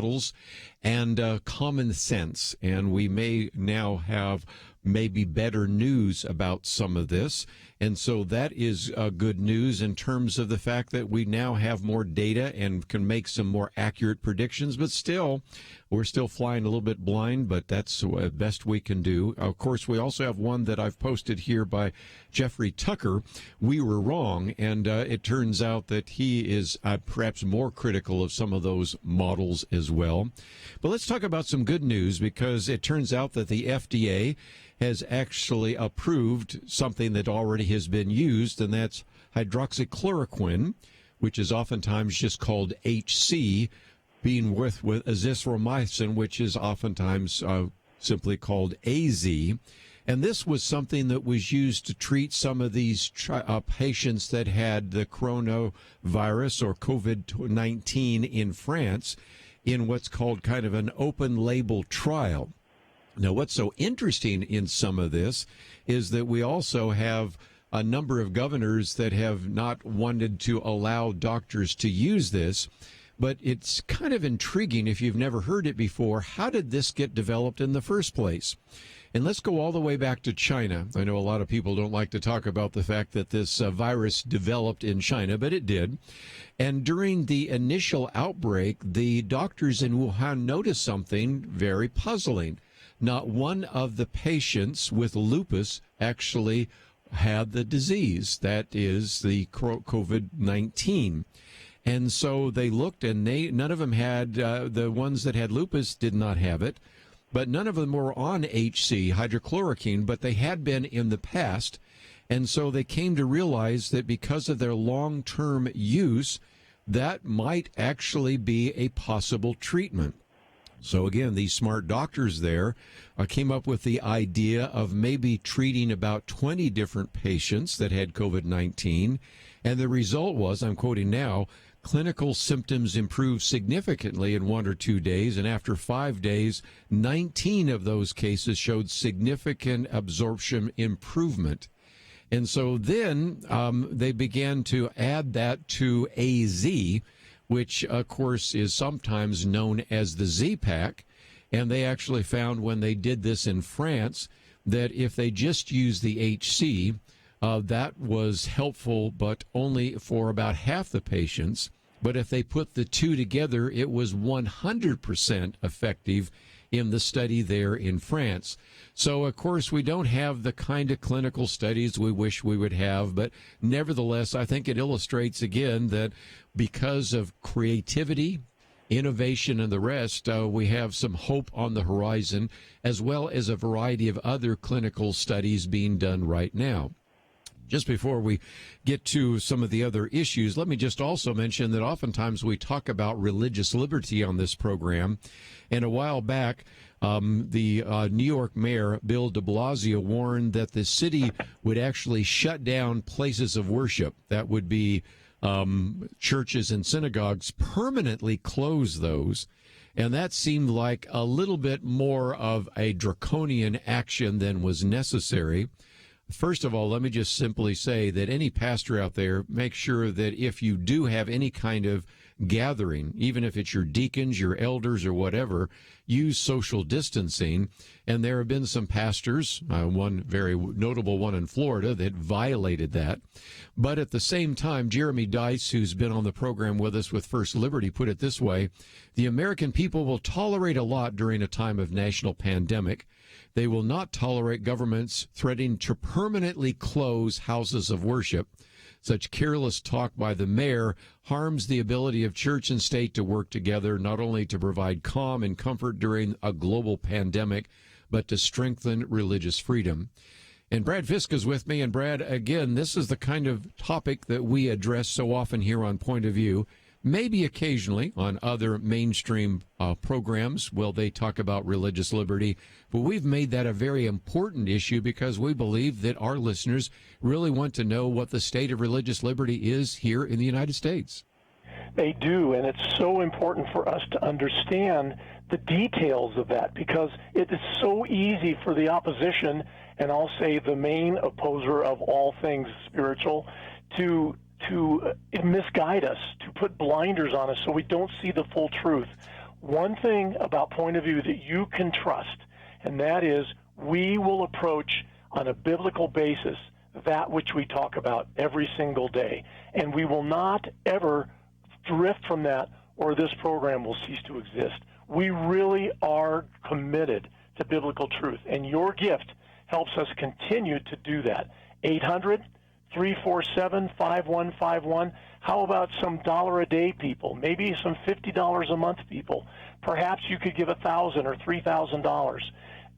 Speaker 1: and common sense, and we may now have maybe better news about some of this. And so that is good news in terms of the fact that we now have more data and can make some more accurate predictions, but still, we're still flying a little bit blind, but that's the best we can do. Of course, we also have one that I've posted here by Jeffrey Tucker. We were wrong, and it turns out that he is perhaps more critical of some of those models as well. But let's talk about some good news, because it turns out that the FDA has actually approved something that already has been used, and that's hydroxychloroquine, which is oftentimes just called HC, being with azithromycin, which is oftentimes simply called AZ. And this was something that was used to treat some of these patients that had the coronavirus or COVID-19 in France in what's called kind of an open label trial. Now, what's so interesting in some of this is that we also have a number of governors that have not wanted to allow doctors to use this. But it's kind of intriguing if you've never heard it before. How did this get developed in the first place? And let's go all the way back to China. I know a lot of people don't like to talk about the fact that this virus developed in China, but it did. And during the initial outbreak, the doctors in Wuhan noticed something very puzzling. Not one of the patients with lupus actually had the disease. That is the COVID-19. And so they looked, and none of them had, the ones that had lupus did not have it, but none of them were on HC, hydrochloroquine, but they had been in the past. And so they came to realize that because of their long-term use, that might actually be a possible treatment. So again, these smart doctors there came up with the idea of maybe treating about 20 different patients that had COVID-19. And the result was, I'm quoting now, clinical symptoms improved significantly in 1 or 2 days. And after 5 days, 19 of those cases showed significant absorption improvement. And so then they began to add that to AZ, which, of course, is sometimes known as the Z-Pack. And they actually found when they did this in France that if they just used the HC, that was helpful, but only for about half the patients. But if they put the two together, it was 100% effective in the study there in France. So, of course, we don't have the kind of clinical studies we wish we would have, but nevertheless, I think it illustrates again that because of creativity, innovation, and the rest, we have some hope on the horizon, as well as a variety of other clinical studies being done right now. Just before we get to some of the other issues, let me just also mention that oftentimes we talk about religious liberty on this program. And a while back, the New York Mayor, Bill de Blasio, warned that the city would actually shut down places of worship. That would be churches and synagogues, permanently close those. And that seemed like a little bit more of a draconian action than was necessary. First of all, let me just simply say that any pastor out there, make sure that if you do have any kind of gathering, even if it's your deacons, your elders, or whatever, use social distancing. And there have been some pastors, one very notable one in Florida, that violated that. But at the same time, Jeremy Dice, who's been on the program with us with First Liberty, put it this way: the American people will tolerate a lot during a time of national pandemic. They will not tolerate governments threatening to permanently close houses of worship. Such careless talk by the mayor harms the ability of church and state to work together, not only to provide calm and comfort during a global pandemic, but to strengthen religious freedom. And Brad Fisk is with me. And Brad, again, this is the kind of topic that we address so often here on Point of View. Maybe occasionally on other mainstream programs will they talk about religious liberty, but we've made that a very important issue because we believe that our listeners really want to know what the state of religious liberty is here in the United States.
Speaker 15: They do, and it's so important for us to understand the details of that because it is so easy for the opposition, and I'll say the main opposer of all things spiritual, to misguide us, to put blinders on us so we don't see the full truth. One thing about Point of View that you can trust, and that is we will approach on a biblical basis that which we talk about every single day. And we will not ever drift from that or this program will cease to exist. We really are committed to biblical truth, and your gift helps us continue to do that. 800-347-5151. How about some $1 a day people? Maybe some $50 a month people. Perhaps you could give $1,000 or $3,000.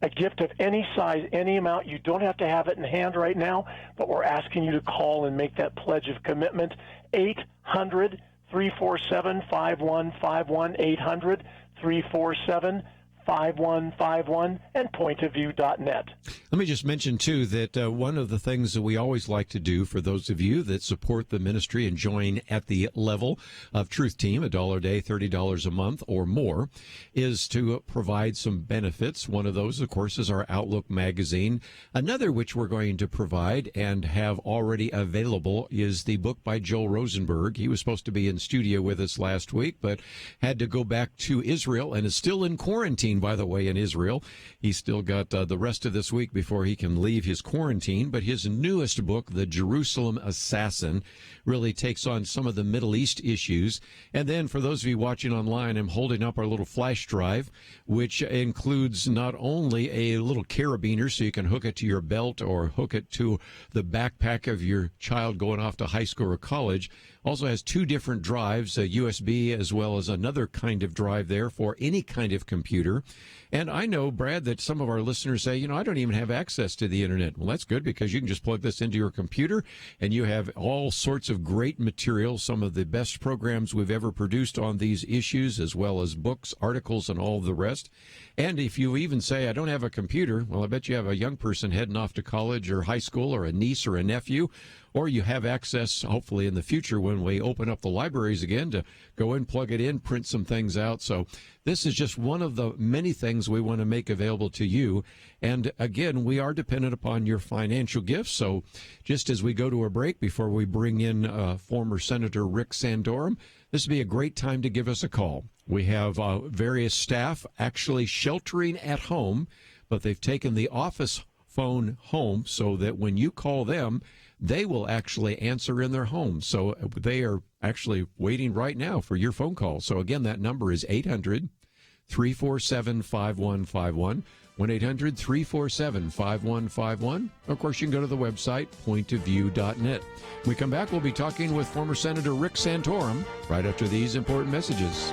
Speaker 15: A gift of any size, any amount. You don't have to have it in hand right now, but we're asking you to call and make that pledge of commitment. 800-347-5151. 800-347-5151 and pointofview.net.
Speaker 1: Let me just mention, too, that one of the things that we always like to do for those of you that support the ministry and join at the level of Truth Team, $1 a day, $30 a month or more, is to provide some benefits. One of those, of course, is our Outlook magazine. Another which we're going to provide and have already available is the book by Joel Rosenberg. He was supposed to be in studio with us last week, but had to go back to Israel and is still in quarantine, by the way, in Israel. He's still got the rest of this week before he can leave his quarantine. But his newest book, The Jerusalem Assassin, really takes on some of the Middle East issues. And then for those of you watching online, I'm holding up our little flash drive, which includes not only a little carabiner so you can hook it to your belt or hook it to the backpack of your child going off to high school or college, also has two different drives, a USB as well as another kind of drive there for any kind of computer. And I know, Brad, that some of our listeners say, I don't even have access to the internet. Well, that's good because you can just plug this into your computer and you have all sorts of great material, some of the best programs we've ever produced on these issues, as well as books, articles, and all of the rest. And if you even say, I don't have a computer, well, I bet you have a young person heading off to college or high school or a niece or a nephew, or you have access, hopefully in the future when we open up the libraries again, to go in, plug it in, print some things out. So this is just one of the many things we want to make available to you. And again, we are dependent upon your financial gifts. So just as we go to a break before we bring in former Senator Rick Santorum, this would be a great time to give us a call. We have various staff actually sheltering at home, but they've taken the office phone home so that when you call them, they will actually answer in their home. So they are actually waiting right now for your phone call. So again, that number is 800-347-5151, 1-800-347-5151. Of course, you can go to the website, pointofview.net. When we come back, we'll be talking with former Senator Rick Santorum right after these important messages.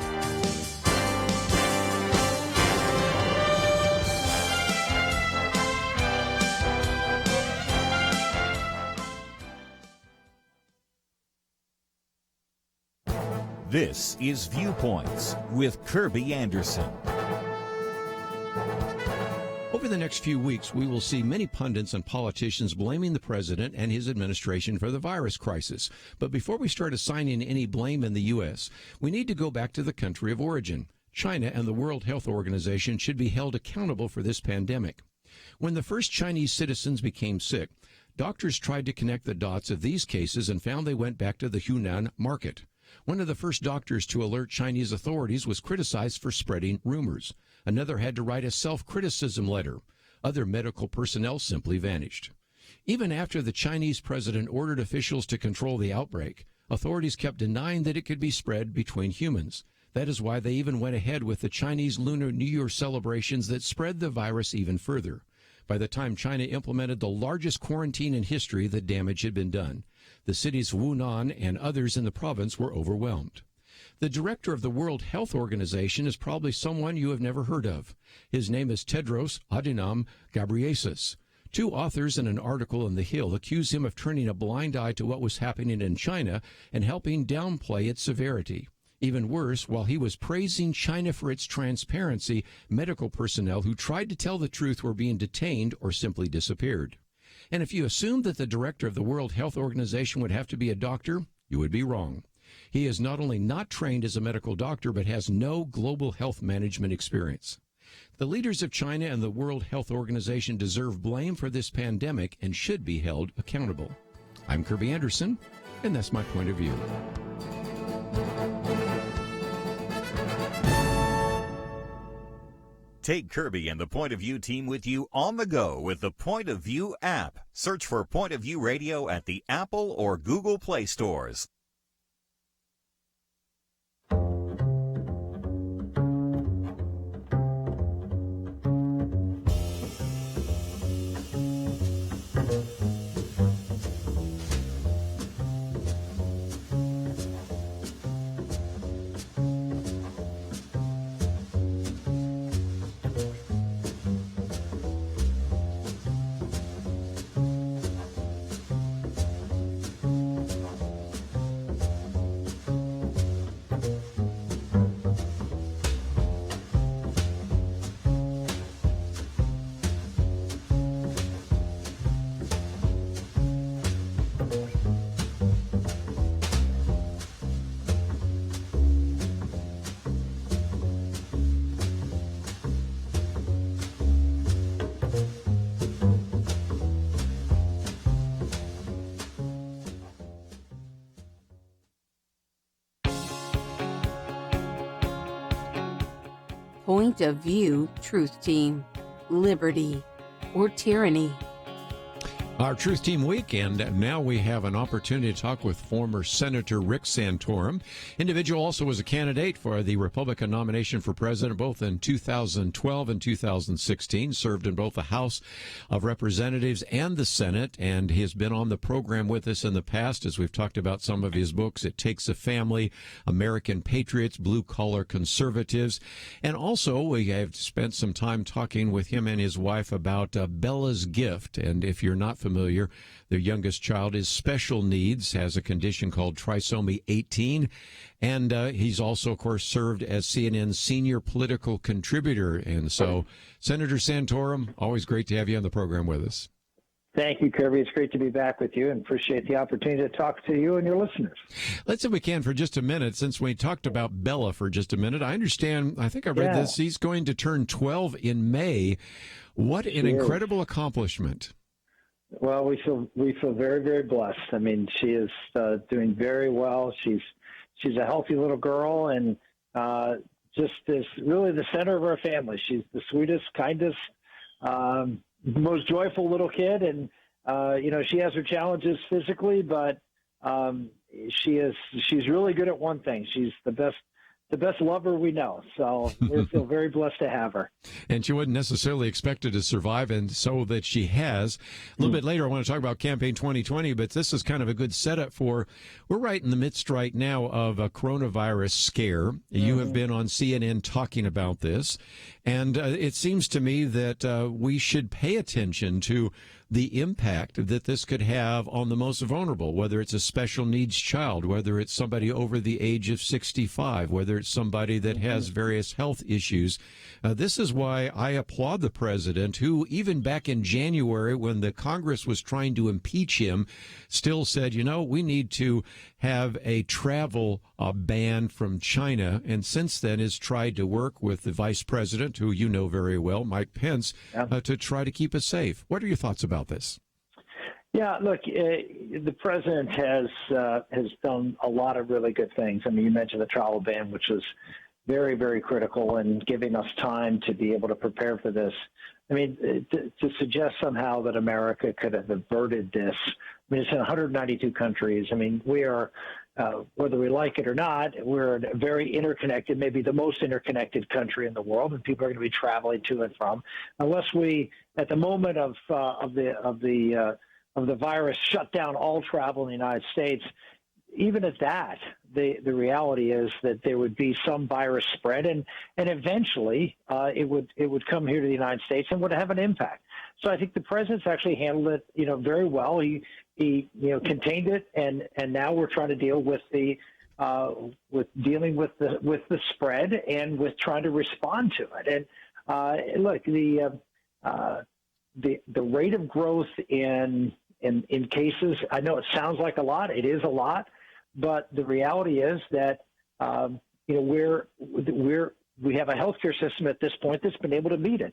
Speaker 3: This is Viewpoints with Kerby Anderson.
Speaker 1: Over the next few weeks, we will see many pundits and politicians blaming the president and his administration for the virus crisis. But before we start assigning any blame in the U.S., we need to go back to the country of origin. China and the World Health Organization should be held accountable for this pandemic. When the first Chinese citizens became sick, doctors tried to connect the dots of these cases and found they went back to the Hunan market. One of the first doctors to alert Chinese authorities was criticized for spreading rumors. Another had to write a self-criticism letter. Other medical personnel simply vanished. Even after the Chinese president ordered officials to control the outbreak, authorities kept denying that it could be spread between humans. That is why they even went ahead with the Chinese Lunar New Year celebrations that spread the virus even further. By the time China implemented the largest quarantine in history, the damage had been done. The cities of Wuhan and others in the province were overwhelmed. The director of the World Health Organization is probably someone you have never heard of. His name is Tedros Adhanom Ghebreyesus. Two authors in an article in The Hill accuse him of turning a blind eye to what was happening in China and helping downplay its severity. Even worse, while he was praising China for its transparency, medical personnel who tried to tell the truth were being detained or simply disappeared. And if you assumed that the director of the World Health Organization would have to be a doctor, you would be wrong. He is not only not trained as a medical doctor, but has no global health management experience. The leaders of China and the World Health Organization deserve blame for this pandemic and should be held accountable. I'm Kerby Anderson, and that's my point of view.
Speaker 3: Take Kerby and the Point of View team with you on the go with the Point of View app. Search for Point of View Radio at the Apple or Google Play stores.
Speaker 4: Point of View Truth Team, Liberty or Tyranny.
Speaker 1: Our Truth Team weekend, now we have an opportunity to talk with former Senator Rick Santorum. Individual also was a candidate for the Republican nomination for president both in 2012 and 2016, served in both the House of Representatives and the Senate, and he has been on the program with us in the past as we've talked about some of his books, It Takes a Family, American Patriots, Blue Collar Conservatives, and also we have spent some time talking with him and his wife about Bella's Gift, and if you're not familiar, their youngest child is special needs, has a condition called trisomy 18, and he's also, of course, served as CNN's senior political contributor. And so, Senator Santorum, always great to have you on the program with us.
Speaker 19: Thank you, Kerby. It's great to be back with you and appreciate the opportunity to talk to you and your listeners.
Speaker 1: Let's see if we can for just a minute, since we talked about Bella for just a minute. I understand, I think I read this, he's going to turn 12 in May. What an incredible accomplishment.
Speaker 19: Well, we feel very, very blessed. I mean, she is doing very well. She's a healthy little girl and just is really the center of our family. She's the sweetest, kindest, most joyful little kid, and she has her challenges physically, but she's really good at one thing. She's the best lover we know. So we feel very blessed to have her.
Speaker 1: And she wasn't necessarily expected to survive, and so that she has. A little bit later, I want to talk about Campaign 2020, but this is kind of a good setup for, we're right in the midst right now of a coronavirus scare. You have been on CNN talking about this, and it seems to me that we should pay attention to the impact that this could have on the most vulnerable, whether it's a special needs child, whether it's somebody over the age of 65, whether it's somebody that has various health issues. This is why I applaud the president, who even back in January, when the Congress was trying to impeach him, still said, we need to have a travel ban from China, and since then has tried to work with the vice president, who you know very well, Mike Pence, to try to keep us safe. What are your thoughts about this?
Speaker 19: Yeah, look, the president has done a lot of really good things. I mean, you mentioned the travel ban, which was very, very critical in giving us time to be able to prepare for this. I mean, to suggest somehow that America could have averted this. I mean, it's in 192 countries. I mean, we are, whether we like it or not, we're a very interconnected, maybe the most interconnected country in the world, and people are going to be traveling to and from. Unless we, at the moment of the virus, shut down all travel in the United States, even at that, the reality is that there would be some virus spread, and eventually it would come here to the United States and would have an impact. So I think the president's actually handled it, very well. He contained it, and now we're trying to deal with dealing with the spread and with trying to respond to it. And look, the rate of growth in cases, I know it sounds like a lot. It is a lot. But the reality is that we have a healthcare system at this point that's been able to meet it,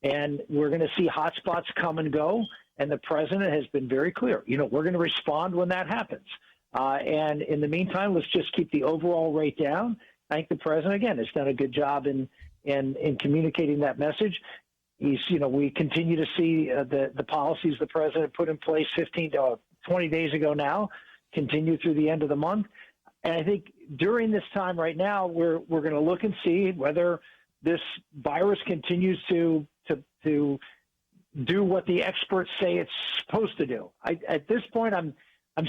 Speaker 19: and we're going to see hotspots come and go. And the president has been very clear. We're going to respond when that happens. And in the meantime, let's just keep the overall rate down. I think the president again has done a good job in communicating that message. We continue to see the policies the president put in place 15 to 20 days ago now continue through the end of the month. And I think during this time right now, we're going to look and see whether this virus continues to do what the experts say it's supposed to do. At this point, I'm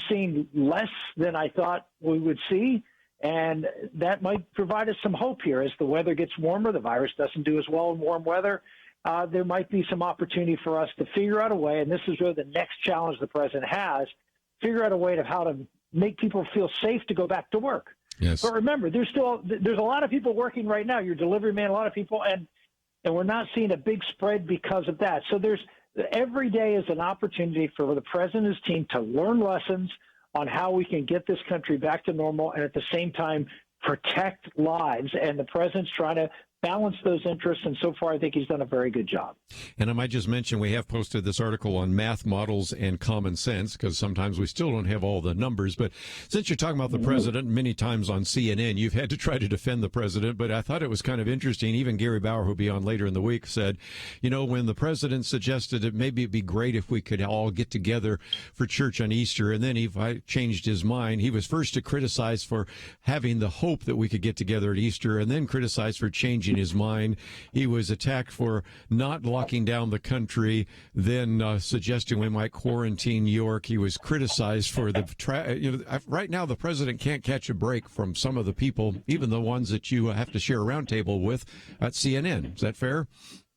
Speaker 19: seeing less than I thought we would see, and that might provide us some hope here. As the weather gets warmer, the virus doesn't do as well in warm weather. There might be some opportunity for us to figure out a way, and this is really the next challenge the president has, figure out a way of how to make people feel safe to go back to work.
Speaker 1: Yes.
Speaker 19: But remember, there's a lot of people working right now. Your delivery man, a lot of people, and we're not seeing a big spread because of that. So every day is an opportunity for the president and his team to learn lessons on how we can get this country back to normal and at the same time protect lives. And the president's trying to balance those interests, and so far I think he's done a very good job.
Speaker 1: And I might just mention we have posted this article on math models and common sense, because sometimes we still don't have all the numbers. But since you're talking about the president many times on CNN, you've had to try to defend the president. But I thought it was kind of interesting. Even Gary Bauer, who'll be on later in the week, said, when the president suggested that maybe it'd be great if we could all get together for church on Easter, and then he changed his mind. He was first to criticize for having the hope that we could get together at Easter, and then criticized for changing his mind. He was attacked for not locking down the country, then suggesting we might quarantine New York. He was criticized for right now the president can't catch a break from some of the people, even the ones that you have to share a roundtable with at CNN. Is that fair?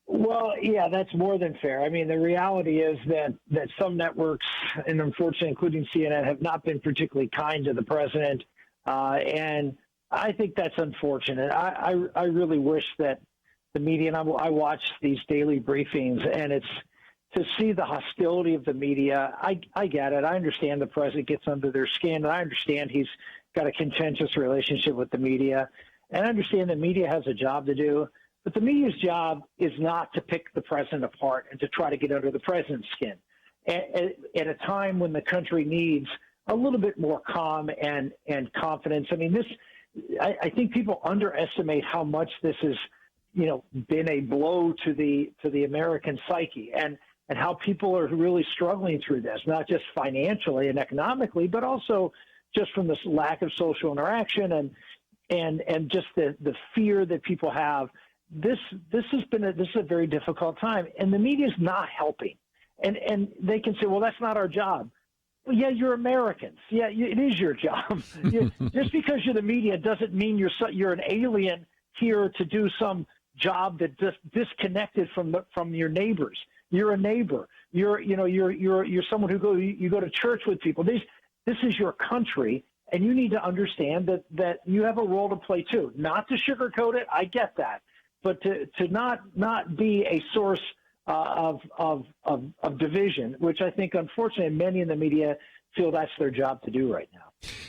Speaker 19: Well, yeah, that's more than fair. I mean, the reality is that some networks, and unfortunately including CNN, have not been particularly kind to the president, and I think that's unfortunate. I really wish that the media, and I watch these daily briefings, and it's to see the hostility of the media. I get it. I understand the president gets under their skin, and I understand he's got a contentious relationship with the media, and I understand the media has a job to do, but the media's job is not to pick the president apart and to try to get under the president's skin at a time when the country needs a little bit more calm and confidence. I mean, I think people underestimate how much this has, been a blow to the American psyche, and how people are really struggling through this, not just financially and economically, but also just from this lack of social interaction and just the fear that people have. This is a very difficult time, and the media is not helping. And they can say, well, that's not our job. Well, yeah, you're Americans. Yeah, it is your job. Just because you're the media doesn't mean you're an alien here to do some job that just disconnected from your neighbors. You're a neighbor. You're someone who you go to church with people. This is your country, and you need to understand that you have a role to play too. Not to sugarcoat it, I get that, but to not be a source of division, which I think unfortunately many in the media feel that's their job to do right now.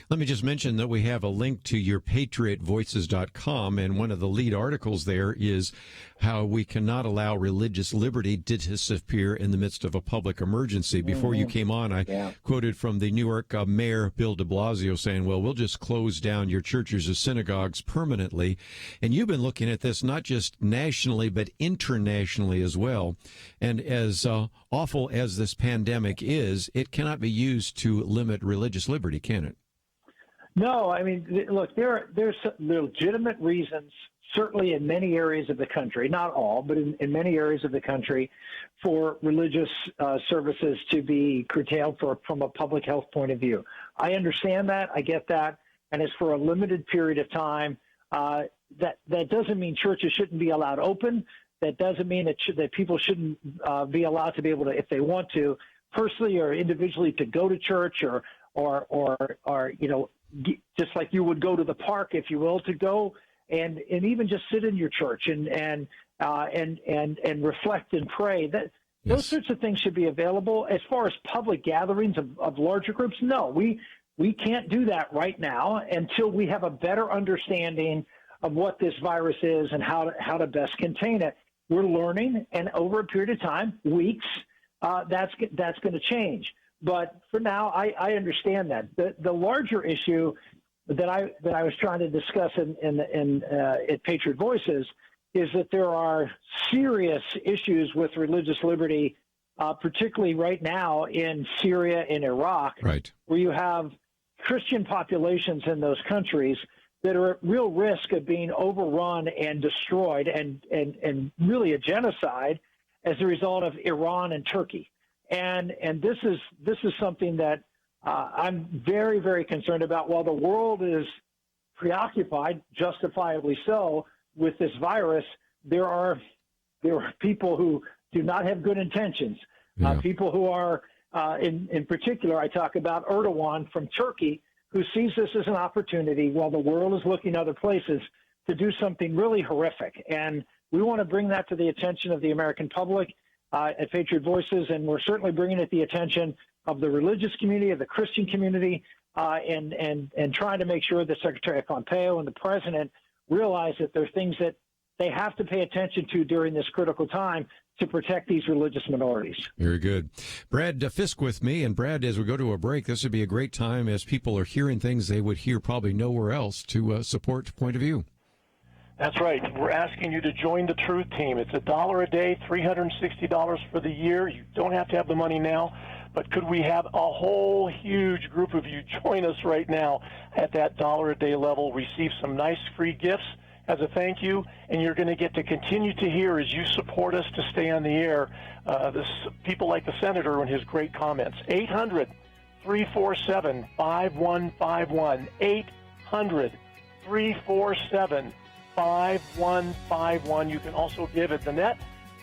Speaker 1: Let me just mention that we have a link to your patriotvoices.com, and one of the lead articles there is how we cannot allow religious liberty to disappear in the midst of a public emergency. Before you came on, I quoted from the New York Mayor Bill de Blasio saying, well, we'll just close down your churches or synagogues permanently. And you've been looking at this not just nationally, but internationally as well. And as awful as this pandemic is, it cannot be used to limit religious liberty, can it?
Speaker 19: No, I mean, look, there's legitimate reasons, certainly in many areas of the country, not all, but in many areas of the country, for religious services to be curtailed from a public health point of view. I understand that. I get that. And it's for a limited period of time. That doesn't mean churches shouldn't be allowed open. That doesn't mean that people shouldn't be allowed to be able to, if they want to, personally or individually, to go to church or just like you would go to the park, if you will, to go and even just sit in your church and reflect and pray. Those sorts of things should be available. As far as public gatherings of larger groups, no, we can't do that right now until we have a better understanding of what this virus is and how to best contain it. We're learning, and over a period of time, weeks, that's going to change. But for now, I understand that. The larger issue that I was trying to discuss at Patriot Voices is that there are serious issues with religious liberty, particularly right now in Syria and Iraq, where you have Christian populations in those countries that are at real risk of being overrun and destroyed and really a genocide as a result of Iran and Turkey. And this is something that I'm very, very concerned about. While the world is preoccupied, justifiably so, with this virus, there are people who do not have good intentions. People who are, in particular, I talk about Erdogan from Turkey, who sees this as an opportunity while the world is looking other places to do something really horrific. And we want to bring that to the attention of the American public at Patriot Voices, and we're certainly bringing it the attention of the religious community, of the Christian community, and trying to make sure that Secretary Pompeo and the President realize that there are things that they have to pay attention to during this critical time to protect these religious minorities.
Speaker 1: Very good. Brad Fisk with me. And Brad, as we go to a break, this would be a great time as people are hearing things they would hear probably nowhere else to support Point of View.
Speaker 15: That's right. We're asking you to join the Truth Team. It's $1 a day, $360 for the year. You don't have to have the money now, but could we have a whole huge group of you join us right now at that $1 a day level, receive some nice free gifts as a thank you, and you're going to get to continue to hear as you support us to stay on the air, people like the Senator and his great comments. 800-347-5151. 800-347-5151. You can also give at the net,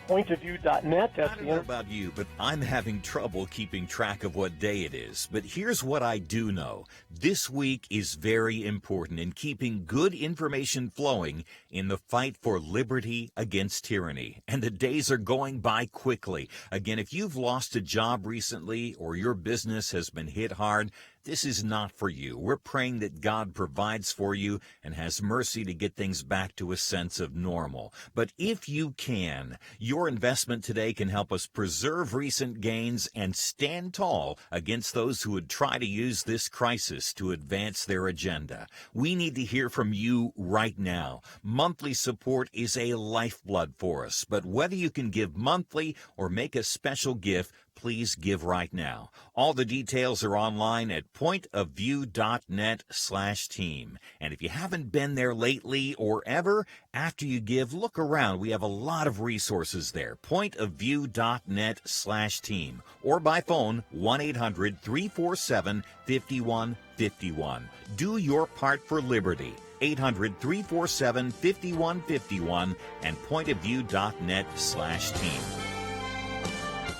Speaker 15: pointofview.net.
Speaker 3: I don't know about you, but I'm having trouble keeping track of what day it is. But here's what I do know. This week is very important in keeping good information flowing in the fight for liberty against tyranny. And the days are going by quickly. Again, if you've lost a job recently or your business has been hit hard, this is not for you. We're praying that God provides for you and has mercy to get things back to a sense of normal. But if you can, your investment today can help us preserve recent gains and stand tall against those who would try to use this crisis to advance their agenda. We need to hear from you right now. Monthly support is a lifeblood for us, but whether you can give monthly or make a special gift, please give right now. All the details are online at pointofview.net/team. And if you haven't been there lately or ever, after you give, look around. We have a lot of resources there. pointofview.net/team. Or by phone, 1-800-347-5151. Do your part for liberty. 800-347-5151 and pointofview.net/team.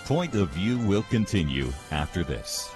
Speaker 3: Point of View will continue after this.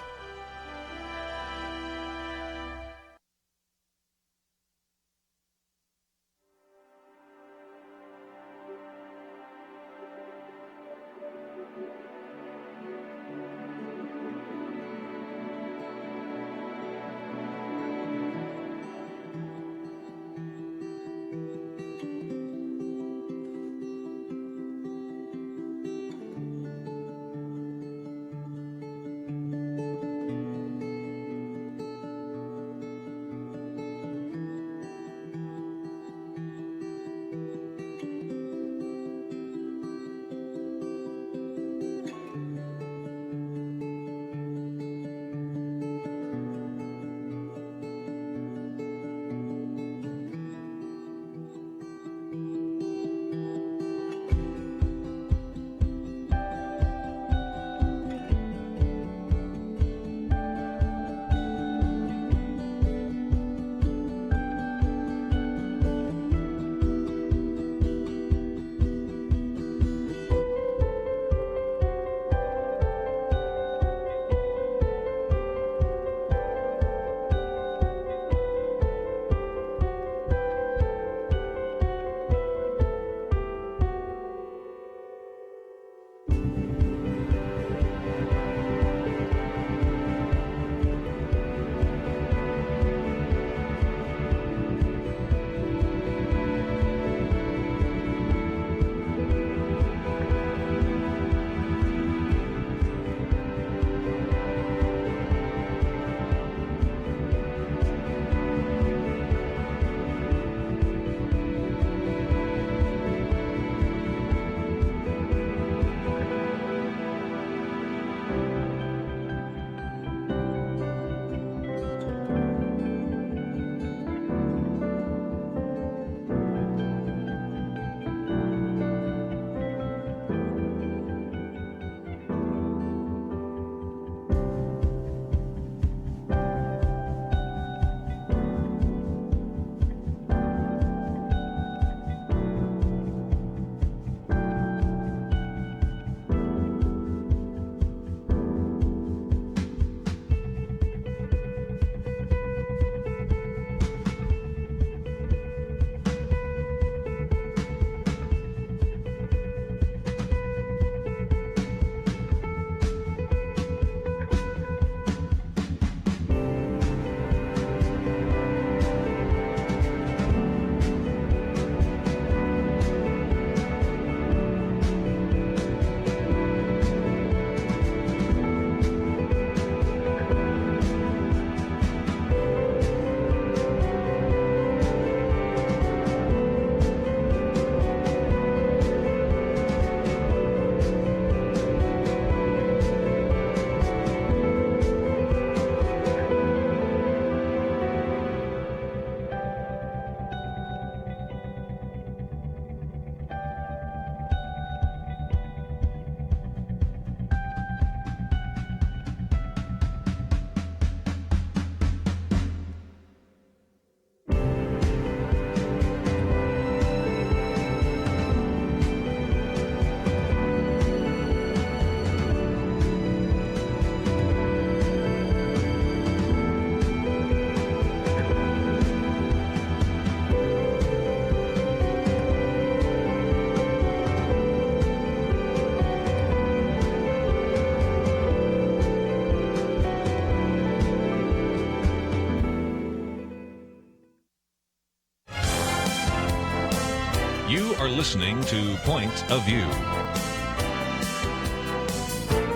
Speaker 2: You are listening to Point of View.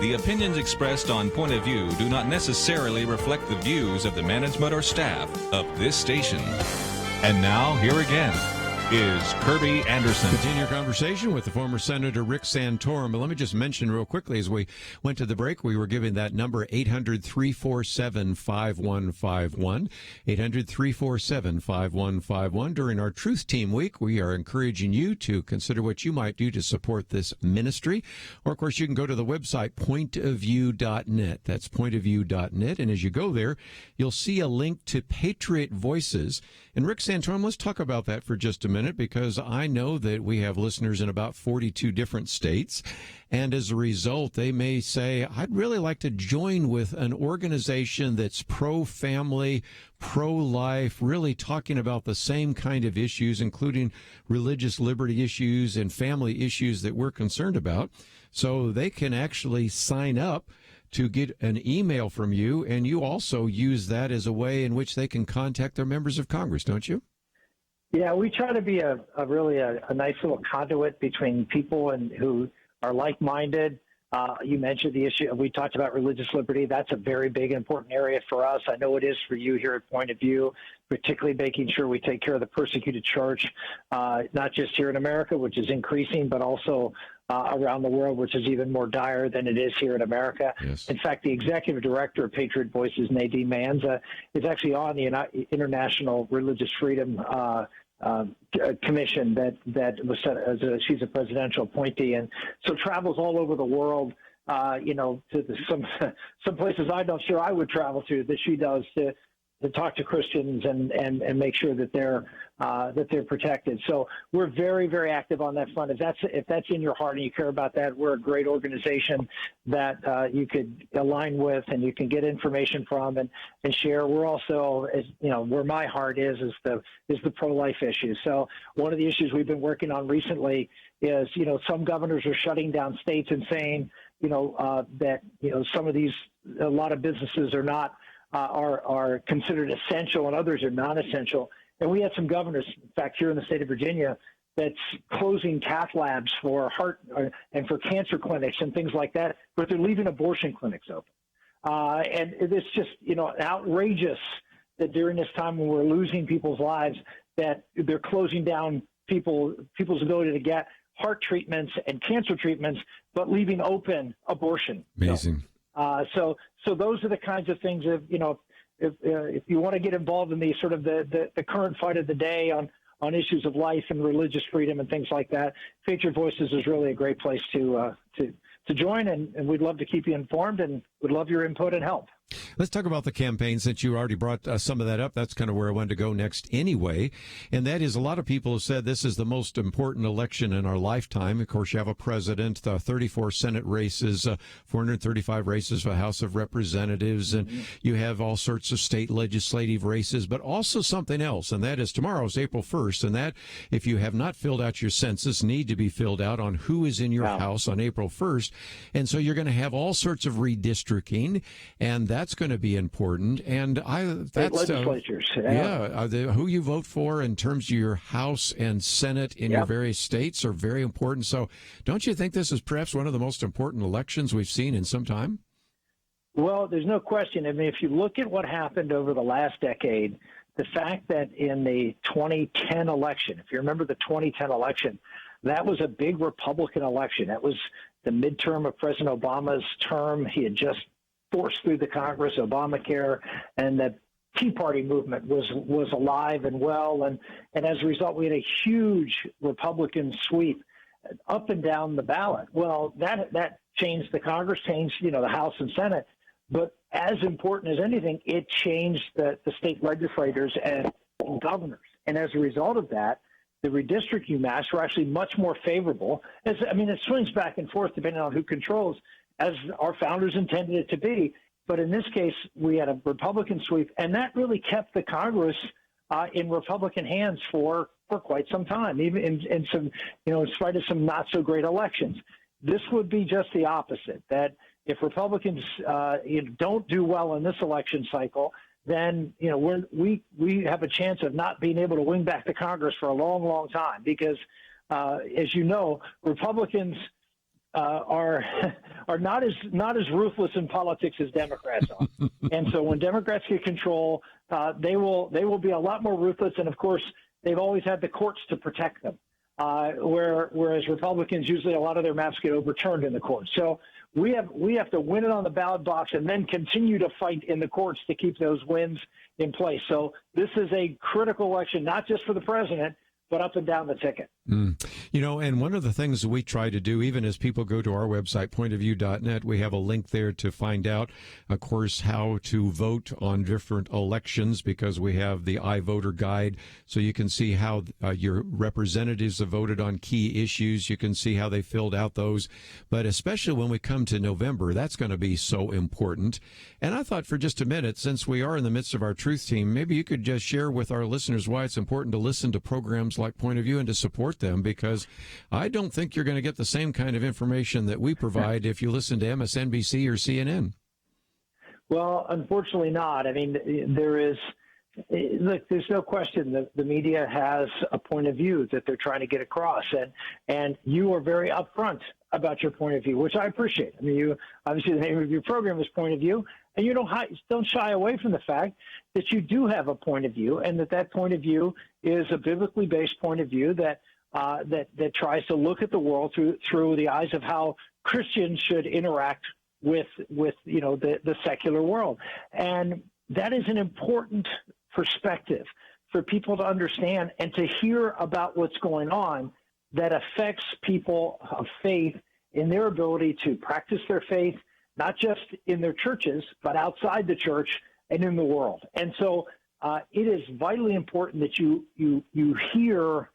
Speaker 2: The opinions expressed on Point of View do not necessarily reflect the views of the management or staff of this station. And now, here again is Kerby Anderson.
Speaker 1: Continue our conversation with the former Senator Rick Santorum. But let me just mention real quickly, as we went to the break, we were giving that number 800-347-5151. 800-347-5151. During our Truth Team Week, we are encouraging you to consider what you might do to support this ministry. Or, of course, you can go to the website, pointofview.net. That's pointofview.net. And as you go there, you'll see a link to Patriot Voices. And Rick Santorum, let's talk about that for just a minute, because I know that we have listeners in about 42 different states. And as a result, they may say, I'd really like to join with an organization that's pro-family, pro-life, really talking about the same kind of issues, including religious liberty issues and family issues that we're concerned about. So they can actually sign up to get an email from you, and you also use that as a way in which they can contact their members of Congress, don't you?
Speaker 19: Yeah, we try to be a really nice little conduit between people and who are like-minded. You mentioned the issue. We talked about religious liberty. That's a very big and important area for us. I know it is for you here at Point of View, particularly making sure we take care of the persecuted church, not just here in America, which is increasing, but also around the world, which is even more dire than it is here in America.
Speaker 1: Yes.
Speaker 19: In fact, the executive director of Patriot Voices, Nadine Manza, is actually on the International Religious Freedom commission that was set as she's a presidential appointee, and so travels all over the world, to some places I'm not sure I would travel to, that she does to talk to Christians and make sure that they're protected. So we're very, very active on that front. If that's in your heart and you care about that, we're a great organization that you could align with and you can get information from and share. We're also, as you know, where my heart is the pro-life issue. So one of the issues we've been working on recently is, some governors are shutting down states and saying, that some of these, a lot of businesses are not. Are considered essential and others are non-essential. And we had some governors, in fact, here in the state of Virginia, that's closing cath labs for heart and for cancer clinics and things like that, but they're leaving abortion clinics open. And it's just, outrageous that during this time when we're losing people's lives, that they're closing down people's ability to get heart treatments and cancer treatments, but leaving open abortion.
Speaker 1: Amazing.
Speaker 19: So those are the kinds of things that, if you want to get involved in the sort of the current fight of the day on issues of life and religious freedom and things like that, Patriot Voices is really a great place to join, and we'd love to keep you informed and would love your input and help.
Speaker 1: Let's talk about the campaign, since you already brought some of that up. That's kind of where I wanted to go next anyway. And that is, a lot of people have said this is the most important election in our lifetime. Of course, you have a president, 34 Senate races, 435 races for the House of Representatives, and you have all sorts of state legislative races, but also something else, and that is tomorrow's April 1st. And that, if you have not filled out your census, need to be filled out on who is in your house on April 1st. And so you're going to have all sorts of redistricting, and that's going to be important. And that's
Speaker 19: legislatures.
Speaker 1: Who you vote for in terms of your House and Senate in your various states are very important. So don't you think this is perhaps one of the most important elections we've seen in some time?
Speaker 19: Well, there's no question. I mean, if you look at what happened over the last decade, the fact that in the 2010 election, if you remember the 2010 election, that was a big Republican election. That was the midterm of President Obama's term. He had just forced through the Congress Obamacare, and the Tea Party movement was alive and well, and as a result, we had a huge Republican sweep up and down the ballot. Well, that changed the Congress, changed the House and Senate, but as important as anything, it changed the state legislators and governors, and as a result of that, the redistricting maps were actually much more favorable. It swings back and forth depending on who controls, as our founders intended it to be. But in this case, we had a Republican sweep, and that really kept the Congress in Republican hands for quite some time, even in some, in spite of some not so great elections. This would be just the opposite, that if Republicans don't do well in this election cycle, then we have a chance of not being able to win back the Congress for a long, long time, because as you know, Republicans are not as ruthless in politics as Democrats are, and so when Democrats get control, they will be a lot more ruthless. And of course, they've always had the courts to protect them, whereas Republicans usually a lot of their maps get overturned in the courts. So we have to win it on the ballot box and then continue to fight in the courts to keep those wins in place. So this is a critical election, not just for the president, but up and down the ticket.
Speaker 1: And one of the things that we try to do, even as people go to our website, pointofview.net, we have a link there to find out, of course, how to vote on different elections, because we have the iVoter guide, so you can see how your representatives have voted on key issues. You can see how they filled out those. But especially when we come to November, that's going to be so important. And I thought for just a minute, since we are in the midst of our Truth Team, maybe you could just share with our listeners why it's important to listen to programs like Point of View and to support them, because I don't think you're going to get the same kind of information that we provide if you listen to MSNBC or CNN.
Speaker 19: Well, unfortunately not. I mean, there's no question that the media has a point of view that they're trying to get across, and you are very upfront about your point of view, which I appreciate. I mean, you obviously, the name of your program is Point of View, and you don't shy away from the fact that you do have a point of view, and that point of view is a biblically based point of view that tries to look at the world through the eyes of how Christians should interact with the secular world. And that is an important perspective for people to understand and to hear about what's going on that affects people of faith in their ability to practice their faith, not just in their churches, but outside the church and in the world. And so it is vitally important that you hear,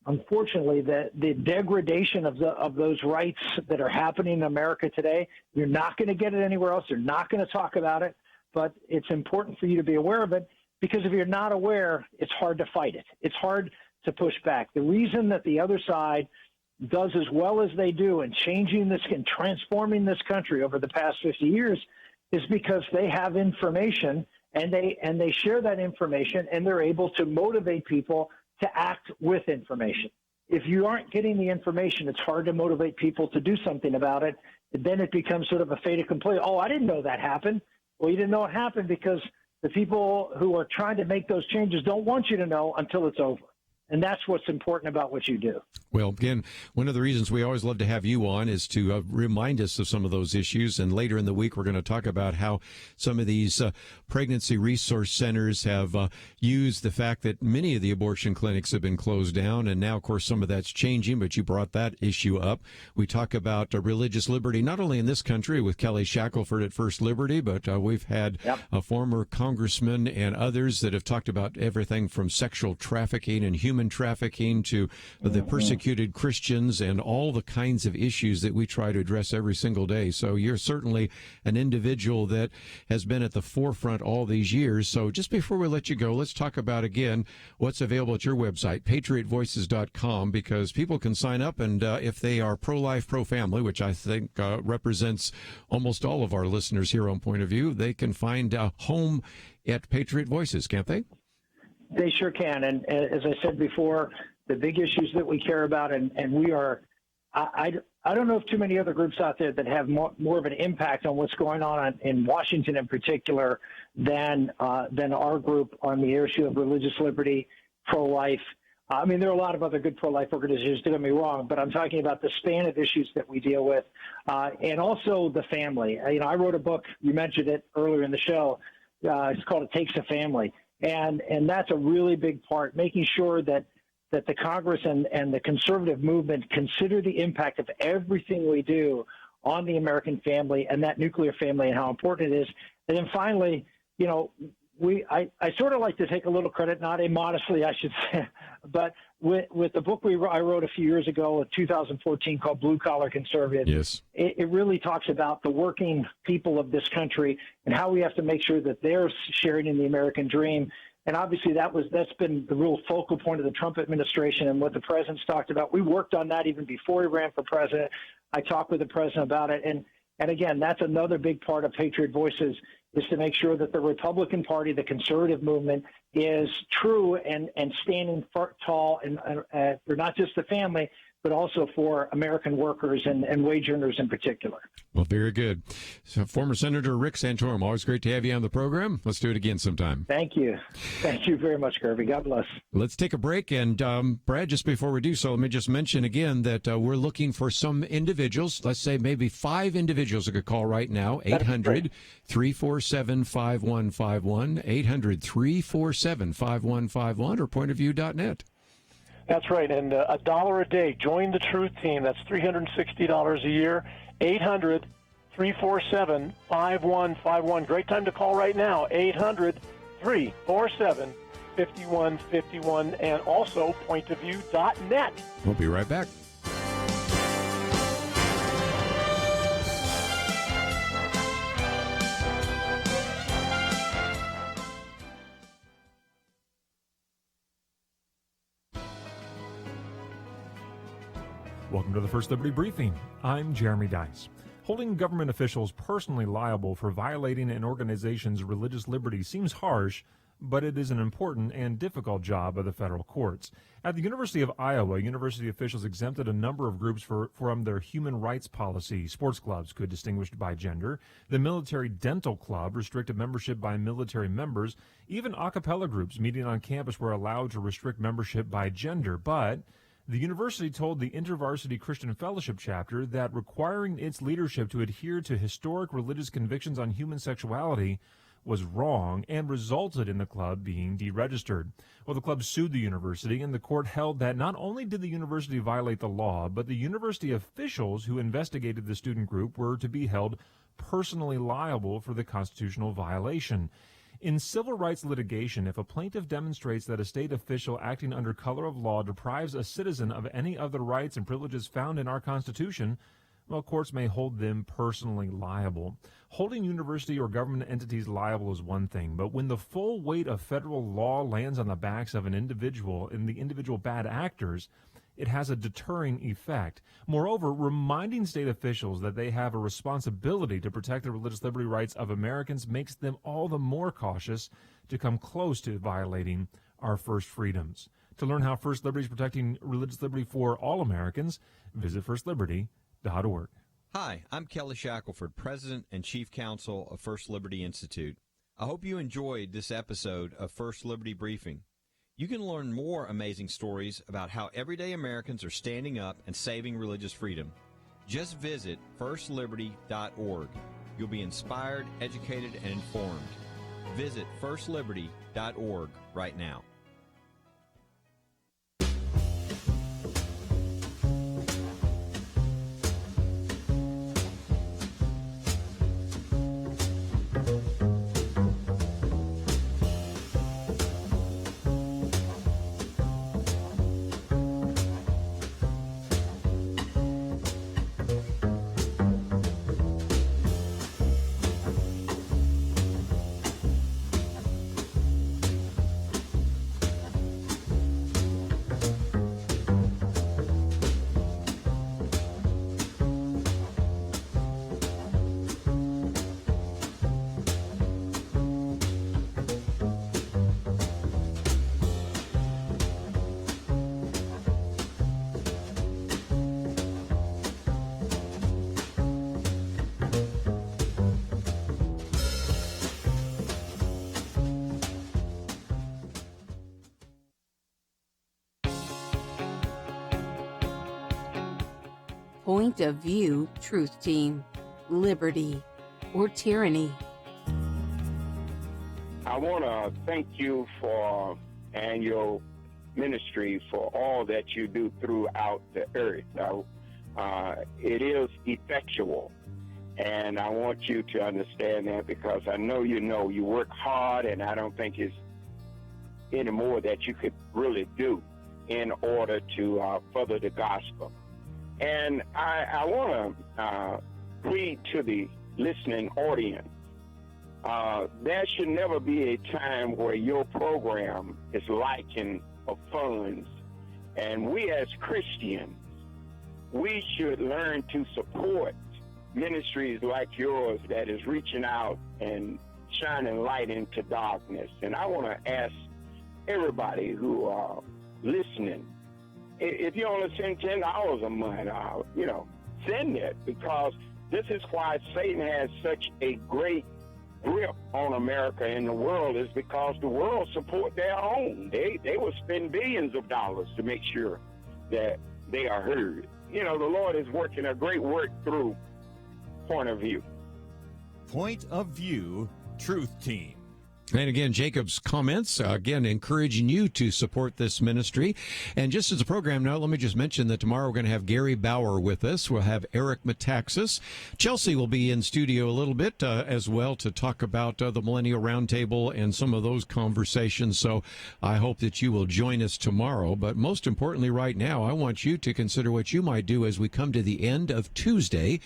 Speaker 19: unfortunately, the degradation of those rights that are happening in America today. You're not going to get it anywhere else. You're not going to talk about it, but it's important for you to be aware of it, because if you're not aware, it's hard to fight it. It's hard to push back. The reason that the other side does as well as they do in changing this and transforming this country over the past 50 years is because they have information, and they share that information, and they're able to motivate people to act with information. If you aren't getting the information, it's hard to motivate people to do something about it. Then it becomes sort of a fait accompli. Oh, I didn't know that happened. Well, you didn't know it happened because the people who are trying to make those changes don't want you to know until it's over. And that's what's important about what you do.
Speaker 1: Well, again, one of the reasons we always love to have you on is to remind us of some of those issues. And later in the week, we're going to talk about how some of these pregnancy resource centers have used the fact that many of the abortion clinics have been closed down. And now, of course, some of that's changing, but you brought that issue up. We talk about religious liberty, not only in this country with Kelly Shackelford at First Liberty, but we've had a former congressman and others that have talked about everything from sexual trafficking and human trafficking to the persecuted Christians and all the kinds of issues that we try to address every single day. So you're certainly an individual that has been at the forefront all these years. So just before we let you go, let's talk about, again, what's available at your website, patriotvoices.com, because people can sign up, and if they are pro-life, pro-family, which I think represents almost all of our listeners here on Point of View, they can find a home at Patriot Voices, can't they?
Speaker 19: They sure can. And as I said before, the big issues that we care about, and we are, I don't know of too many other groups out there that have more of an impact on what's going on in Washington in particular than our group on the issue of religious liberty, pro-life. I mean, there are a lot of other good pro-life organizations, don't get me wrong, but I'm talking about the span of issues that we deal with, and also the family. I wrote a book, you mentioned it earlier in the show, it's called It Takes a Family. And that's a really big part, making sure that the Congress and the conservative movement consider the impact of everything we do on the American family and that nuclear family and how important it is. And then finally, I sort of like to take a little credit, not immodestly, I should say, but with the book I wrote a few years ago, in 2014, called Blue Collar Conservative.
Speaker 1: Yes.
Speaker 19: It really talks about the working people of this country and how we have to make sure that they're sharing in the American dream. And obviously that's been the real focal point of the Trump administration and what the president's talked about. We worked on that even before he ran for president. I talked with the president about it. And again, that's another big part of Patriot Voices, is to make sure that the Republican Party, the conservative movement, is true and standing tall and for not just the family, but also for American workers and wage earners in particular.
Speaker 1: Well, very good. So, former Senator Rick Santorum, always great to have you on the program. Let's do it again sometime.
Speaker 19: Thank you. Thank you very much, Kerby. God bless.
Speaker 1: Let's take a break. And, Brad, just before we do so, let me just mention again that we're looking for some individuals, let's say maybe 5 individuals who could call right now, 800-347-5151, 800-347-5151, or pointofview.net.
Speaker 15: That's right, and $1 a day. Join the Truth Team. That's $360 a year. 800-347-5151. Great time to call right now. 800-347-5151, and also pointofview.net.
Speaker 1: We'll be right back.
Speaker 7: Welcome to the First Liberty Briefing. I'm Jeremy Dice. Holding government officials personally liable for violating an organization's religious liberty seems harsh, but it is an important and difficult job of the federal courts. At the University of Iowa, university officials exempted a number of groups from their human rights policy. Sports clubs could distinguish by gender. The Military Dental Club restricted membership by military members. Even a cappella groups meeting on campus were allowed to restrict membership by gender, but the university told the InterVarsity Christian Fellowship chapter that requiring its leadership to adhere to historic religious convictions on human sexuality was wrong and resulted in the club being deregistered. Well, the club sued the university, and the court held that not only did the university violate the law, but the university officials who investigated the student group were to be held personally liable for the constitutional violation. In civil rights litigation, if a plaintiff demonstrates that a state official acting under color of law deprives a citizen of any of the rights and privileges found in our Constitution, well, courts may hold them personally liable. Holding university or government entities liable is one thing, but when the full weight of federal law lands on the backs of an individual and the individual bad actors, it has a deterring effect. Moreover, reminding state officials that they have a responsibility to protect the religious liberty rights of Americans makes them all the more cautious to come close to violating our first freedoms. To learn how First Liberty is protecting religious liberty for all Americans, visit firstliberty.org.
Speaker 8: Hi, I'm Kelly Shackelford, President and Chief Counsel of First Liberty Institute. I hope you enjoyed this episode of First Liberty Briefing. You can learn more amazing stories about how everyday Americans are standing up and saving religious freedom. Just visit firstliberty.org. You'll be inspired, educated, and informed. Visit firstliberty.org right now.
Speaker 4: Point of View Truth Team, Liberty or Tyranny.
Speaker 11: I want to thank you for and your ministry for all that you do throughout the earth. It is effectual, and I want you to understand that because I know you work hard, and I don't think it's any more that you could really do in order to further the gospel. And I want to plead to the listening audience. There should never be a time where your program is lacking of funds. And we as Christians, we should learn to support ministries like yours that is reaching out and shining light into darkness. And I want to ask everybody who are listening, if you only send $10 a month, send it, because this is why Satan has such a great grip on America and the world, is because the world support their own. They will spend billions of dollars to make sure that they are heard. The Lord is working a great work through Point of View.
Speaker 3: Point of View Truth Team.
Speaker 1: And again, Jacob's comments, again, encouraging you to support this ministry. And just as a program note, let me just mention that tomorrow we're going to have Gary Bauer with us. We'll have Eric Metaxas. Chelsea will be in studio a little bit as well to talk about the Millennial Roundtable and some of those conversations. So I hope that you will join us tomorrow. But most importantly, right now, I want you to consider what you might do as we come to the end of Tuesday.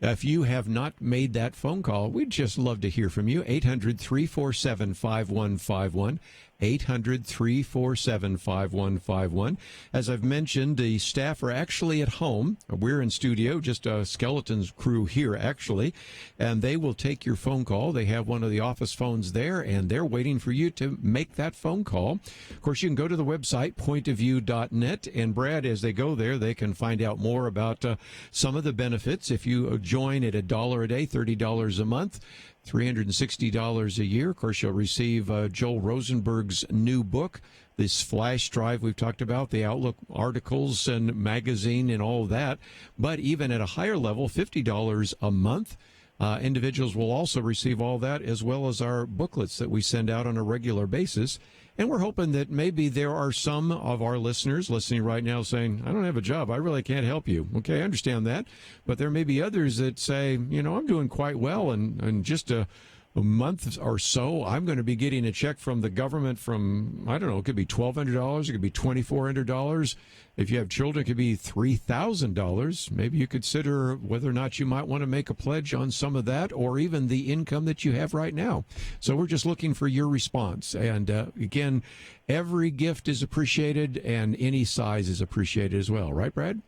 Speaker 1: If you have not made that phone call, we'd just love to hear from you. 800-347-5151, 800-347-5151. As I've mentioned, the staff are actually at home. We're in studio, just a skeleton's crew here, actually, and they will take your phone call. They have one of the office phones there, and they're waiting for you to make that phone call. Of course, you can go to the website, pointofview.net, and Brad, as they go there, they can find out more about some of the benefits. If you join at $1 a day, $30 a month, $360 a year. Of course, you'll receive Joel Rosenberg's new book, this flash drive we've talked about, the Outlook articles and magazine and all of that. But even at a higher level, $50 a month, individuals will also receive all that, as well as our booklets that we send out on a regular basis. And we're hoping that maybe there are some of our listeners listening right now saying, I don't have a job. I really can't help you. Okay, I understand that. But there may be others that say, I'm doing quite well, and just a month or so, I'm going to be getting a check from the government from, I don't know, it could be $1,200, it could be $2,400. If you have children, it could be $3,000. Maybe you consider whether or not you might want to make a pledge on some of that, or even the income that you have right now. So we're just looking for your response. And again, every gift is appreciated, and any size is appreciated as well. Right, Brad?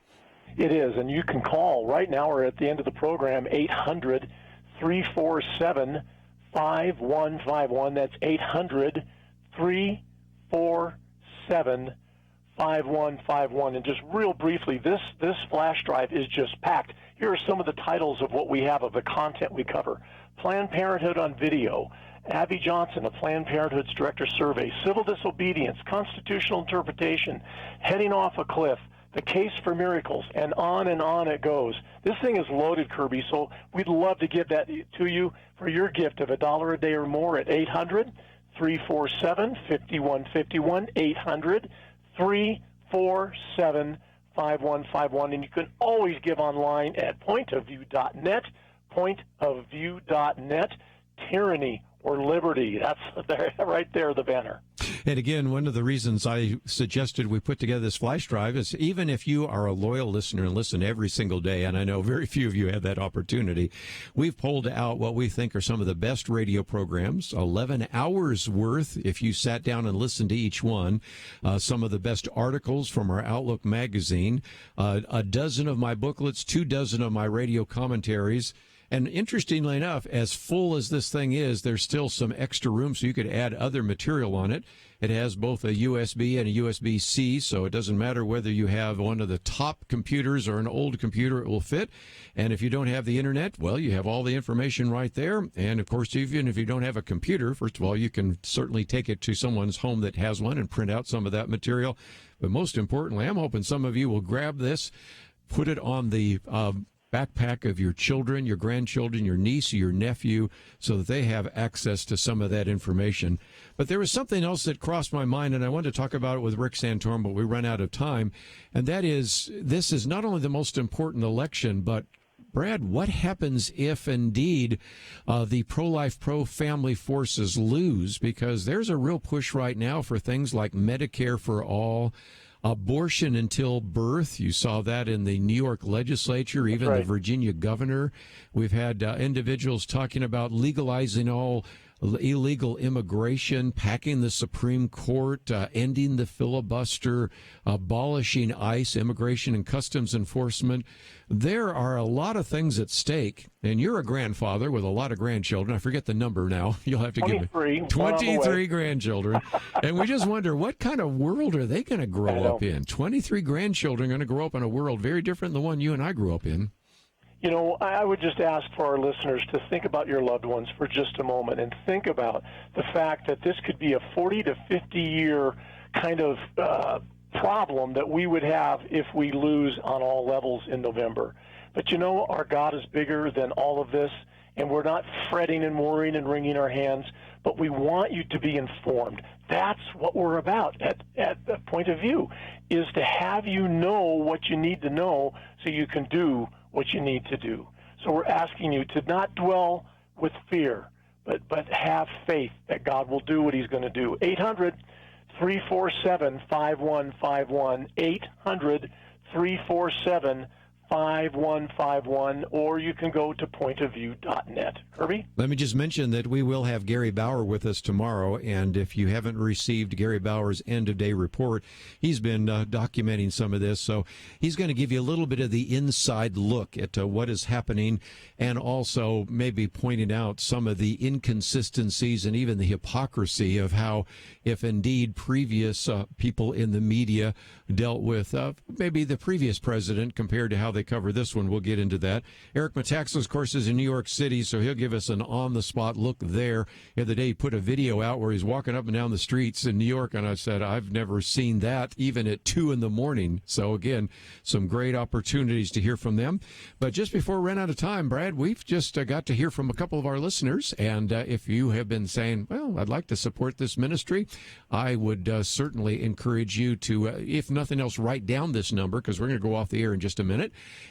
Speaker 15: It is, and you can call right now or at the end of the program, 800-347-5151. That's 800-347-5151. And just real briefly, this flash drive is just packed. Here are some of the titles of what we have, of the content we cover. Planned Parenthood on video, Abby Johnson, a Planned Parenthood's director survey, civil disobedience, constitutional interpretation, heading off a cliff, the case for miracles, and on it goes. This thing is loaded, Kerby, so we'd love to give that to you for your gift of $1 a day or more at 800-347-5151, 800-347-5151. And you can always give online at pointofview.net, pointofview.net, tyranny or liberty. That's right there, the banner.
Speaker 1: And again, one of the reasons I suggested we put together this flash drive is even if you are a loyal listener and listen every single day, and I know very few of you have that opportunity, we've pulled out what we think are some of the best radio programs, 11 hours worth if you sat down and listened to each one, some of the best articles from our Outlook magazine, a dozen of my booklets, 24 of my radio commentaries. And interestingly enough, as full as this thing is, there's still some extra room so you could add other material on it. It has both a USB and a USB-C, so it doesn't matter whether you have one of the top computers or an old computer, it will fit. And if you don't have the internet, well, you have all the information right there. And of course, even if you don't have a computer, first of all, you can certainly take it to someone's home that has one and print out some of that material. But most importantly, I'm hoping some of you will grab this, put it on the backpack of your children, your grandchildren, your niece, or your nephew, so that they have access to some of that information. But there was something else that crossed my mind, and I wanted to talk about it with Rick Santorum, but we run out of time, and that is, this is not only the most important election, but Brad, what happens if indeed the pro-life, pro-family forces lose? Because there's a real push right now for things like Medicare for all, abortion until birth. You saw that in the New York legislature, even the Virginia governor. We've had individuals talking about legalizing all illegal immigration, packing the Supreme Court, ending the filibuster, abolishing ICE, Immigration and Customs Enforcement. There are a lot of things at stake, and you're a grandfather with a lot of grandchildren. I forget the number now. You'll have to give me 23 grandchildren. And we just wonder, what kind of world are they going to grow up in? 23 grandchildren are going to grow up in a world very different than the one you and I grew up in.
Speaker 15: You know, I would just ask for our listeners to think about your loved ones for just a moment and think about the fact that this could be a 40 to 50 year kind of problem that we would have if we lose on all levels in November. But you know, our God is bigger than all of this, and we're not fretting and worrying and wringing our hands, but we want you to be informed. That's what we're about at the Point of View, is to have you know what you need to know so you can do what you need to do. So we're asking you to not dwell with fear, but have faith that God will do what he's going to do. 800-347-5151, 800-347-5151, or you can go to pointofview.net. Kerby?
Speaker 1: Let me just mention that we will have Gary Bauer with us tomorrow, and if you haven't received Gary Bauer's end-of-day report, he's been documenting some of this, so he's going to give you a little bit of the inside look at what is happening, and also maybe pointing out some of the inconsistencies and even the hypocrisy of how, if indeed previous people in the media dealt with maybe the previous president compared to how they cover this one. We'll get into that. Eric Metaxas, of course, is in New York City, so he'll give us an on-the-spot look there. The other day, he put a video out where he's walking up and down the streets in New York, and I said, I've never seen that, even at 2 in the morning. So, again, some great opportunities to hear from them. But just before we run out of time, Brad, we've just got to hear from a couple of our listeners, and if you have been saying, well, I'd like to support this ministry, I would certainly encourage you to, if nothing else, write down this number, because we're going to go off the air in just a minute.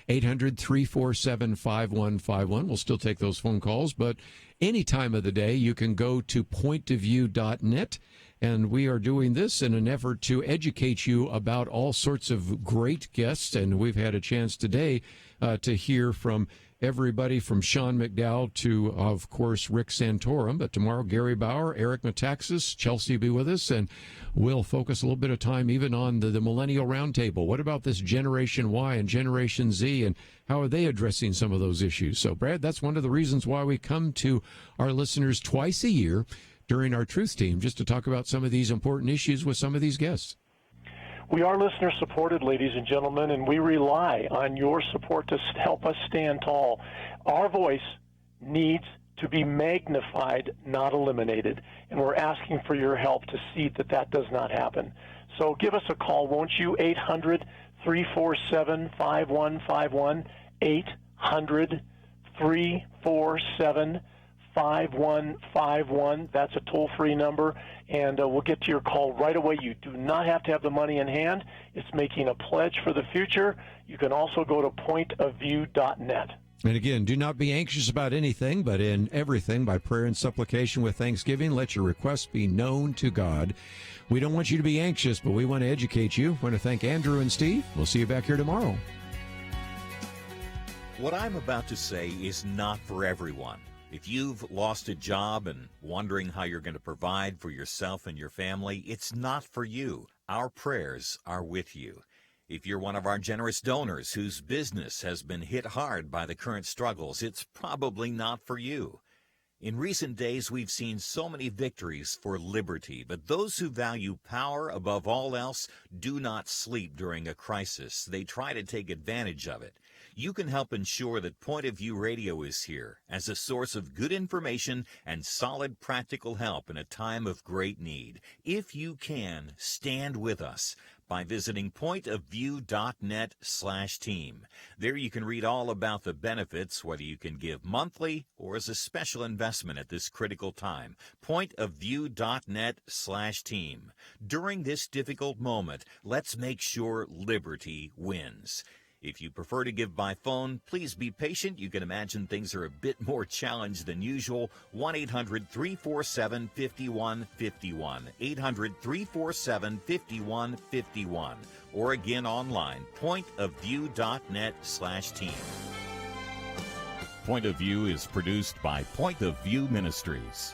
Speaker 1: 800-347-5151. We'll still take those phone calls, but any time of the day, you can go to pointofview.net, and we are doing this in an effort to educate you about all sorts of great guests, and we've had a chance today to hear from everybody from Sean McDowell to, of course, Rick Santorum. But tomorrow, Gary Bauer, Eric Metaxas, Chelsea will be with us, and we'll focus a little bit of time even on the Millennial Roundtable. What about this Generation Y and Generation Z, and how are they addressing some of those issues? So, Brad, that's one of the reasons why we come to our listeners twice a year during our Truth Team, just to talk about some of these important issues with some of these guests.
Speaker 15: We are listener-supported, ladies and gentlemen, and we rely on your support to help us stand tall. Our voice needs to be magnified, not eliminated, and we're asking for your help to see that that does not happen. So give us a call, won't you? 800-347-5151, 800-347-5151. That's a toll-free number, and we'll get to your call right away. You do not have to have the money in hand. It's making a pledge for the future. You can also go to pointofview.net.
Speaker 1: And again, do not be anxious about anything, but in everything, by prayer and supplication with thanksgiving, let your requests be known to God. We don't want you to be anxious, but we want to educate you. I want to thank Andrew and Steve. We'll see you back here tomorrow.
Speaker 3: What I'm about to say is not for everyone. If you've lost a job and wondering how you're going to provide for yourself and your family, it's not for you. Our prayers are with you. If you're one of our generous donors whose business has been hit hard by the current struggles, it's probably not for you. In recent days, we've seen so many victories for liberty, but those who value power above all else do not sleep during a crisis. They try to take advantage of it. You can help ensure that Point of View Radio is here as a source of good information and solid practical help in a time of great need. If you can, stand with us by visiting pointofview.net/team. There you can read all about the benefits, whether you can give monthly or as a special investment at this critical time. Pointofview.net/team. During this difficult moment, let's make sure liberty wins. If you prefer to give by phone, please be patient. You can imagine things are a bit more challenged than usual. 1-800-347-5151. 800-347-5151. Or again online, pointofview.net/team. Point of View is produced by Point of View Ministries.